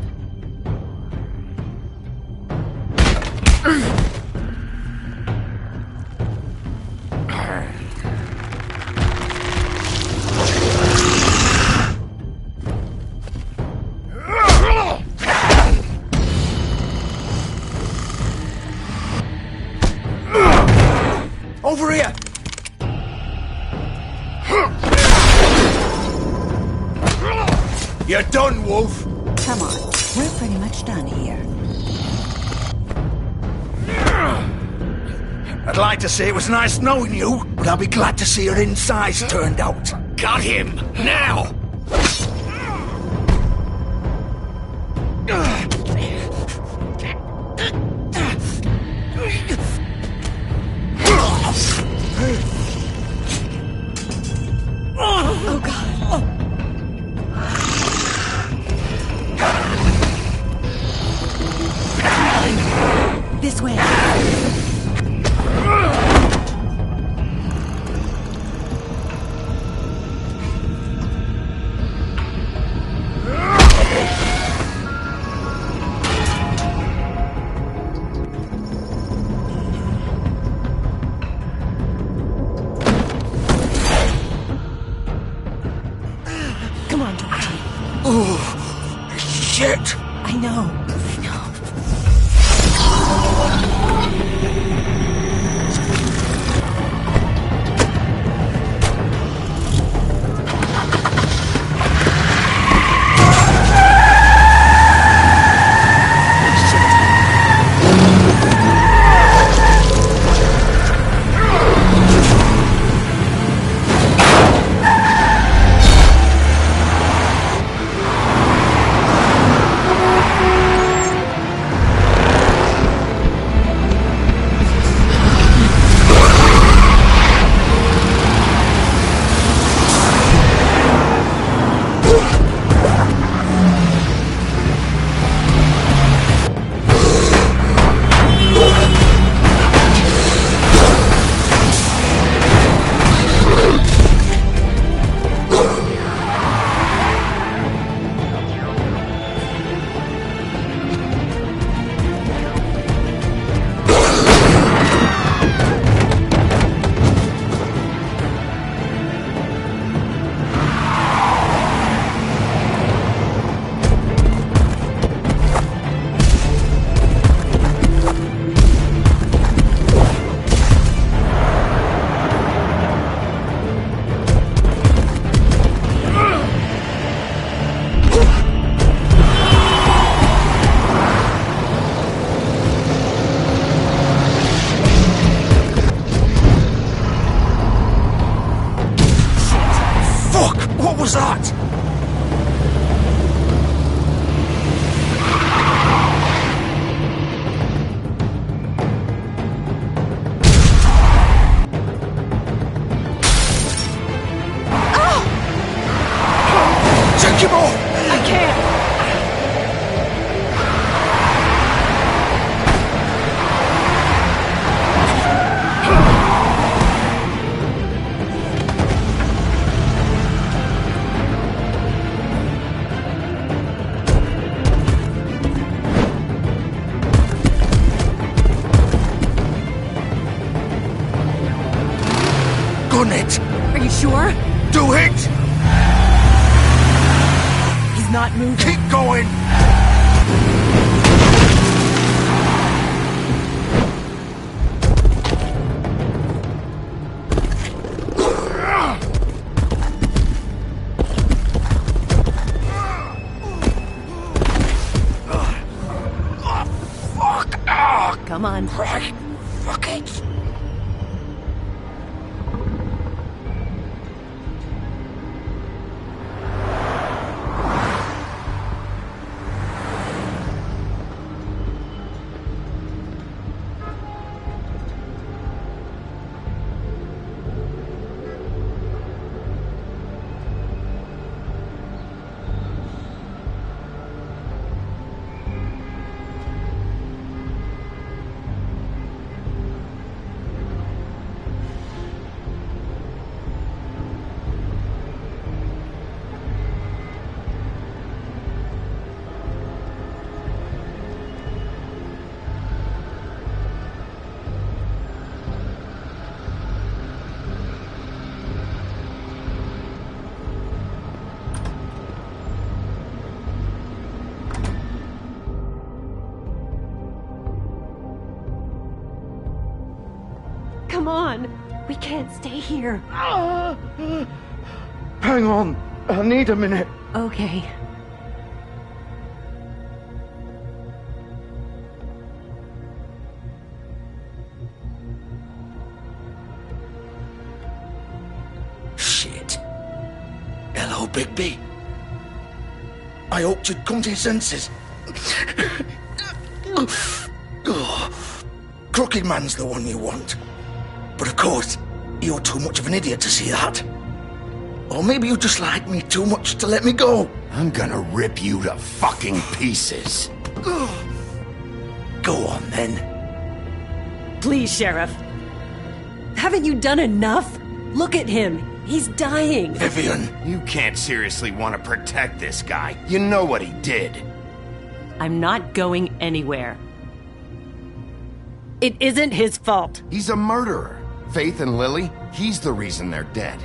Over here! You're done, Wolf! Come on, we're pretty much done here. I'd like to say it was nice knowing you, but I'll be glad to see your insides turned out. Got him! Now! Oh, God. This way. Come on, Georgie. Oh, shit! I know. done it. Are you sure? Do it. He's not moving. Keep going. Come on. Right. Fuck it. Come on. We can't stay here. Hang on. I need a minute. Okay. Shit. Hello, Bigby. I hoped you'd come to your senses. Crooked Man's the one you want. But of course, you're too much of an idiot to see that. Or maybe you just like me too much to let me go. I'm gonna rip you to fucking pieces. Go on, then. Please, Sheriff. Haven't you done enough? Look at him. He's dying. Vivian. You can't seriously want to protect this guy. You know what he did. I'm not going anywhere. It isn't his fault. He's a murderer. Faith and Lily, he's the reason they're dead.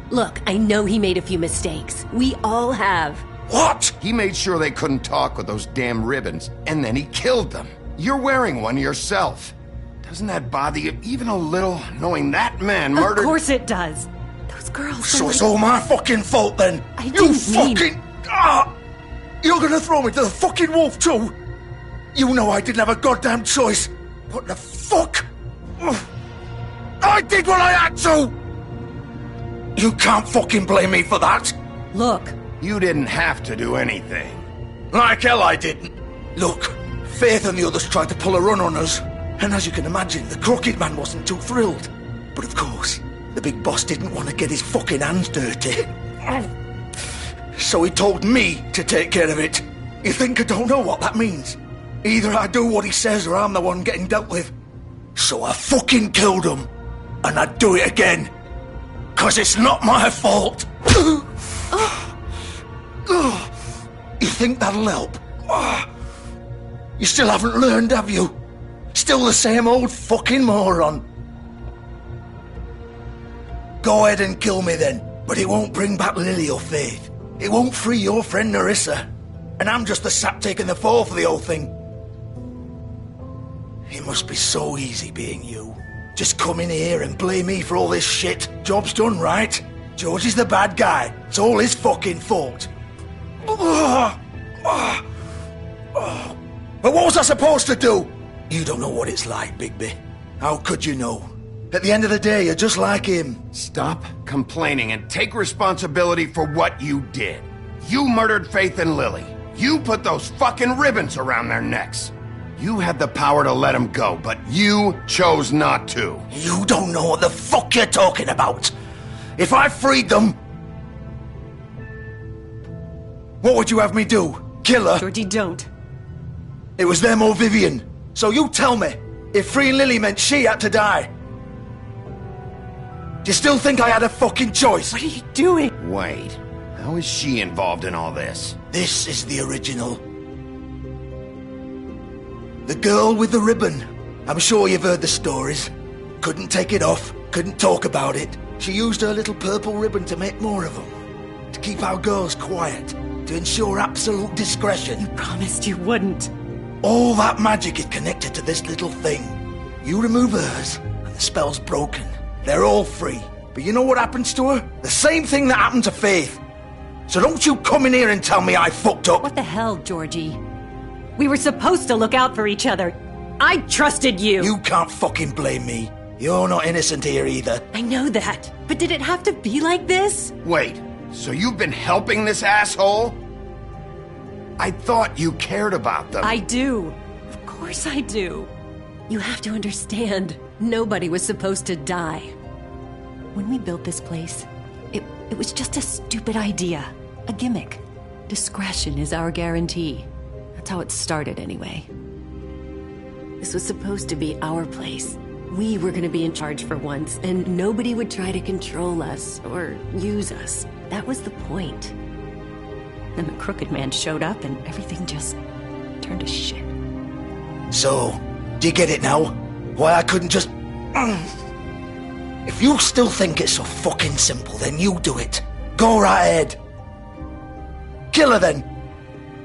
Look, I know he made a few mistakes. We all have. What? He made sure they couldn't talk with those damn ribbons, and then he killed them. You're wearing one yourself. Doesn't that bother you even a little, knowing that man murdered... Of course it does. Those girls... So it's all my fucking fault, then? I didn't mean... fucking... You're gonna throw me to the fucking wolf, too? You know I didn't have a goddamn choice. What the fuck? I did what I had to! You can't fucking blame me for that. Look. You didn't have to do anything. Like hell I didn't. Look, Faith and the others tried to pull a run on us. And as you can imagine, the Crooked Man wasn't too thrilled. But of course, the big boss didn't want to get his fucking hands dirty. So he told me to take care of it. You think I don't know what that means? Either I do what he says or I'm the one getting dealt with. So I fucking killed him. And I'd do it again. 'Cause it's not my fault. You think that'll help? You still haven't learned, have you? Still the same old fucking moron. Go ahead and kill me then, but it won't bring back Lily or Faith. It won't free your friend Nerissa. And I'm just the sap taking the fall for the whole thing. It must be so easy being you. Just come in here and blame me for all this shit. Job's done, right? George is the bad guy. It's all his fucking fault. But what was I supposed to do? You don't know what it's like, Bigby. How could you know? At the end of the day, you're just like him. Stop complaining and take responsibility for what you did. You murdered Faith and Lily. You put those fucking ribbons around their necks. You had the power to let them go, but you chose not to. You don't know what the fuck you're talking about. If I freed them... What would you have me do? Kill her? Georgie, don't. It was them or Vivian. So you tell me, if freeing Lily meant she had to die. Do you still think I had a fucking choice? What are you doing? Wait, how is she involved in all this? This is the original. The girl with the ribbon. I'm sure you've heard the stories. Couldn't take it off, couldn't talk about it. She used her little purple ribbon to make more of them. To keep our girls quiet. To ensure absolute discretion. You promised you wouldn't. All that magic is connected to this little thing. You remove hers, and the spell's broken. They're all free. But you know what happens to her? The same thing that happened to Faith. So don't you come in here and tell me I fucked up. What the hell, Georgie? We were supposed to look out for each other. I trusted you. You can't fucking blame me. You're not innocent here either. I know that. But did it have to be like this? Wait, so you've been helping this asshole? I thought you cared about them. I do. Of course I do. You have to understand, nobody was supposed to die. When we built this place, it was just a stupid idea. A gimmick. Discretion is our guarantee. That's how it started anyway. This was supposed to be our place. We were gonna be in charge for once, and nobody would try to control us or use us. That was the point. Then the Crooked Man showed up and everything just turned to shit. So, do you get it now? Why I couldn't just... If you still think it's so fucking simple, then you do it. Go right ahead. Kill her then.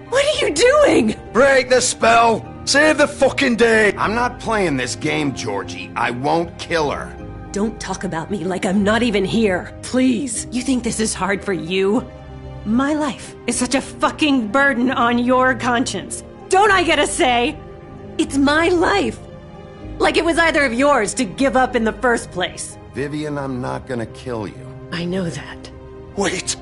What are you doing? Break the spell. Save the fucking day. I'm not playing this game, Georgie. I won't kill her. Don't talk about me like I'm not even here. Please. You think this is hard for you? My life is such a fucking burden on your conscience. Don't I get a say? It's my life. Like it was either of yours to give up in the first place. Vivian, I'm not gonna kill you. I know that. Wait.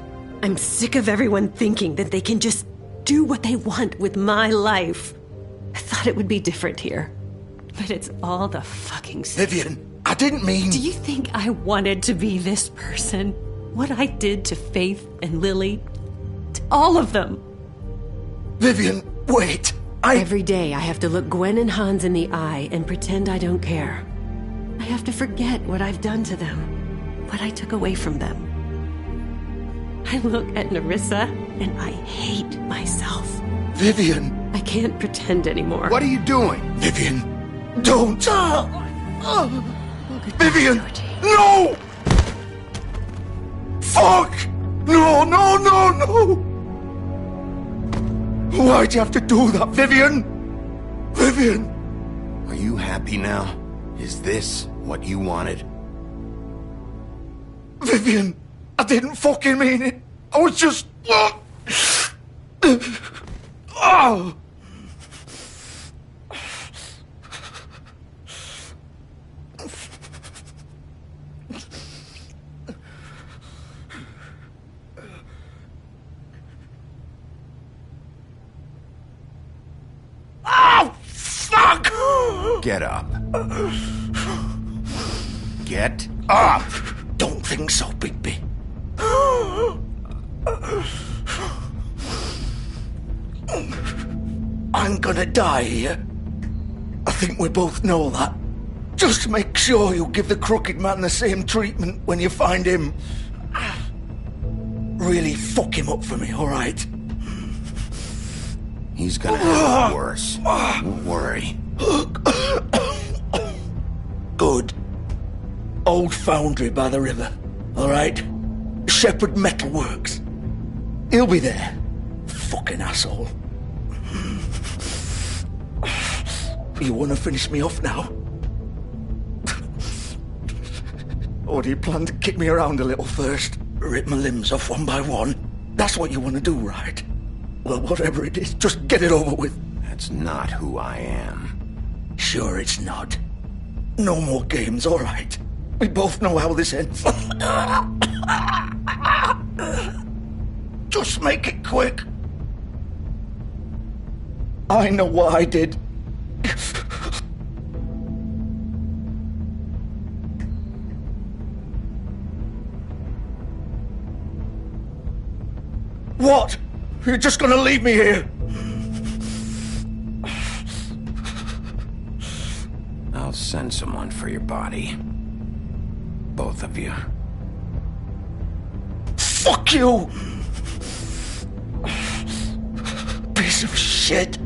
I'm sick of everyone thinking that they can just do what they want with my life. I thought it would be different here. But it's all the fucking same. Vivian, I didn't mean... Do you think I wanted to be this person? What I did to Faith and Lily? To all of them? Vivian, wait. Every day I have to look Gwen and Hans in the eye and pretend I don't care. I have to forget what I've done to them. What I took away from them. I look at Nerissa and I hate myself. Vivian. I can't pretend anymore. What are you doing? Vivian, don't. Vivian, no! Fuck! No, no, no, no! Why'd you have to do that, Vivian? Vivian! Are you happy now? Is this what you wanted? Vivian, I didn't fucking mean it. I was just... Oh! Fuck! Get up. Get up! Don't think so, Bigby. I'm gonna die here. I think we both know that. Just make sure you give the Crooked Man the same treatment when you find him. Really fuck him up for me, alright? He's gonna have it worse. Don't worry. Good. Old foundry by the river, alright? Shepherd Metalworks. He'll be there. Fucking asshole. You wanna finish me off now? Or do you plan to kick me around a little first? Rip my limbs off one by one? That's what you wanna do, right? Well, whatever it is, just get it over with. That's not who I am. Sure it's not. No more games, alright? We both know how this ends. Just make it quick. I know what I did. What? You're just gonna leave me here? I'll send someone for your body. Both of you. Fuck you! Piece of shit.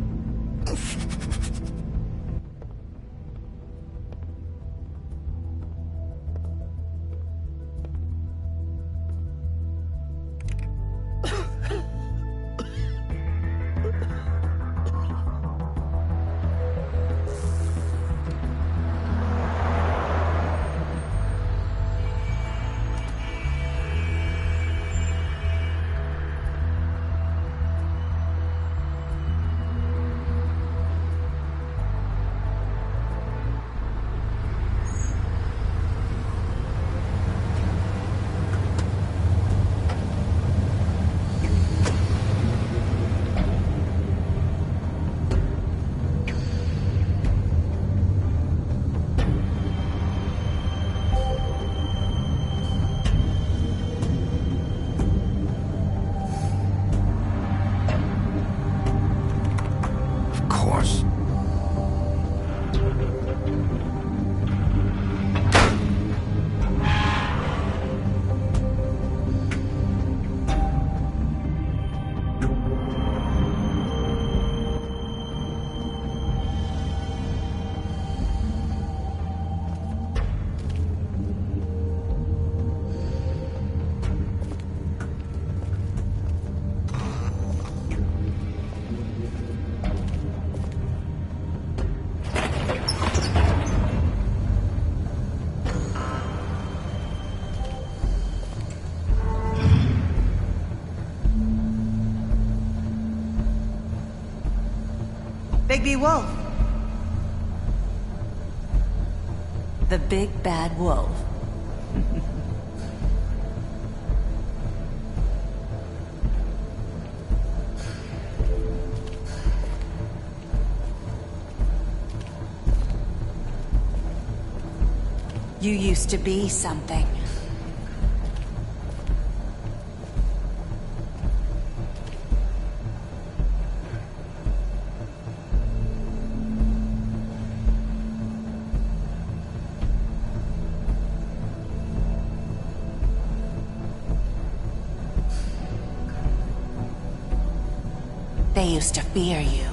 baby wolf. The big bad wolf. You used to be something. They used to fear you.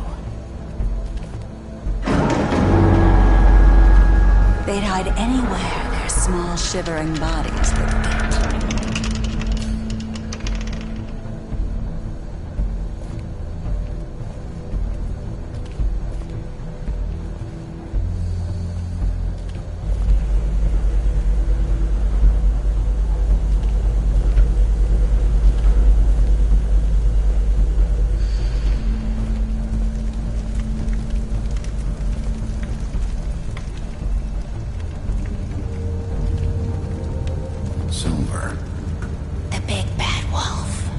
They'd hide anywhere their small, shivering bodies would fit. Silver. The big bad wolf.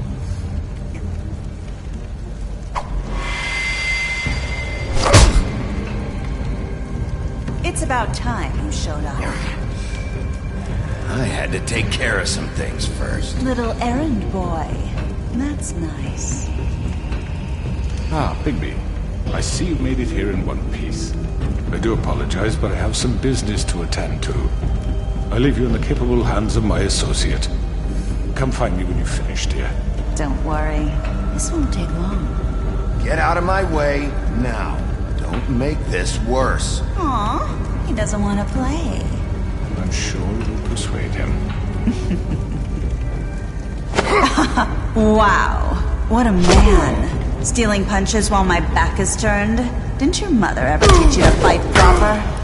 It's about time you showed up. I had to take care of some things first. Little errand boy. That's nice. Ah, Bigby. I see you made it here in one piece. I do apologize, but I have some business to attend to. I leave you in the capable hands of my associate. Come find me when you've finished here. Don't worry. This won't take long. Get out of my way now. Don't make this worse. Aw, he doesn't want to play. I'm sure you'll persuade him. Wow, what a man. Stealing punches while my back is turned? Didn't your mother ever teach you to fight proper?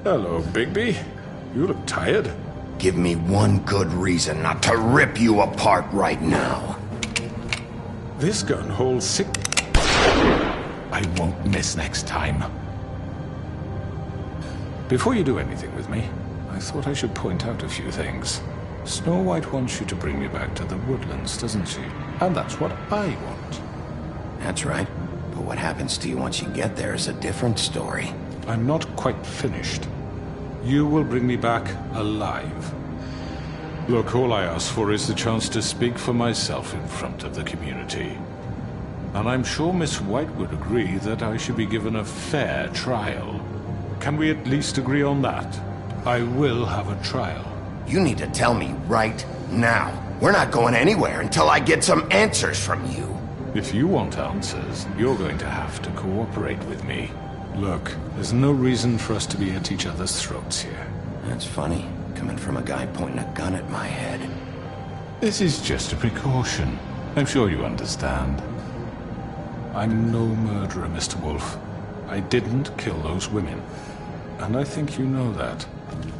Hello, Bigby. You look tired. Give me one good reason not to rip you apart right now. This gun holds 6... I won't miss next time. Before you do anything with me, I thought I should point out a few things. Snow White wants you to bring me back to the woodlands, doesn't she? And that's what I want. That's right. But what happens to you once you get there is a different story. I'm not quite finished. You will bring me back alive. Look, all I ask for is the chance to speak for myself in front of the community. And I'm sure Miss White would agree that I should be given a fair trial. Can we at least agree on that? I will have a trial. You need to tell me right now. We're not going anywhere until I get some answers from you. If you want answers, you're going to have to cooperate with me. Look, there's no reason for us to be at each other's throats here. That's funny, coming from a guy pointing a gun at my head. This is just a precaution. I'm sure you understand. I'm no murderer, Mr. Wolf. I didn't kill those women. And I think you know that.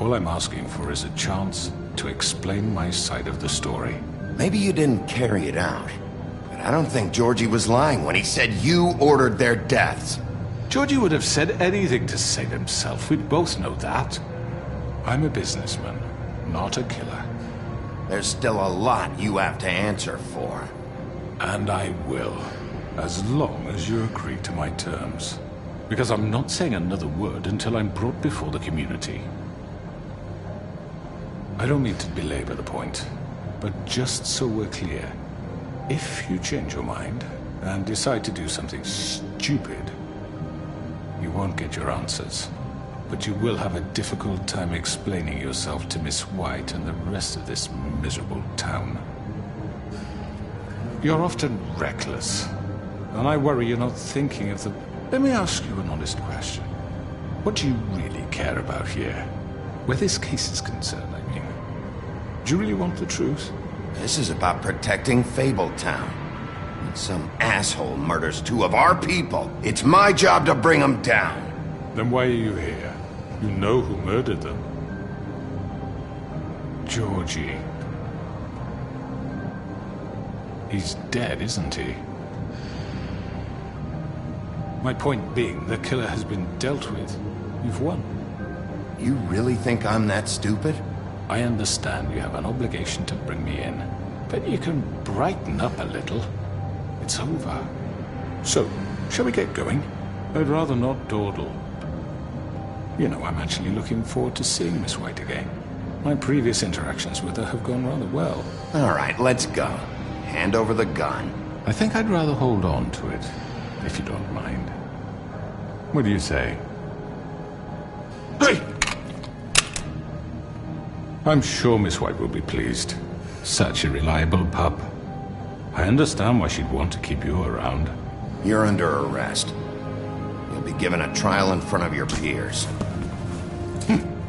All I'm asking for is a chance to explain my side of the story. Maybe you didn't carry it out. But I don't think Georgie was lying when he said you ordered their deaths. Georgie would have said anything to save himself. We'd both know that. I'm a businessman, not a killer. There's still a lot you have to answer for. And I will, as long as you agree to my terms. Because I'm not saying another word until I'm brought before the community. I don't mean to belabor the point, but just so we're clear, if you change your mind and decide to do something stupid, you won't get your answers. But you will have a difficult time explaining yourself to Miss White and the rest of this miserable town. You're often reckless, and I worry you're not thinking of the... Let me ask you an honest question. What do you really care about here? Where this case is concerned, I mean. Do you really want the truth? This is about protecting Fabletown. When some asshole murders two of our people, it's my job to bring them down. Then why are you here? You know who murdered them. Georgie. He's dead, isn't he? My point being, the killer has been dealt with. You've won. You really think I'm that stupid? I understand you have an obligation to bring me in, but you can brighten up a little. It's over. So, shall we get going? I'd rather not dawdle. You know, I'm actually looking forward to seeing Miss White again. My previous interactions with her have gone rather well. All right, let's go. Hand over the gun. I think I'd rather hold on to it, if you don't mind. What do you say? Hey! I'm sure Miss White will be pleased. Such a reliable pup. I understand why she'd want to keep you around. You're under arrest. You'll be given a trial in front of your peers.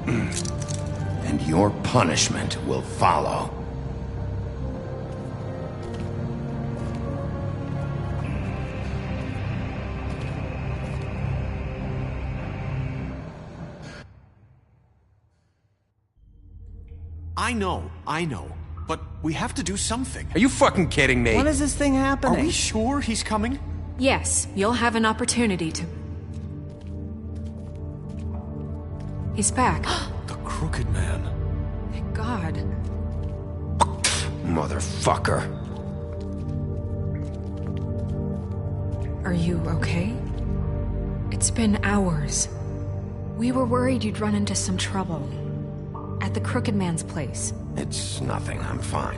And your punishment will follow. I know. But we have to do something. Are you fucking kidding me? When is this thing happening? Are we sure he's coming? Yes, you'll have an opportunity to... He's back. The Crooked Man. Thank God. Motherfucker. Are you okay? It's been hours. We were worried you'd run into some trouble. At the Crooked Man's place. It's nothing, I'm fine.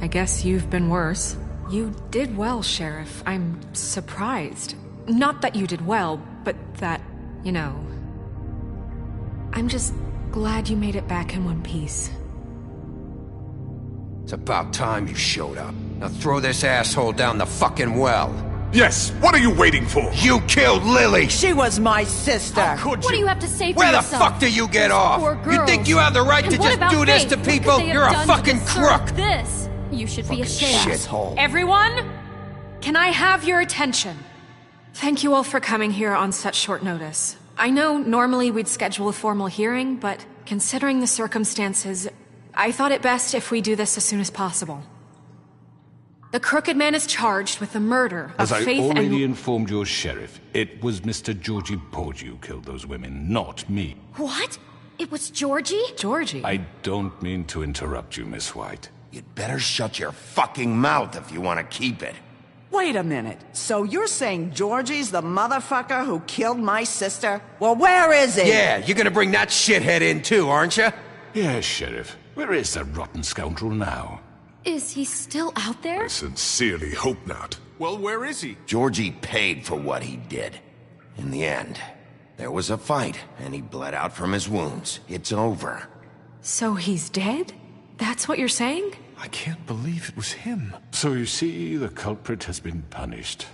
I guess you've been worse. You did well, Sheriff. I'm surprised. Not that you did well, but that, you know... I'm just glad you made it back in one piece. It's about time you showed up. Now throw this asshole down the fucking well. Yes, what are you waiting for? You killed Lily! She was my sister! How could you? What do you have to say for Where yourself? the fuck do you get off? You think you have the right to just do this to people? You're a fucking crook! This? You should be ashamed. Shithole. Everyone, can I have your attention? Thank you all for coming here on such short notice. I know normally we'd schedule a formal hearing, but considering the circumstances, I thought it best if we do this as soon as possible. The Crooked Man is charged with the murder of As Faith I already and... informed your sheriff, it was Mr. Georgie Porgy who killed those women, not me. What? It was Georgie? Georgie? I don't mean to interrupt you, Miss White. You'd better shut your fucking mouth if you want to keep it. Wait a minute. So you're saying Georgie's the motherfucker who killed my sister? Well, where is he? Yeah, you're gonna bring that shithead in too, aren't you? Yes, Sheriff. Where is that rotten scoundrel now? Is he still out there? I sincerely hope not. Well, where is he? Georgie paid for what he did. In the end, there was a fight, and he bled out from his wounds. It's over. So he's dead? That's what you're saying? I can't believe it was him. So you see, the culprit has been punished.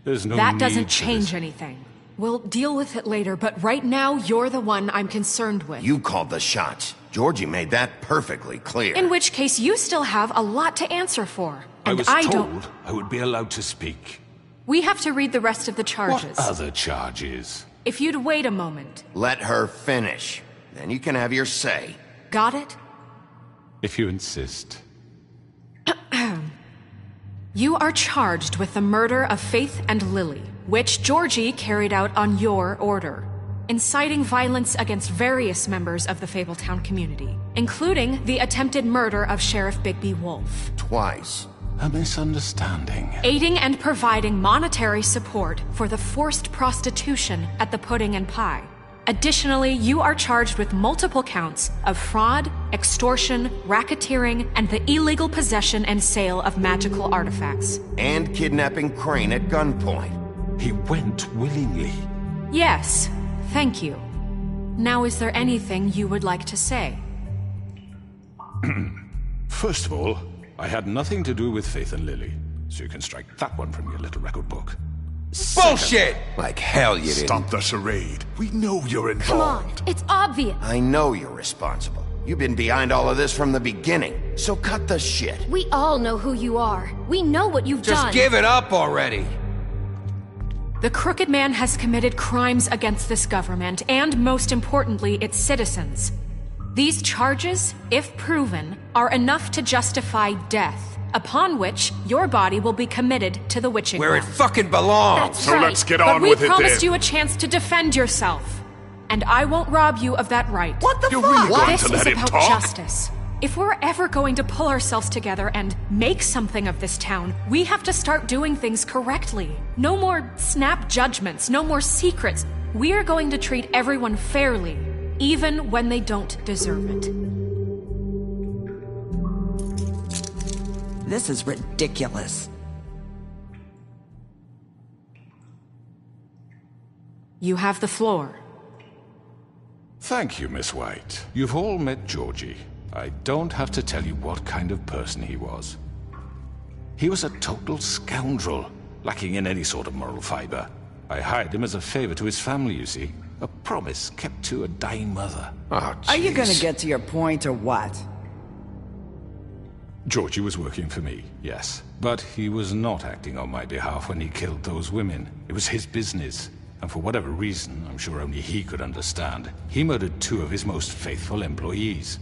There's no That need doesn't for change this. anything. We'll deal with it later, but right now, you're the one I'm concerned with. You called the shots. Georgie made that perfectly clear. In which case, you still have a lot to answer for. I And was don't... told I would be allowed to speak. We have to read the rest of the charges. What other charges? If you'd wait a moment. Let her finish. Then you can have your say. Got it? If you insist. You are charged with the murder of Faith and Lily, which Georgie carried out on your order, inciting violence against various members of the Fabletown community, including the attempted murder of Sheriff Bigby Wolf. Twice. A misunderstanding. Aiding and providing monetary support for the forced prostitution at the Pudding and Pie. Additionally, you are charged with multiple counts of fraud, extortion, racketeering, and the illegal possession and sale of magical artifacts. And kidnapping Crane at gunpoint. He went willingly. Yes, thank you. Now, is there anything you would like to say? First of all, I had nothing to do with Faith and Lily, so you can strike that one from your little record book. Bullshit! Like hell you didn't. Stop the charade. We know you're involved. Come on, it's obvious. I know you're responsible. You've been behind all of this from the beginning, so cut the shit. We all know who you are. We know what you've done. Just give it up already. The Crooked Man has committed crimes against this government, and most importantly, its citizens. These charges, if proven, are enough to justify death, upon which your body will be committed to the witching Where it round. fucking belongs. That's So right, let's get but on we with it promised then. you a chance to defend yourself. And I won't rob you of that right. What the You're fuck? really going This to is let him about talk? justice. If we're ever going to pull ourselves together and make something of this town, we have to start doing things correctly. No more snap judgments, no more secrets. We are going to treat everyone fairly, even when they don't deserve it. This is ridiculous. You have the floor. Thank you, Miss White. You've all met Georgie. I don't have to tell you what kind of person he was. He was a total scoundrel, lacking in any sort of moral fiber. I hired him as a favor to his family, you see. A promise kept to a dying mother. Oh, Are you gonna jeez. get to your point or what? Georgie was working for me, yes. But he was not acting on my behalf when he killed those women. It was his business. And for whatever reason, I'm sure only he could understand, he murdered 2 of his most faithful employees.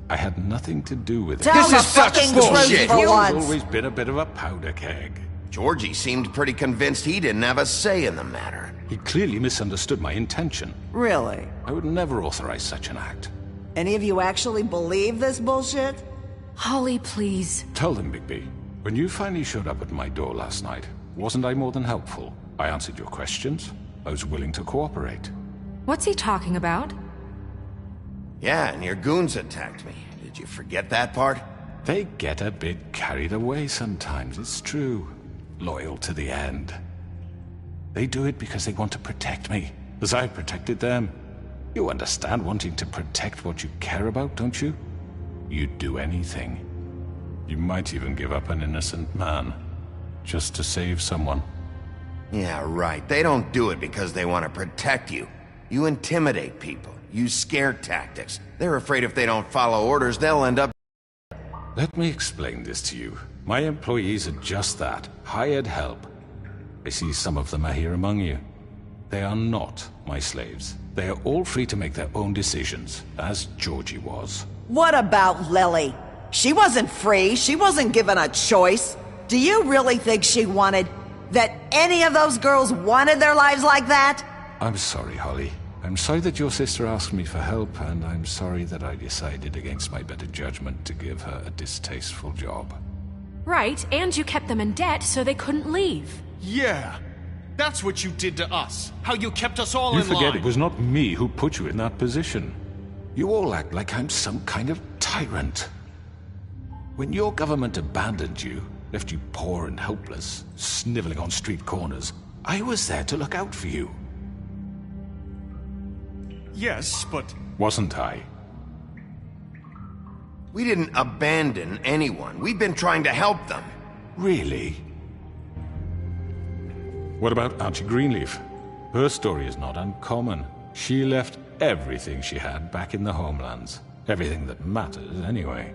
I had nothing to do with it. Tell This the is such fucking bullshit. truth for He's once. always been a bit of a powder keg. Georgie seemed pretty convinced he didn't have a say in the matter. He clearly misunderstood my intention. Really? I would never authorize such an act. Any of you actually believe this bullshit? Holly, please. Tell them, Bigby, when you finally showed up at my door last night, wasn't I more than helpful? I answered your questions. I was willing to cooperate. What's he talking about? Yeah, and your goons attacked me. Did you forget that part? They get a bit carried away sometimes, it's true. Loyal to the end. They do it because they want to protect me, as I protected them. You understand wanting to protect what you care about, don't you? You'd do anything. You might even give up an innocent man, just to save someone. Yeah, right. They don't do it because they want to protect you. You intimidate people. Use scare tactics. They're afraid if they don't follow orders, they'll end up... Let me explain this to you. My employees are just that, hired help. I see some of them are here among you. They are not my slaves. They are all free to make their own decisions, as Georgie was. What about Lily? She wasn't free. She wasn't given a choice. Do you really think she wanted... that any of those girls wanted their lives like that? I'm sorry, Holly. I'm sorry that your sister asked me for help, and I'm sorry that I decided against my better judgment to give her a distasteful job. Right, and you kept them in debt so they couldn't leave. Yeah, that's what you did to us. How you kept us all in line. You forget it was not me who put you in that position. You all act like I'm some kind of tyrant. When your government abandoned you, left you poor and helpless, sniveling on street corners, I was there to look out for you. Yes, but... Wasn't I? We didn't abandon anyone. We've been trying to help them. Really? What about Archie Greenleaf? Her story is not uncommon. She left everything she had back in the homelands. Everything that matters, anyway.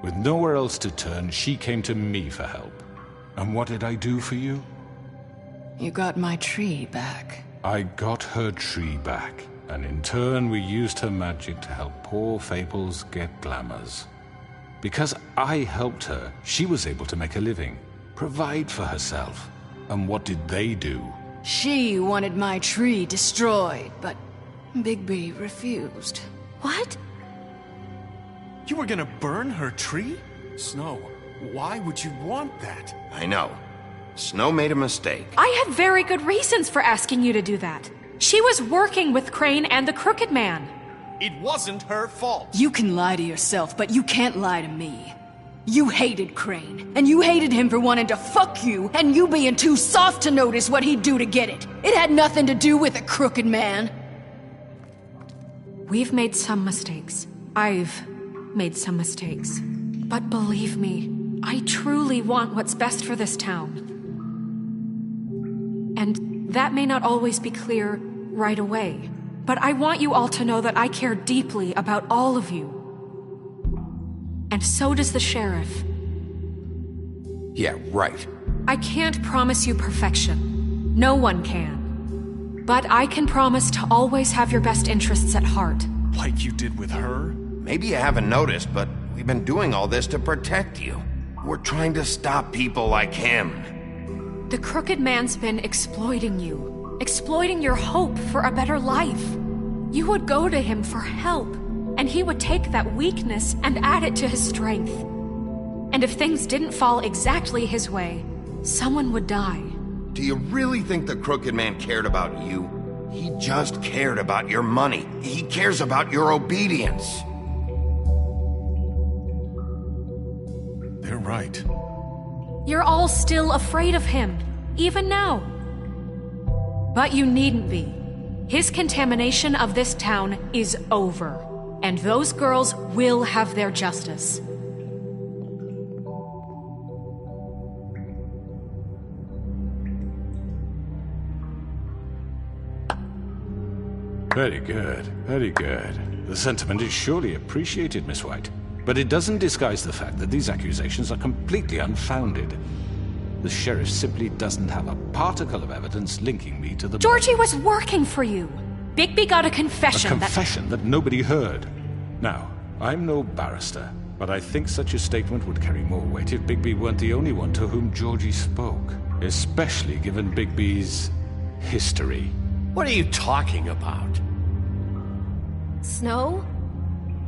With nowhere else to turn, she came to me for help. And what did I do for you? You got my tree back. I got her tree back. And in turn, we used her magic to help poor Fables get glamours. Because I helped her, she was able to make a living, provide for herself. And what did they do? She wanted my tree destroyed, but Bigby refused. What? You were gonna burn her tree? Snow, why would you want that? I know. Snow made a mistake. I had very good reasons for asking you to do that. She was working with Crane and the Crooked Man. It wasn't her fault. You can lie to yourself, but you can't lie to me. You hated Crane, and you hated him for wanting to fuck you, and you being too soft to notice what he'd do to get it. It had nothing to do with the Crooked Man. We've made some mistakes. I've made some mistakes. But believe me, I truly want what's best for this town. And that may not always be clear right away, but I want you all to know that I care deeply about all of you. And so does the sheriff. Yeah, right. I can't promise you perfection. No one can. But I can promise to always have your best interests at heart. Like you did with her? Maybe you haven't noticed, but we've been doing all this to protect you. We're trying to stop people like him. The Crooked Man's been exploiting you. Exploiting your hope for a better life. You would go to him for help, and he would take that weakness and add it to his strength. And if things didn't fall exactly his way, someone would die. Do you really think the Crooked Man cared about you? He just cared about your money. He cares about your obedience. They're right. You're all still afraid of him, even now. But you needn't be. His contamination of this town is over, and those girls will have their justice. Very good, very good. The sentiment is surely appreciated, Miss White. But it doesn't disguise the fact that these accusations are completely unfounded. The sheriff simply doesn't have a particle of evidence linking me to the... Georgie was working for you. Bigby got a confession. A confession that nobody heard. Now, I'm no barrister, but I think such a statement would carry more weight if Bigby weren't the only one to whom Georgie spoke. Especially given Bigby's history. What are you talking about? Snow?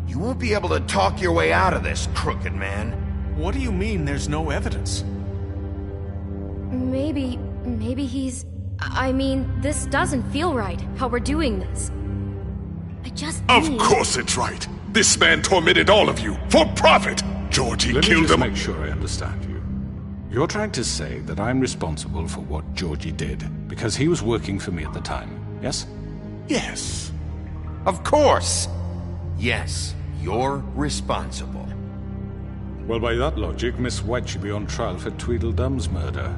You won't be able to talk your way out of this, Crooked Man. What do you mean there's no evidence? Maybe he's... I mean, this doesn't feel right, how we're doing this. I just Of course it's right. This man tormented all of you, for profit! Georgie killed him. Let me just make sure I understand you. You're trying to say that I'm responsible for what Georgie did, because he was working for me at the time, yes? Yes. Of course! Yes, you're responsible. Well, by that logic, Miss White should be on trial for Tweedledum's murder.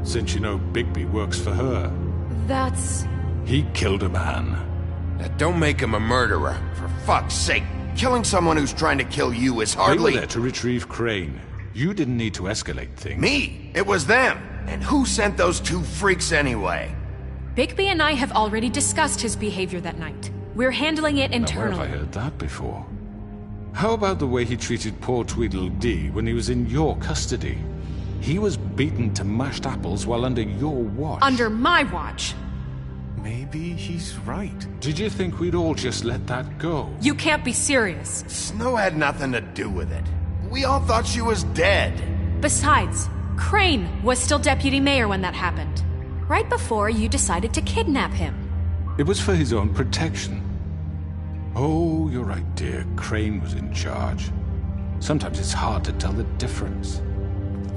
Since you know Bigby works for her. That's... He killed a man. That don't make him a murderer, for fuck's sake. Killing someone who's trying to kill you is hardly... They were there to retrieve Crane. You didn't need to escalate things. Me? It was them. And who sent those two freaks anyway? Bigby and I have already discussed his behavior that night. We're handling it internally. Now, where have I heard that before? How about the way he treated poor Tweedledee when he was in your custody? He was beaten to mashed apples while under your watch. Under my watch? Maybe he's right. Did you think we'd all just let that go? You can't be serious. Snow had nothing to do with it. We all thought she was dead. Besides, Crane was still deputy mayor when that happened. Right before you decided to kidnap him. It was for his own protection. Oh, you're right, dear. Crane was in charge. Sometimes it's hard to tell the difference.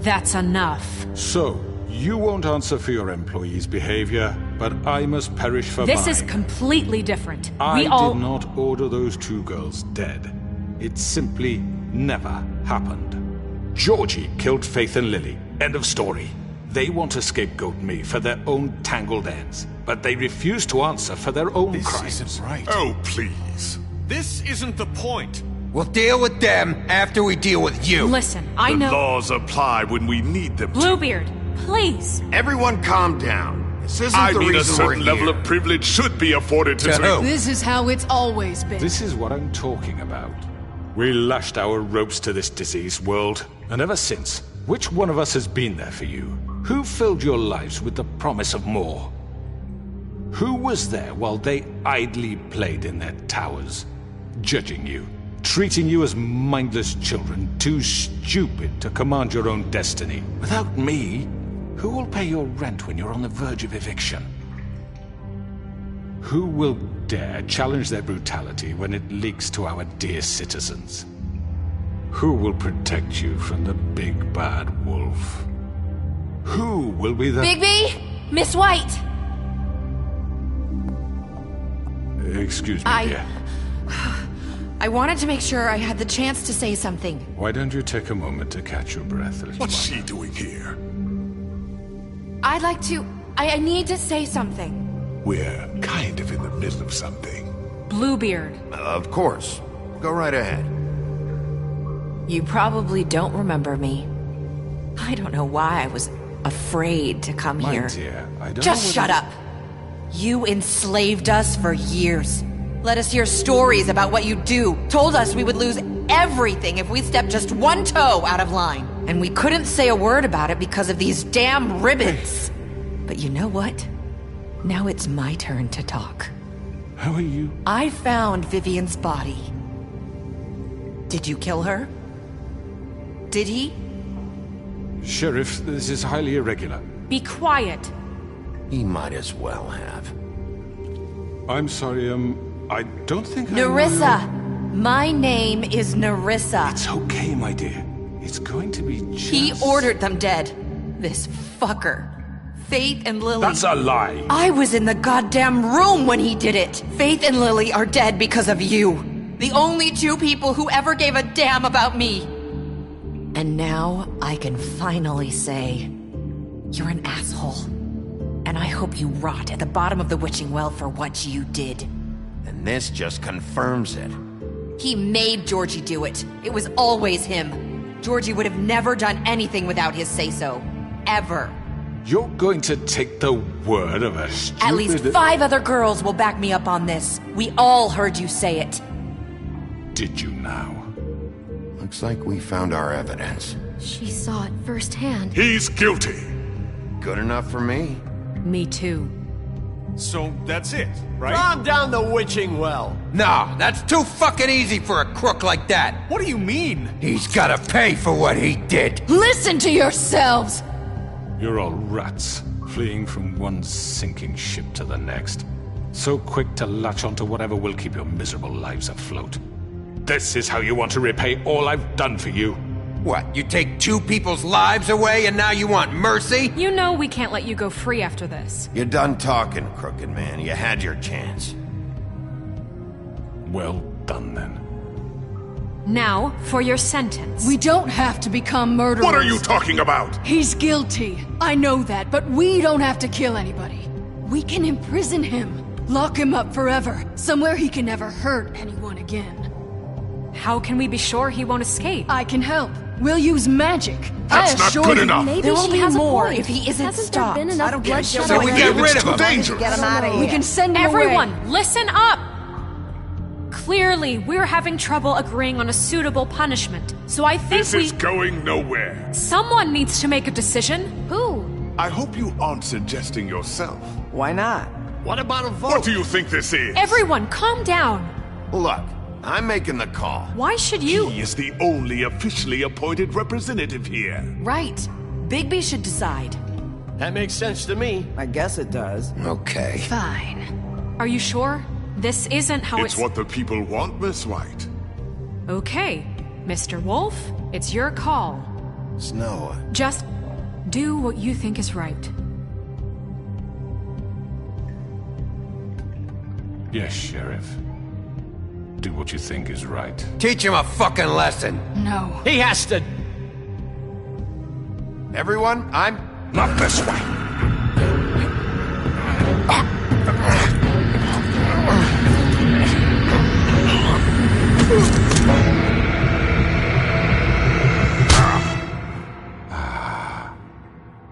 That's enough. So, you won't answer for your employees' behavior, but I must perish for mine. This is completely different. I did not order those two girls dead. It simply never happened. Georgie killed Faith and Lily. End of story. They want to scapegoat me for their own tangled ends, but they refuse to answer for their own crimes. This isn't right. Oh, please. This isn't the point. We'll deal with them after we deal with you. Listen, I know... The laws apply when we need them to. Bluebeard, please. Everyone calm down. This isn't the reason a certain we're level here. of privilege should be afforded to who? This is how it's always been. This is what I'm talking about. We lashed our ropes to this diseased world, and ever since, which one of us has been there for you? Who filled your lives with the promise of more? Who was there while they idly played in their towers, judging you, treating you as mindless children, too stupid to command your own destiny? Without me, who will pay your rent when you're on the verge of eviction? Who will dare challenge their brutality when it leaks to our dear citizens? Who will protect you from the big bad wolf? Who will be the... Bigby! Miss White! Excuse me, dear. I wanted to make sure I had the chance to say something. Why don't you take a moment to catch your breath a little What's longer? she doing here? I'd like to... I need to say something. We're kind of in the middle of something. Bluebeard. Of course. Go right ahead. You probably don't remember me. I don't know why I was afraid to come My here. dear, I don't Just know shut up! You enslaved us for years. Let us hear stories about what you do. Told us we would lose everything if we stepped just one toe out of line. And we couldn't say a word about it because of these damn ribbons. But you know what? Now it's my turn to talk. How are you? I found Vivian's body. Did you kill her? Did he? Sheriff, this is highly irregular. Be quiet. He might as well have. I'm sorry, I don't think I know Nerissa! My name is Nerissa. It's okay, my dear. It's going to be just... He ordered them dead. This fucker. Faith and Lily... That's a lie! I was in the goddamn room when he did it! Faith and Lily are dead because of you. The only two people who ever gave a damn about me. And now I can finally say, you're an asshole. And I hope you rot at the bottom of the witching well for what you did. And this just confirms it. He made Georgie do it. It was always him. Georgie would have never done anything without his say-so. Ever. You're going to take the word of a stupid... At least 5 other girls will back me up on this. We all heard you say it. Did you now? Looks like we found our evidence. She saw it firsthand. He's guilty. Good enough for me. Me too. So that's it, right? Calm down the witching well. No, that's too fucking easy for a crook like that. What do you mean? He's gotta pay for what he did. Listen to yourselves! You're all rats, fleeing from one sinking ship to the next. So quick to latch onto whatever will keep your miserable lives afloat. This is how you want to repay all I've done for you. What, you take 2 people's lives away and now you want mercy? You know we can't let you go free after this. You're done talking, Crooked Man. You had your chance. Well done, then. Now, for your sentence. We don't have to become murderers. What are you talking about? He's guilty. I know that, but we don't have to kill anybody. We can imprison him. Lock him up forever. Somewhere he can never hurt anyone again. How can we be sure he won't escape? I can help. We'll use magic. That's not good enough. Maybe There will she be has more a point. if he isn't Hasn't stopped. there been enough I don't get it. bloodshed So we already? get rid of him. Danger. Get him out of here. We can send him Everyone, away. listen up! Clearly, we're having trouble agreeing on a suitable punishment. So I think This is going nowhere. someone needs to make a decision. Who? I hope you aren't suggesting yourself. Why not? What about a vote? What do you think this is? Everyone, calm down. Look, I'm making the call. Why should you? He is the only officially appointed representative here. Right. Bigby should decide. That makes sense to me. I guess it does. Okay. Fine. Are you sure? This isn't how It's what the people want, Miss White. Okay, Mr. Wolf, it's your call. Snow. Just do what you think is right. Yes, Sheriff. Do what you think is right. Teach him a fucking lesson. No. He has to... Everyone, I'm... Not this way.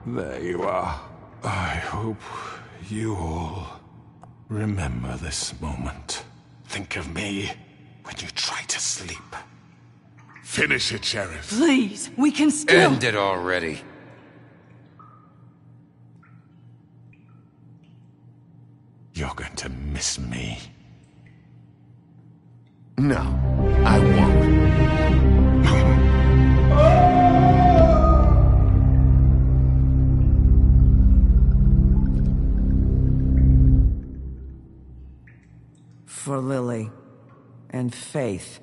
There you are. I hope you all remember this moment. Think of me when you try to sleep. Finish it, Sheriff. Please, we can still... End it already. You're going to miss me. No, I won't. For Lily. And Faith.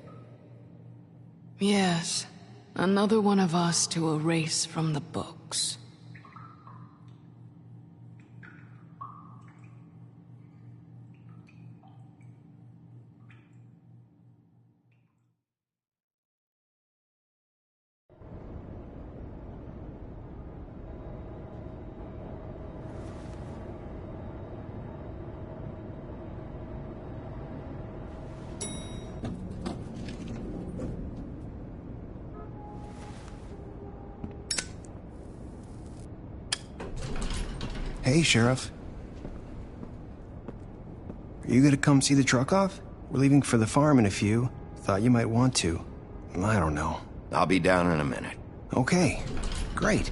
Yes, another one of us to erase from the books. Hey, Sheriff. Are you gonna come see the truck off? We're leaving for the farm in a few. Thought you might want to. I don't know. I'll be down in a minute. Okay, great.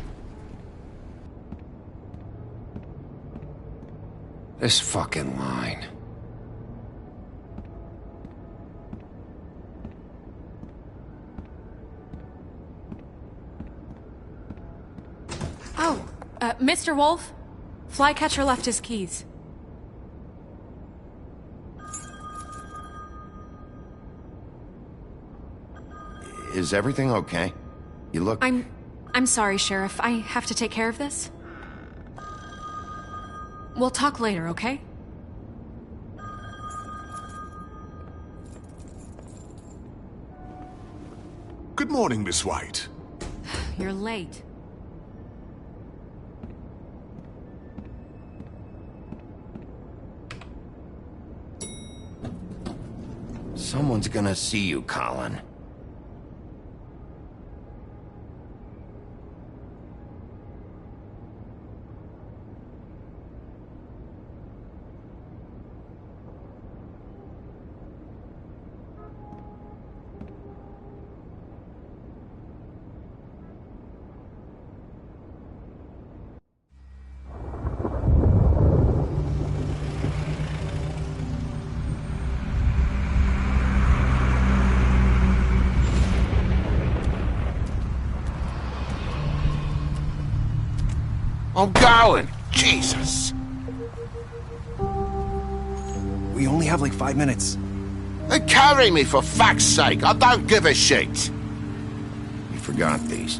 This fucking line. Oh, Mr. Wolf? Flycatcher left his keys. Is everything okay? You look... I'm sorry, Sheriff. I have to take care of this. We'll talk later, okay? Good morning, Miss White. You're late. Someone's gonna see you, Colin. I'm going! Jesus! We only have like 5 minutes. Then carry me for fuck's sake! I don't give a shit! You forgot these.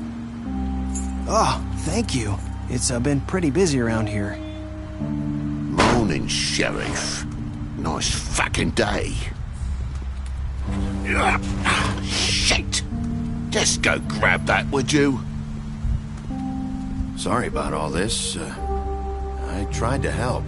Oh, thank you. It's been pretty busy around here. Morning, Sheriff. Nice fucking day. Shit! Just go grab that, would you? Sorry about all this. I tried to help.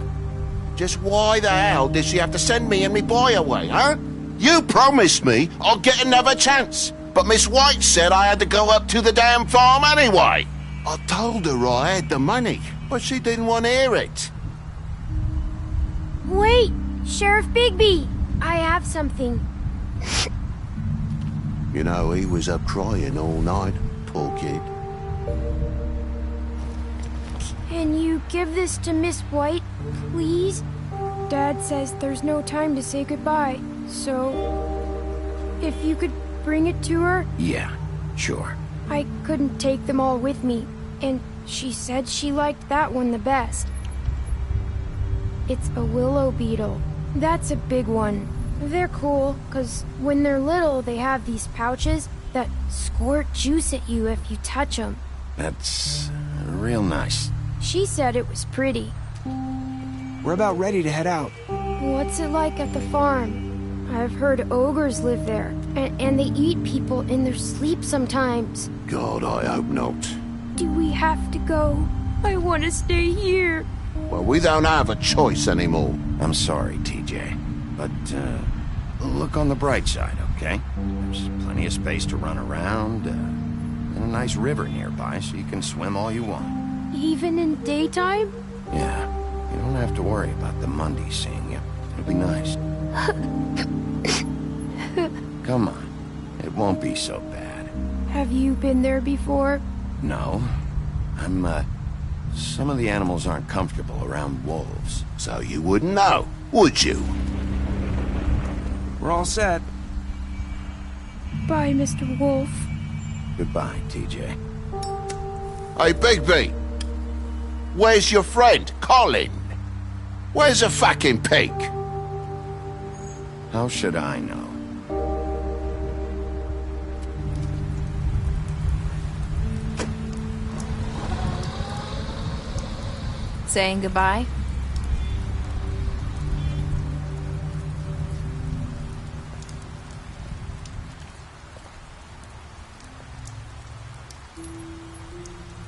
Just why the hell did she have to send me and me boy away, huh? You promised me I'll get another chance. But Miss White said I had to go up to the damn farm anyway. I told her I had the money, but she didn't want to hear it. Wait, Sheriff Bigby, I have something. You know, he was up crying all night, poor kid. Can you give this to Miss White, please? Dad says there's no time to say goodbye, so if you could bring it to her? Yeah, sure. I couldn't take them all with me, and she said she liked that one the best. It's a willow beetle. That's a big one. They're cool, 'cause when they're little, they have these pouches that squirt juice at you if you touch them. That's real nice. She said it was pretty. We're about ready to head out. What's it like at the farm? I've heard ogres live there, and they eat people in their sleep sometimes. God, I hope not. Do we have to go? I want to stay here. Well, we don't have a choice anymore. I'm sorry, TJ. But, look on the bright side, okay? There's plenty of space to run around, and a nice river nearby so you can swim all you want. Even in daytime? Yeah, you don't have to worry about the Mundies seeing you. It'll be nice. Come on, it won't be so bad. Have you been there before? No, some of the animals aren't comfortable around wolves. So you wouldn't know, would you? We're all set. Bye, Mr. Wolf. Goodbye, TJ. Hey, Bigby! Where's your friend, Colin? Where's the fucking pig? How should I know? Saying goodbye?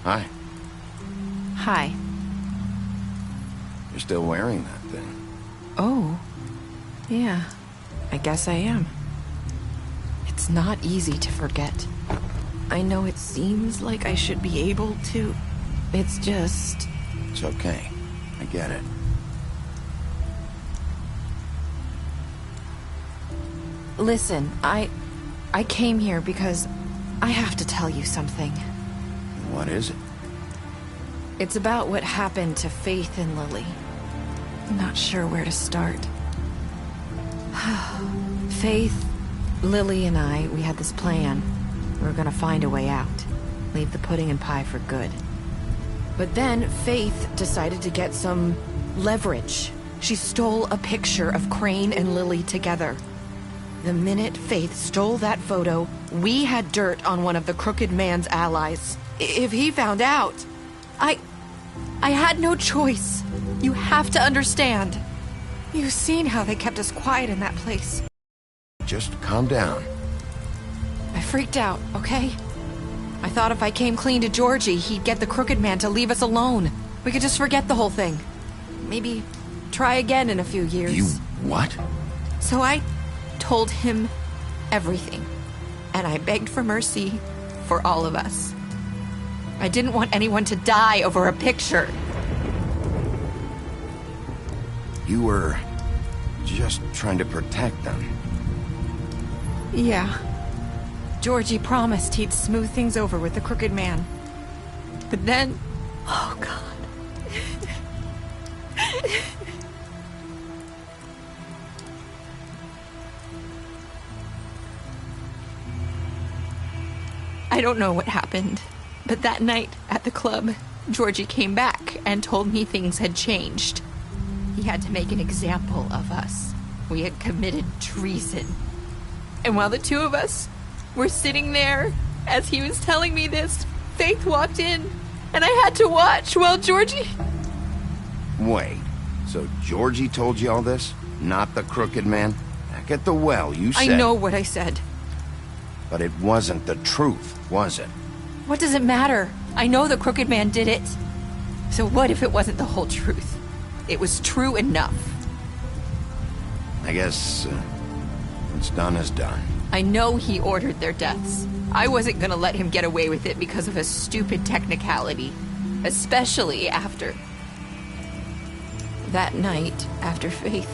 Hi. Hi. You're still wearing that thing. Oh. Yeah. I guess I am. It's not easy to forget. I know it seems like I should be able to. It's just... It's okay. I get it. Listen, I came here because I have to tell you something. What is it? It's about what happened to Faith and Lily. I'm not sure where to start. Faith, Lily, and I, we had this plan. We were gonna find a way out. Leave the pudding and pie for good. But then Faith decided to get some leverage. She stole a picture of Crane and Lily together. The minute Faith stole that photo, we had dirt on one of the Crooked Man's allies. If he found out, I had no choice. You have to understand. You've seen how they kept us quiet in that place. Just calm down. I freaked out, okay? I thought if I came clean to Georgie, he'd get the Crooked Man to leave us alone. We could just forget the whole thing. Maybe try again in a few years. You what? So I told him everything. And I begged for mercy for all of us. I didn't want anyone to die over a picture. You were just trying to protect them. Yeah. Georgie promised he'd smooth things over with the Crooked Man. But then... Oh, God. I don't know what happened, but that night at the club, Georgie came back and told me things had changed. He had to make an example of us. We had committed treason. And while the two of us were sitting there, as he was telling me this, Faith walked in, and I had to watch while Georgie... Wait, so Georgie told you all this? Not the Crooked Man? Back at the well, you said... I know what I said. But it wasn't the truth, was it? What does it matter? I know the Crooked Man did it. So what if it wasn't the whole truth? It was true enough. I guess What's done is done. I know he ordered their deaths. I wasn't gonna let him get away with it because of a stupid technicality. Especially after... that night, after Faith.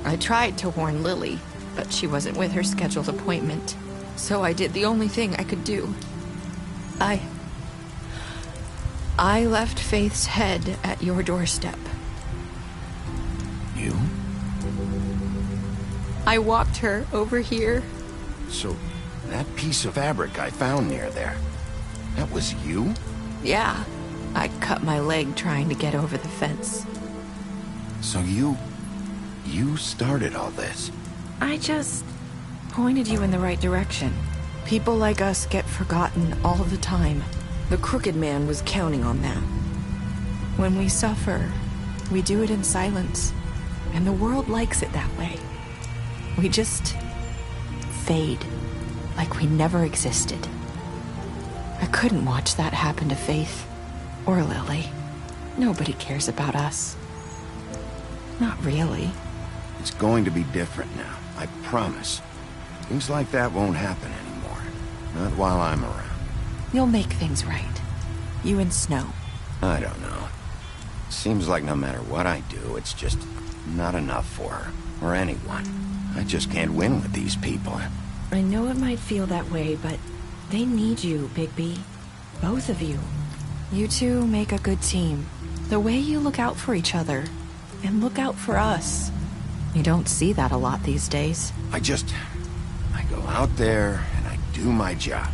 I tried to warn Lily, but she wasn't with her scheduled appointment. So I did the only thing I could do. I left Faith's head at your doorstep. You? I walked her over here. So, that piece of fabric I found near there, that was you? Yeah. I cut my leg trying to get over the fence. So you started all this? I just pointed you in the right direction. People like us get forgotten all the time. The Crooked Man was counting on that. When we suffer, we do it in silence. And the world likes it that way. We just fade, like we never existed. I couldn't watch that happen to Faith, or Lily. Nobody cares about us. Not really. It's going to be different now, I promise. Things like that won't happen anymore. Not while I'm around. You'll make things right. You and Snow. I don't know. Seems like no matter what I do, it's just not enough for her, or anyone. I just can't win with these people. I know it might feel that way, but they need you, Bigby. Both of you. You two make a good team. The way you look out for each other, and look out for us. You don't see that a lot these days. I go out there, and I do my job.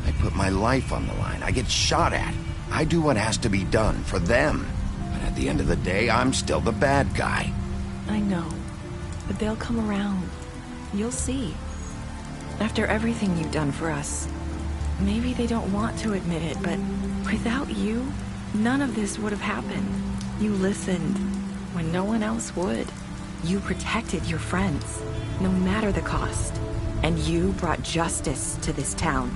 I put my life on the line. I get shot at. I do what has to be done for them. But at the end of the day, I'm still the bad guy. I know. But they'll come around. You'll see. After everything you've done for us. Maybe they don't want to admit it, but without you, none of this would have happened. You listened when no one else would. You protected your friends, no matter the cost. And you brought justice to this town.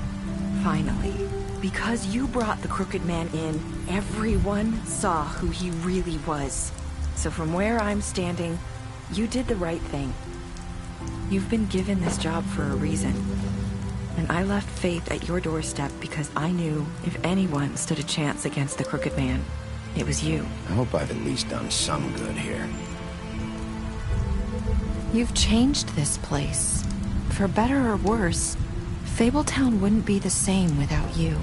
Finally. Because you brought the Crooked Man in, everyone saw who he really was. So from where I'm standing, you did the right thing. You've been given this job for a reason. And I left Faith at your doorstep because I knew if anyone stood a chance against the Crooked Man, it was you. I hope I've at least done some good here. You've changed this place. For better or worse, Fabletown wouldn't be the same without you.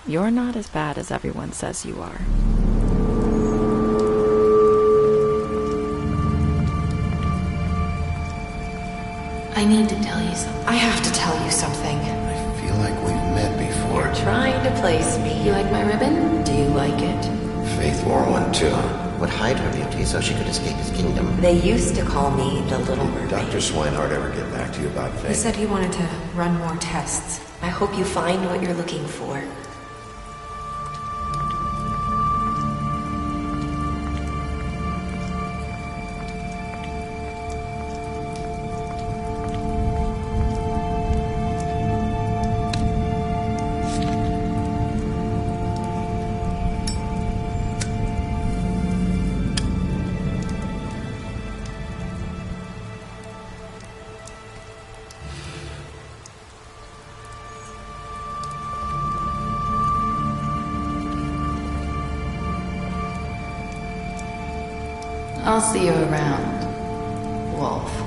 You're not as bad as everyone says you are. I need to tell you something. I have to tell you something. I feel like we've met before. You're trying to place me. You like my ribbon? Do you like it? Faith wore one too. Would hide her beauty so she could escape his kingdom. They used to call me the Little Mermaid. Dr. Swinehart ever get back to you about Faith? He said he wanted to run more tests. I hope you find what you're looking for. I'll see you around, Wolf.